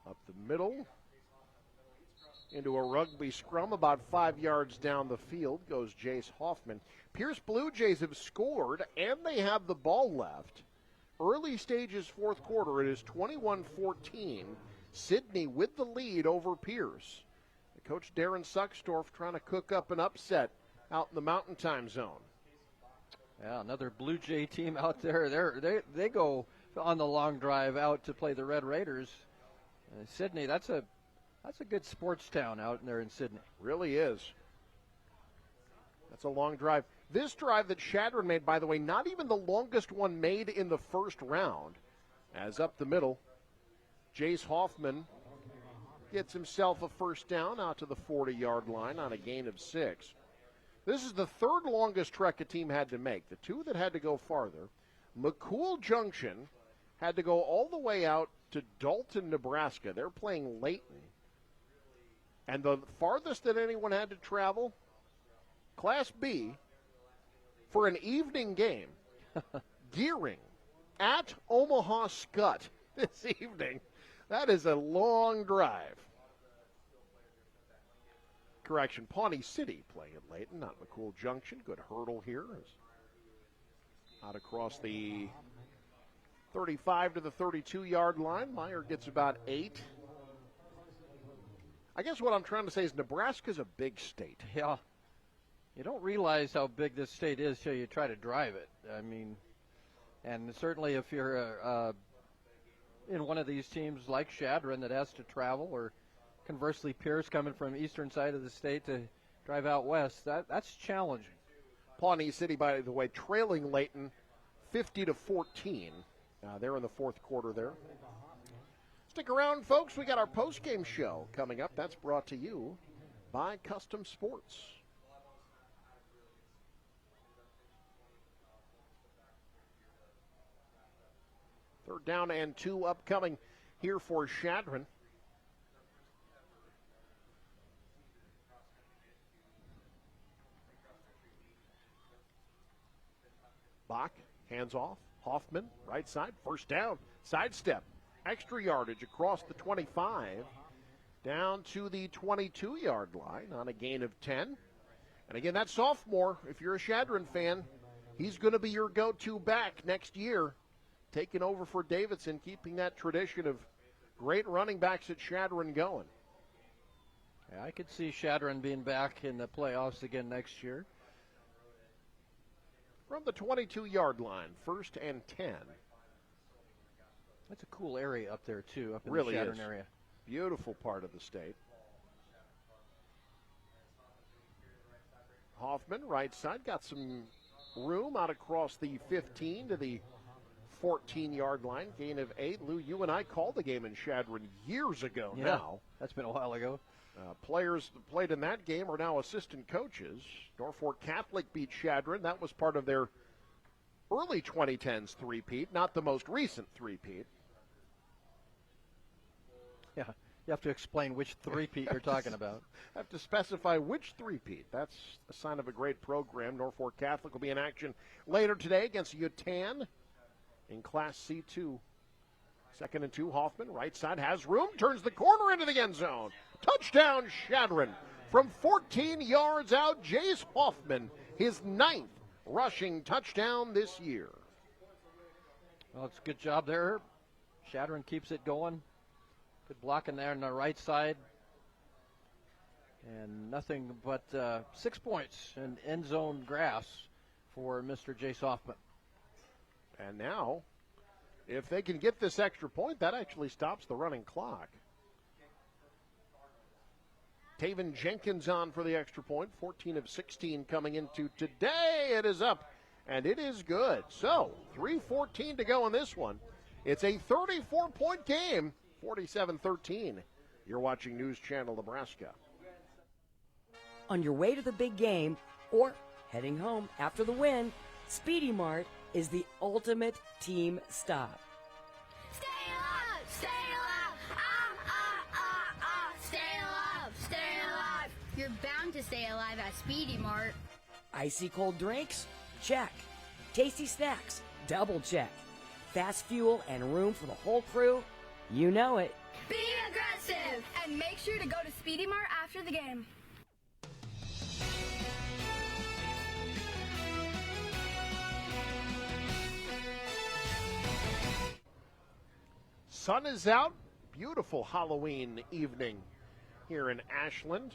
up the middle. Into a rugby scrum about 5 yards down the field goes Jace Hoffman. Pierce Blue Jays have scored, and they have the ball left. Early stages, fourth quarter, it is 21-14. Sidney with the lead over Pierce. Coach Darren Suckstorf trying to cook up an upset out in the Mountain Time Zone. Yeah, another Blue Jay team out there. They go on the long drive out to play the Red Raiders. Sidney, that's a good sports town out there in Sidney. Really is. That's a long drive. This drive that Chadron made, by the way, not even the longest one made in the first round. As up the middle, Jace Hoffman gets himself a first down out to the 40-yard line on a gain of 6. This is the third longest trek a team had to make. The two that had to go farther, McCool Junction had to go all the way out to Dalton, Nebraska. They're playing Layton. And the farthest that anyone had to travel, Class B, for an evening game, Gearing at Omaha Skutt this evening. That is a long drive. Correction, Pawnee City playing at Layton, not McCool Junction. Good hurdle here. Out across the 35 to the 32-yard line. Meyer gets about 8. I guess what I'm trying to say is Nebraska's a big state. Yeah. You don't realize how big this state is till you try to drive it. I mean, and certainly if you're in one of these teams like Chadron that has to travel, or conversely Pierce coming from the eastern side of the state to drive out west, that's challenging. Pawnee City, by the way, trailing Layton 50-14. They're in the fourth quarter there. Stick around, folks. We got our post-game show coming up. That's brought to you by Custom Sports. Third down and 2 upcoming here for Chadron. Bach, hands off. Hoffman, right side, first down, sidestep. Extra yardage across the 25, down to the 22-yard line on a gain of 10. And again, that sophomore, if you're a Chadron fan, he's going to be your go-to back next year, taking over for Davidson, keeping that tradition of great running backs at Chadron going. Yeah, I could see Chadron being back in the playoffs again next year. From the 22-yard line, 1st and 10. That's a cool area up there, too, up in really the Chadron is. area. Beautiful part of the state. Hoffman, right side, got some room out across the 15 to the 14-yard line, gain of 8. Lou, you and I called the game in Chadron years ago now. That's been a while ago. Players that played in that game are now assistant coaches. Norfolk Catholic beat Chadron. That was part of their early 2010s three-peat, not the most recent three-peat. Yeah, You have to explain which three-peat you're talking about. Have to specify which three-peat. That's a sign of a great program. Norfolk Catholic will be in action later today against Utan in Class C2. 2nd and 2, Hoffman, right side, has room, turns the corner into the end zone. Touchdown, Chadron. From 14 yards out, Jace Hoffman, his 9th rushing touchdown this year. Well, it's a good job there. Chadron keeps it going. Good blocking there on the right side. And nothing but 6 points in end zone grass for Mr. Jace Hoffman. And now, if they can get this extra point, that actually stops the running clock. Taven Jenkins on for the extra point. 14 of 16 coming into today. It is up, and it is good. So, 3:14 to go in this one. It's a 34-point game, 47-13. You're watching News Channel Nebraska. On your way to the big game or heading home after the win, Speedy Mart is the ultimate team stop. Stay alive! Stay alive! Stay alive! Stay alive! You're bound to stay alive at Speedy Mart. Icy cold drinks? Check. Tasty snacks? Double check. Fast fuel and room for the whole crew? You know it. Be aggressive! And make sure to go to Speedy Mart after the game. Sun is out. Beautiful Halloween evening here in Ashland.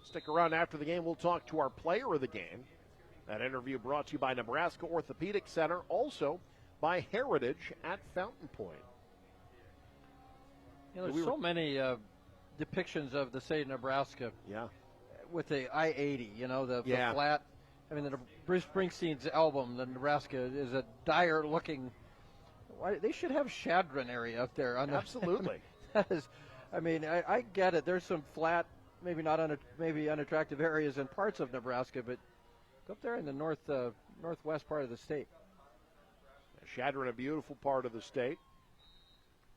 Stick around after the game. We'll talk to our player of the game. That interview brought to you by Nebraska Orthopedic Center, also by Heritage at Fountain Point. You know, there's so many depictions of the state of Nebraska. Yeah. With the I-80, you know, the Yeah. flat. I mean, the Bruce Springsteen's album, the Nebraska, is a dire-looking. They should have Chadron area up there. On Absolutely. That is, I mean, I get it. There's some flat, maybe not maybe unattractive areas in parts of Nebraska, but go up there in the northwest part of the state. Chadron, a beautiful part of the state.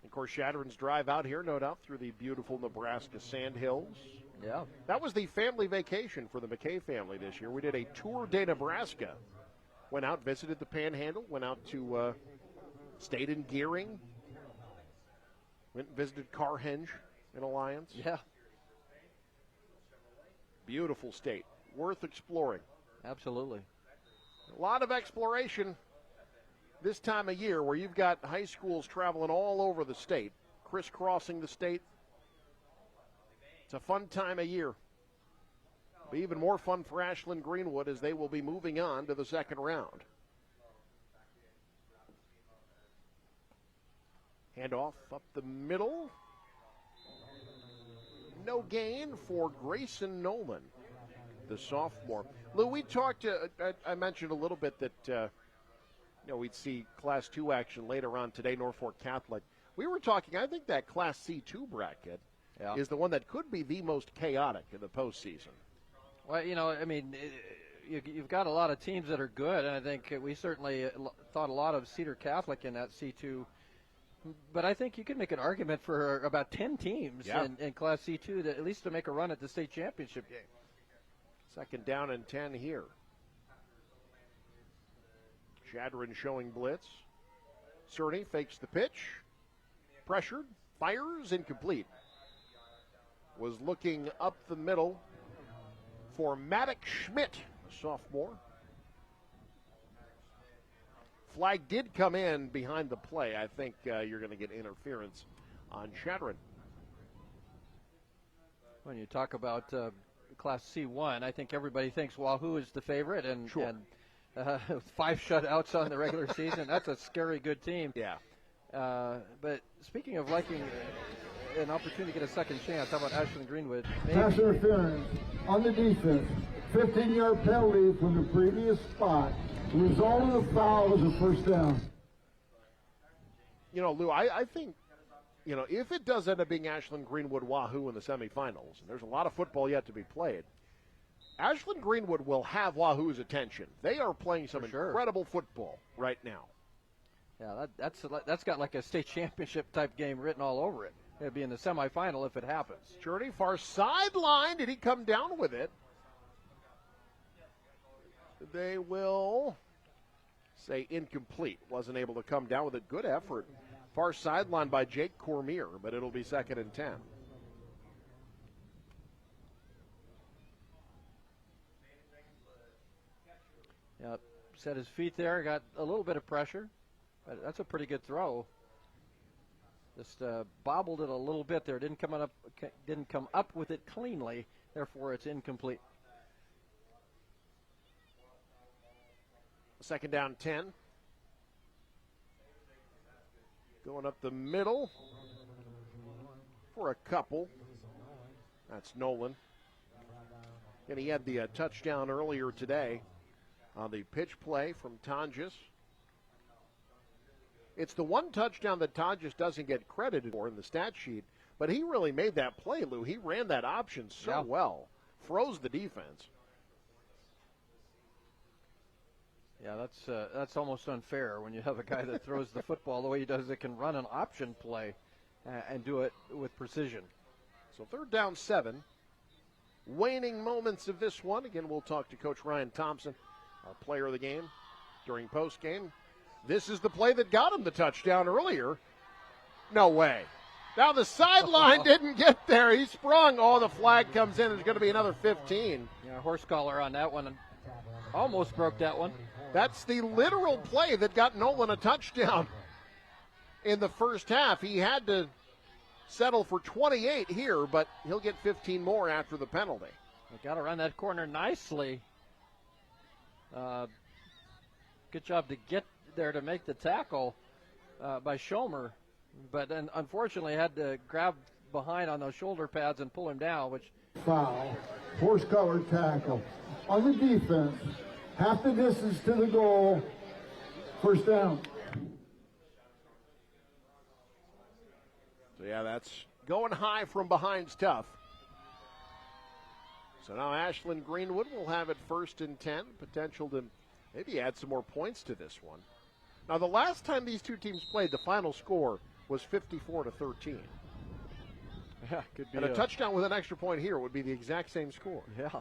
Of course, Chadron's drive out here, no doubt, through the beautiful Nebraska sandhills. Yeah. That was the family vacation for the McKay family this year. We did a tour de Nebraska. Went out, visited the Panhandle, went out to, stayed in Gearing, went and visited Carhenge in Alliance. Yeah. Beautiful state, worth exploring. Absolutely. A lot of exploration this time of year where you've got high schools traveling all over the state, crisscrossing the state. It's a fun time of year. It'll be even more fun for Ashland-Greenwood as they will be moving on to the second round. Handoff up the middle. No gain for Grayson Nolan, the sophomore. Lou, we talked, I mentioned a little bit that, we'd see Class 2 action later on today, Norfolk Catholic. We were talking, I think that Class C2 bracket is the one that could be the most chaotic in the postseason. Well, you know, I mean, you've got a lot of teams that are good, and I think we certainly thought a lot of Cedar Catholic in that C2. But I think you can make an argument for about 10 teams in Class C2 at least to make a run at the state championship game. Second down and 10 here. Chadron showing blitz. Cerny fakes the pitch. Pressured. Fires. Incomplete. Was looking up the middle for Maddox Schmidt, a sophomore. Flag did come in behind the play. I think you're going to get interference on Chadron. When you talk about Class C1, I think everybody thinks Wahoo is the favorite, and 5 shutouts on the regular season. That's a scary good team. Yeah. But speaking of liking an opportunity to get a second chance, how about Ashland-Greenwood? Pass interference on the defense. 15-yard penalty from the previous spot. The result of the foul is a first down. You know, Lou, I think, if it does end up being Ashland-Greenwood Wahoo in the semifinals, and there's a lot of football yet to be played, Ashland-Greenwood will have Wahoo's attention. They are playing some incredible football right now. Yeah, that's got like a state championship type game written all over it. It'd be in the semifinal if it happens. Journey far sideline. Did he come down with it? They will say incomplete. Wasn't able to come down with it. Good effort. Far sideline by Jake Cormier, but it'll be 2nd and 10. Yep, set his feet there, got a little bit of pressure, but that's a pretty good throw. Just bobbled it a little bit there. Didn't come up with it cleanly. Therefore, it's incomplete. 2nd down 10. Going up the middle for a couple. That's Nolan. And he had the touchdown earlier today on the pitch play from Tonjes. It's the one touchdown that Tonjes doesn't get credited for in the stat sheet, but he really made that play, Lou. He ran that option so well. Froze the defense. Yeah, that's almost unfair when you have a guy that throws the football the way he does. That can run an option play and do it with precision. So 3rd down 7. Waning moments of this one. Again, we'll talk to Coach Ryan Thompson, our player of the game, during postgame. This is the play that got him the touchdown earlier. No way. Now the sideline didn't get there. He sprung. Oh, the flag comes in. There's going to be another 15. Yeah, horse collar on that one. Almost broke that one. That's the literal play that got Nolan a touchdown in the first half. He had to settle for 28 here, but he'll get 15 more after the penalty. They got to run that corner nicely. Good job to get there to make the tackle by Schomer, but then unfortunately had to grab behind on those shoulder pads and pull him down, which foul, horse collar tackle on the defense, half the distance to the goal, 1st down. So yeah, that's going high from behind's tough. So now Ashland-Greenwood will have it 1st and 10, potential to maybe add some more points to this one. Now, the last time these two teams played, the final score was 54-13. Yeah, could be. And a touchdown with an extra point here would be the exact same score. Yeah.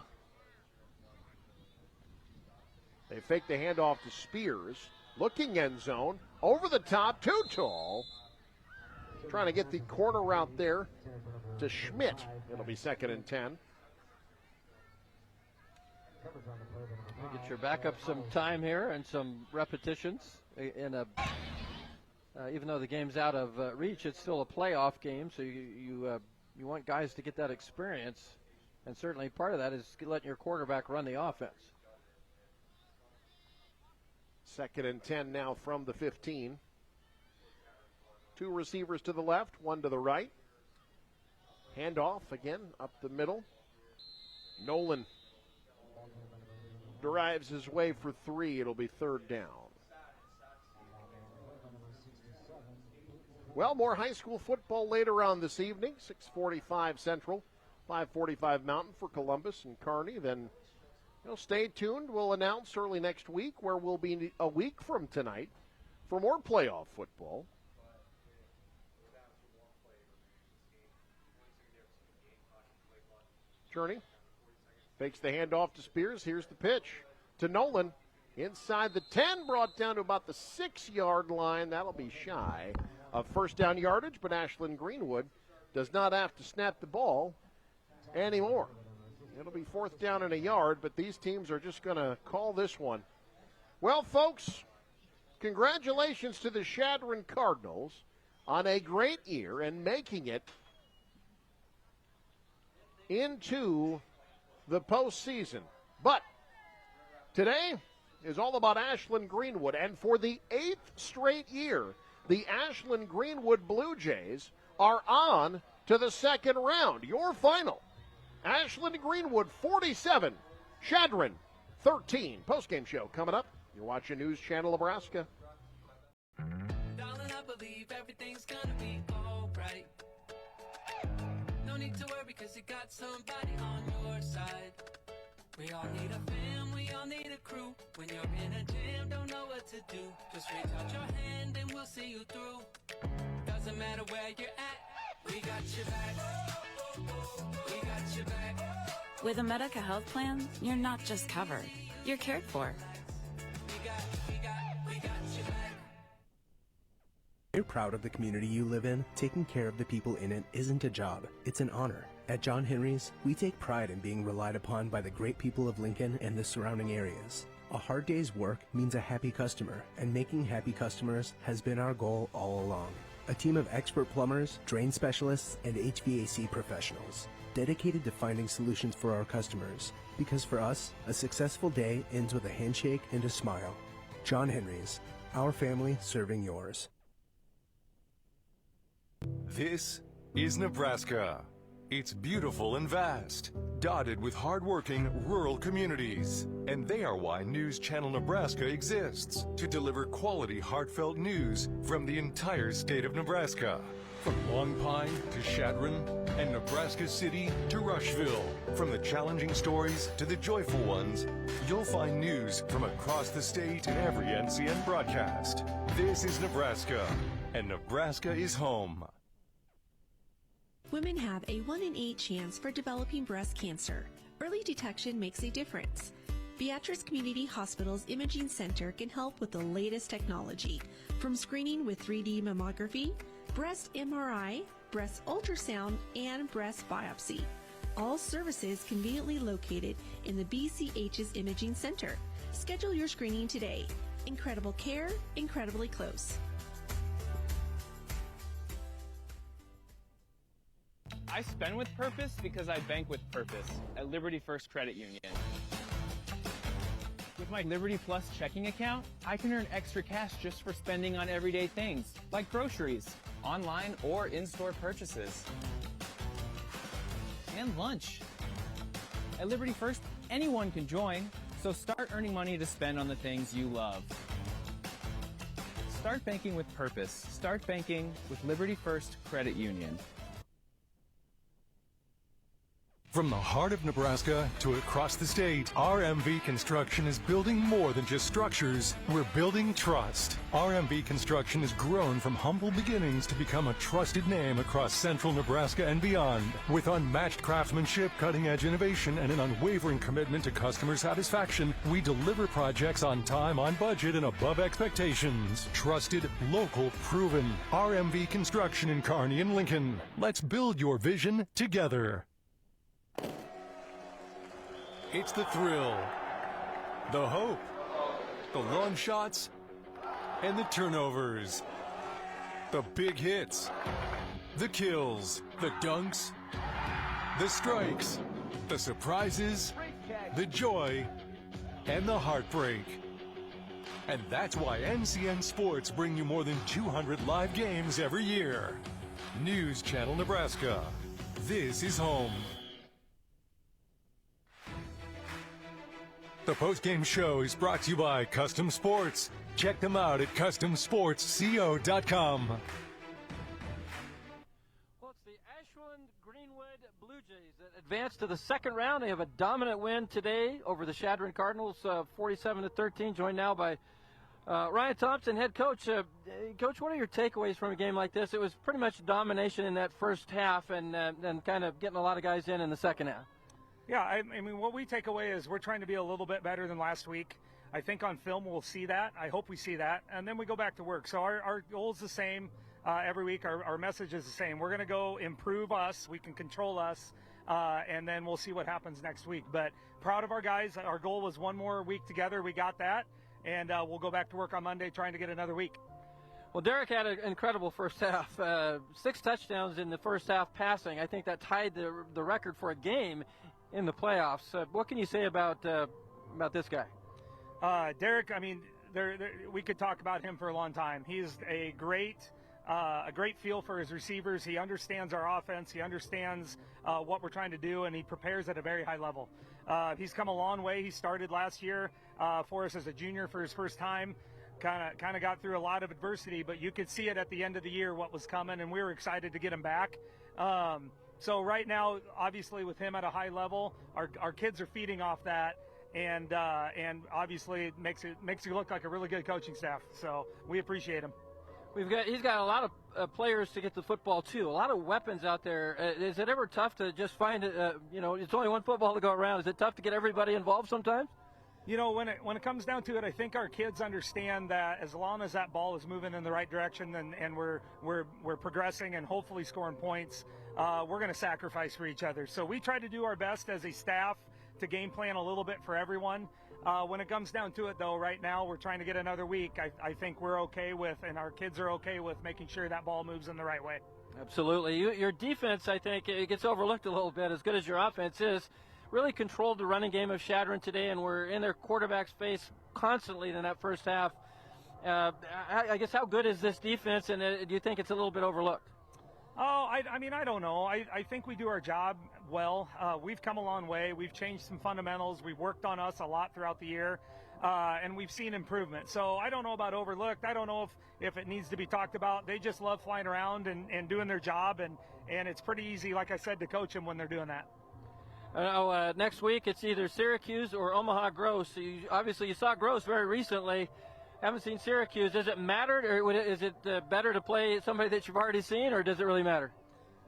They fake the handoff to Spears. Looking end zone. Over the top, too tall. Trying to get the corner route there to Schmidt. It'll be 2nd and 10. Get your backup some time here and some repetitions. In a, even though the game's out of reach, it's still a playoff game, so you want guys to get that experience, and certainly part of that is letting your quarterback run the offense. 2nd and 10 now from the 15. 2 receivers to the left, 1 to the right. Handoff again up the middle. Nolan drives his way for 3. It'll be 3rd down. Well, more high school football later on this evening. 6:45 Central, 5:45 Mountain for Columbus and Kearney. Then, stay tuned. We'll announce early next week where we'll be a week from tonight for more playoff football. Journey fakes the handoff to Spears. Here's the pitch to Nolan. Inside the 10, brought down to about the 6-yard line. That'll be shy of 1st down yardage, but Ashland-Greenwood does not have to snap the ball anymore. It'll be 4th down and a yard, but these teams are just going to call this one. Well, folks, congratulations to the Chadron Cardinals on a great year and making it into the postseason. But today is all about Ashland-Greenwood, and for the 8th straight year, the Ashland-Greenwood Bluejays are on to the 2nd round. Your final, Ashland-Greenwood 47, Chadron 13. Postgame show coming up. You're watching News Channel Nebraska. Darling, I believe everything's gonna be alright. No need to worry because you got somebody on your side. We all need a fam, we all need a crew. When you're in a jam, don't know what to do. Just reach out your hand and we'll see you through. Doesn't matter where you're at, We got your back. We got your back. With a Medica health plan, you're not just covered, you're cared for. You're proud of the community you live in. Taking care of the people in it isn't a job, it's an honor. At John Henry's, we take pride in being relied upon by the great people of Lincoln and the surrounding areas. A hard day's work means a happy customer, and making happy customers has been our goal all along. A team of expert plumbers, drain specialists, and HVAC professionals, dedicated to finding solutions for our customers. Because for us, a successful day ends with a handshake and a smile. John Henry's, our family serving yours. This is Nebraska. It's beautiful and vast, dotted with hardworking rural communities. And they are why News Channel Nebraska exists, to deliver quality, heartfelt news from the entire state of Nebraska. From Long Pine to Chadron and Nebraska City to Rushville. From the challenging stories to the joyful ones, you'll find news from across the state in every NCN broadcast. This is Nebraska, and Nebraska is home. Women have a 1 in 8 chance for developing breast cancer. Early detection makes a difference. Beatrice Community Hospital's Imaging Center can help with the latest technology, from screening with 3D mammography, breast MRI, breast ultrasound, and breast biopsy. All services conveniently located in the BCH's Imaging Center. Schedule your screening today. Incredible care, incredibly close. I spend with purpose because I bank with purpose at Liberty First Credit Union. With my Liberty Plus checking account, I can earn extra cash just for spending on everyday things, like groceries, online or in-store purchases, and lunch. At Liberty First, anyone can join, so start earning money to spend on the things you love. Start banking with purpose. Start banking with Liberty First Credit Union. From the heart of Nebraska to across the state, RMV Construction is building more than just structures. We're building trust. RMV Construction has grown from humble beginnings to become a trusted name across central Nebraska and beyond. With unmatched craftsmanship, cutting-edge innovation, and an unwavering commitment to customer satisfaction, we deliver projects on time, on budget, and above expectations. Trusted, local, proven. RMV Construction in Kearney and Lincoln. Let's build your vision together. It's the thrill, the hope, the long shots, and the turnovers. The big hits, the kills, the dunks, the strikes, the surprises, the joy, and the heartbreak. And that's why NCN Sports bring you more than 200 live games every year. News Channel Nebraska. This is home. The postgame show is brought to you by Custom Sports. Check them out at customsportsco.com. Well, it's the Ashland-Greenwood Bluejays that advance to the second round. They have a dominant win today over the Chadron Cardinals, 47-13. Joined now by Ryan Thompson, head coach. Coach, what are your takeaways from a game like this? It was pretty much domination in that first half, and kind of getting a lot of guys in the second half. Yeah, I mean, what we take away is we're trying to be a little bit better than last week. I think on film we'll see that. I hope we see that. And then we go back to work. So our goal is the same every week. Our message is the same. We're going to go improve us. We can control us. And then we'll see what happens next week. But proud of our guys. Our goal was one more week together. We got that. And we'll go back to work on Monday trying to get another week. Well, Derek had an incredible first half. 6 touchdowns in the first half passing. I think that tied the record for a game in the playoffs. What can you say about this guy? Derek, I mean, we could talk about him for a long time. He's a great feel for his receivers. He understands our offense. He understands what we're trying to do, and he prepares at a very high level. He's come a long way. He started last year for us as a junior for his first time. Kind of got through a lot of adversity, but you could see it at the end of the year what was coming, and we were excited to get him back. So right now, obviously, with him at a high level, our kids are feeding off that, and obviously it makes you look like a really good coaching staff. So we appreciate him. He's got a lot of players to get the football too. A lot of weapons out there. Is it ever tough to just find it's only one football to go around? Is it tough to get everybody involved sometimes? When it comes down to it, I think our kids understand that as long as that ball is moving in the right direction and we're progressing and hopefully scoring points, we're going to sacrifice for each other. So we try to do our best as a staff to game plan a little bit for everyone. When it comes down to it, though, right now we're trying to get another week. I think we're okay with, and our kids are okay with, making sure that ball moves in the right way. Absolutely. Your defense, I think, it gets overlooked a little bit. As good as your offense is, really controlled the running game of Chadron today, and we're in their quarterback's face constantly in that first half. I guess how good is this defense, and do you think it's a little bit overlooked? Oh, I don't know. I think we do our job well. We've come a long way. We've changed some fundamentals. We've worked on us a lot throughout the year, and we've seen improvement. So I don't know about overlooked. I don't know if it needs to be talked about. They just love flying around and doing their job, and it's pretty easy, like I said, to coach them when they're doing that. Next week it's either Syracuse or Omaha Gross. So obviously you saw Gross very recently. Haven't seen Syracuse. Does it matter, or is it better to play somebody that you've already seen, or does it really matter?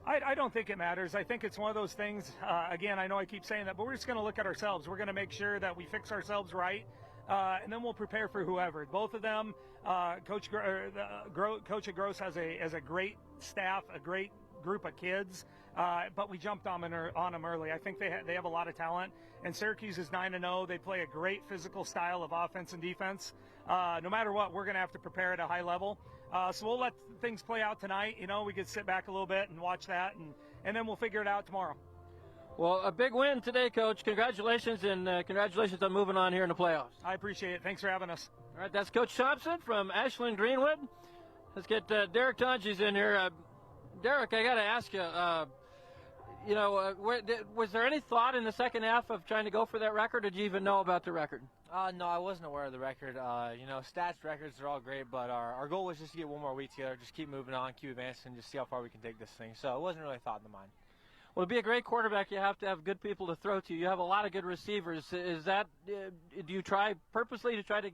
I don't think it matters. I think it's one of those things, again, I know I keep saying that, but we're just going to look at ourselves. We're going to make sure that we fix ourselves right, and then we'll prepare for whoever. Both of them, Coach at Gross has a great staff, a great group of kids, but we jumped on them early. I think they have a lot of talent, and Syracuse is 9-0. They play a great physical style of offense and defense. No matter what, we're going to have to prepare at a high level. So we'll let things play out tonight. We could sit back a little bit and watch that, and then we'll figure it out tomorrow. Well, a big win today, Coach. Congratulations, and congratulations on moving on here in the playoffs. I appreciate it. Thanks for having us. All right, that's Coach Thompson from Ashland-Greenwood. Let's get Derek Tonjes in here. Derek, I got to ask you, was there any thought in the second half of trying to go for that record, or did you even know about the record? No, I wasn't aware of the record. Stats, records are all great, but our goal was just to get one more week together, just keep moving on, keep advancing, just see how far we can take this thing. So it wasn't really a thought in the mind. Well, to be a great quarterback, you have to have good people to throw to. You have a lot of good receivers. Is that do you try purposely to try to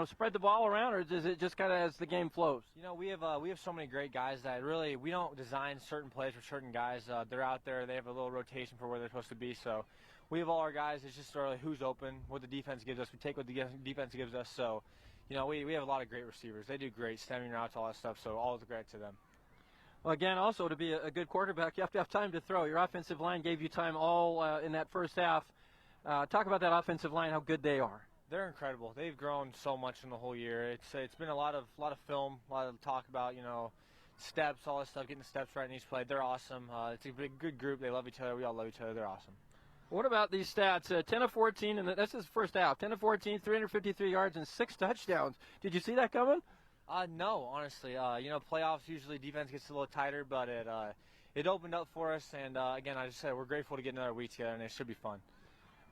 spread the ball around, or is it just kind of as the game flows? We have so many great guys that really we don't design certain plays for certain guys. They're out there. They have a little rotation for where they're supposed to be. So we have all our guys. It's just really who's open, what the defense gives us. We take what the defense gives us. So we have a lot of great receivers. They do great stemming routes, all that stuff. So all is great to them. Well, again, also to be a good quarterback, you have to have time to throw. Your offensive line gave you time all in that first half. Talk about that offensive line, how good they are. They're incredible. They've grown so much in the whole year. It's been a lot of film, a lot of talk about steps, all this stuff, getting the steps right in each play. They're awesome. It's a good group. They love each other. We all love each other. They're awesome. What about these stats? 10 of 14, and that's his first half. 10 of 14, 353 yards, and 6 touchdowns. Did you see that coming? No, honestly. Playoffs usually defense gets a little tighter, but it opened up for us. And again, I just said we're grateful to get another week together, and it should be fun.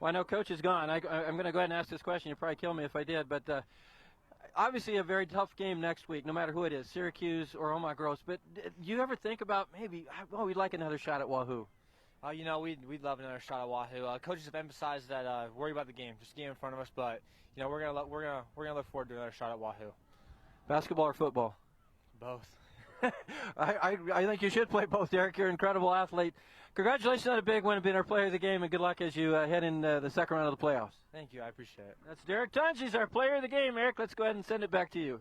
Well, I know Coach is gone. I'm going to go ahead and ask this question. You'd probably kill me if I did, but obviously a very tough game next week, no matter who it is, Syracuse or Omaha Gross. But do you ever think about maybe, we'd like another shot at Wahoo? We'd love another shot at Wahoo. Coaches have emphasized that worry about the game, just the game in front of us. But we're gonna look forward to another shot at Wahoo. Basketball or football? Both. I think you should play both, Derek. You're an incredible athlete. Congratulations on a big win and being our player of the game, and good luck as you head in the second round of the playoffs. Thank you. I appreciate it. That's Derek Tonjes, our player of the game. Eric, let's go ahead and send it back to you.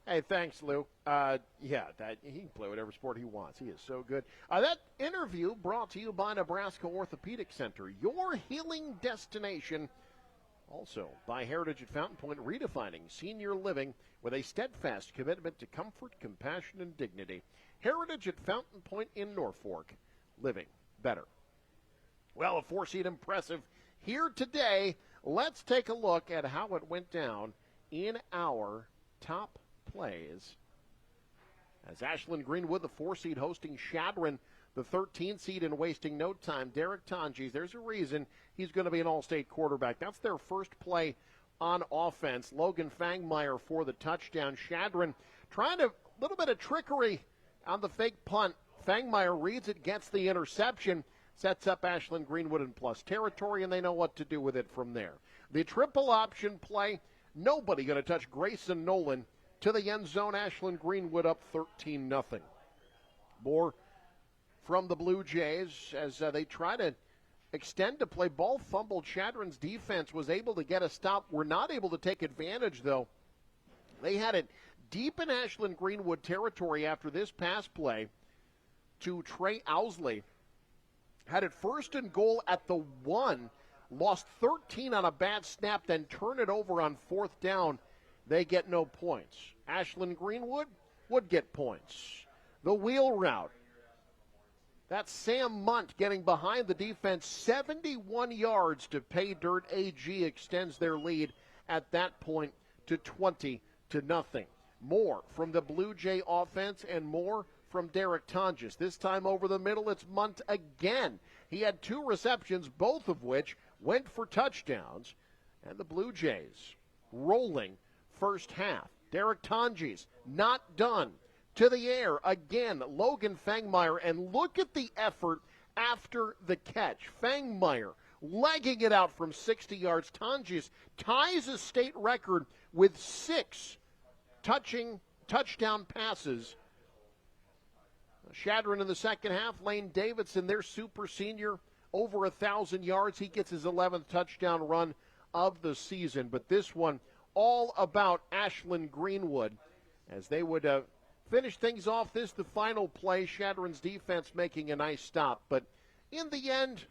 Hey, thanks, Lou. He can play whatever sport he wants. He is so good. That interview brought to you by Nebraska Orthopedic Center, your healing destination. Also by Heritage at Fountain Point, redefining senior living with a steadfast commitment to comfort, compassion, and dignity. Heritage at Fountain Point in Norfolk, living better. Well, a four-seed impressive here today. Let's take a look at how it went down in our top plays. As Ashland-Greenwood, the 4-seed, hosting Chadron, the 13 seed, and wasting no time. Derek Tonjes, there's a reason he's going to be an all-state quarterback. That's their first play on offense. Logan Fangmeyer for the touchdown. Chadron trying a little bit of trickery on the fake punt. Fangmeyer reads it, gets the interception, sets up Ashland-Greenwood in plus territory, and they know what to do with it from there. The triple option play, nobody going to touch Grayson Nolan to the end zone. Ashland-Greenwood up 13-0. More from the Blue Jays as they try to extend to play. Ball fumbled. Chadron's defense was able to get a stop. Were not able to take advantage, though. They had it deep in Ashland-Greenwood territory after this pass play to Trey Owsley. Had it first and goal at the 1. Lost 13 on a bad snap, then turn it over on 4th down. They get no points. Ashland-Greenwood would get points. The wheel route. That's Sam Munt getting behind the defense, 71 yards to pay dirt. AG extends their lead at that point to 20-0. More from the Blue Jay offense and more from Derek Tonjes. This time over the middle, it's Munt again. He had 2 receptions, both of which went for touchdowns. And the Blue Jays rolling first half. Derek Tonjes not done. To the air again, Logan Fangmeyer, and look at the effort after the catch. Fangmeyer legging it out from 60 yards. Tonjes ties a state record with 6 touchdown passes. Chadron in the second half. Lane Davidson, their super senior, over 1,000 yards. He gets his 11th touchdown run of the season. But this one all about Ashland-Greenwood as they would finish things off. This the final play. Chadron's defense making a nice stop. But in the end,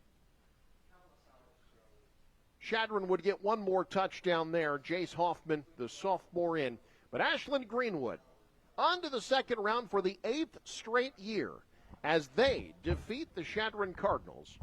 Chadron would get one more touchdown there. Jace Hoffman, the sophomore, in. But Ashland-Greenwood on to the second round for the 8th straight year as they defeat the Chadron Cardinals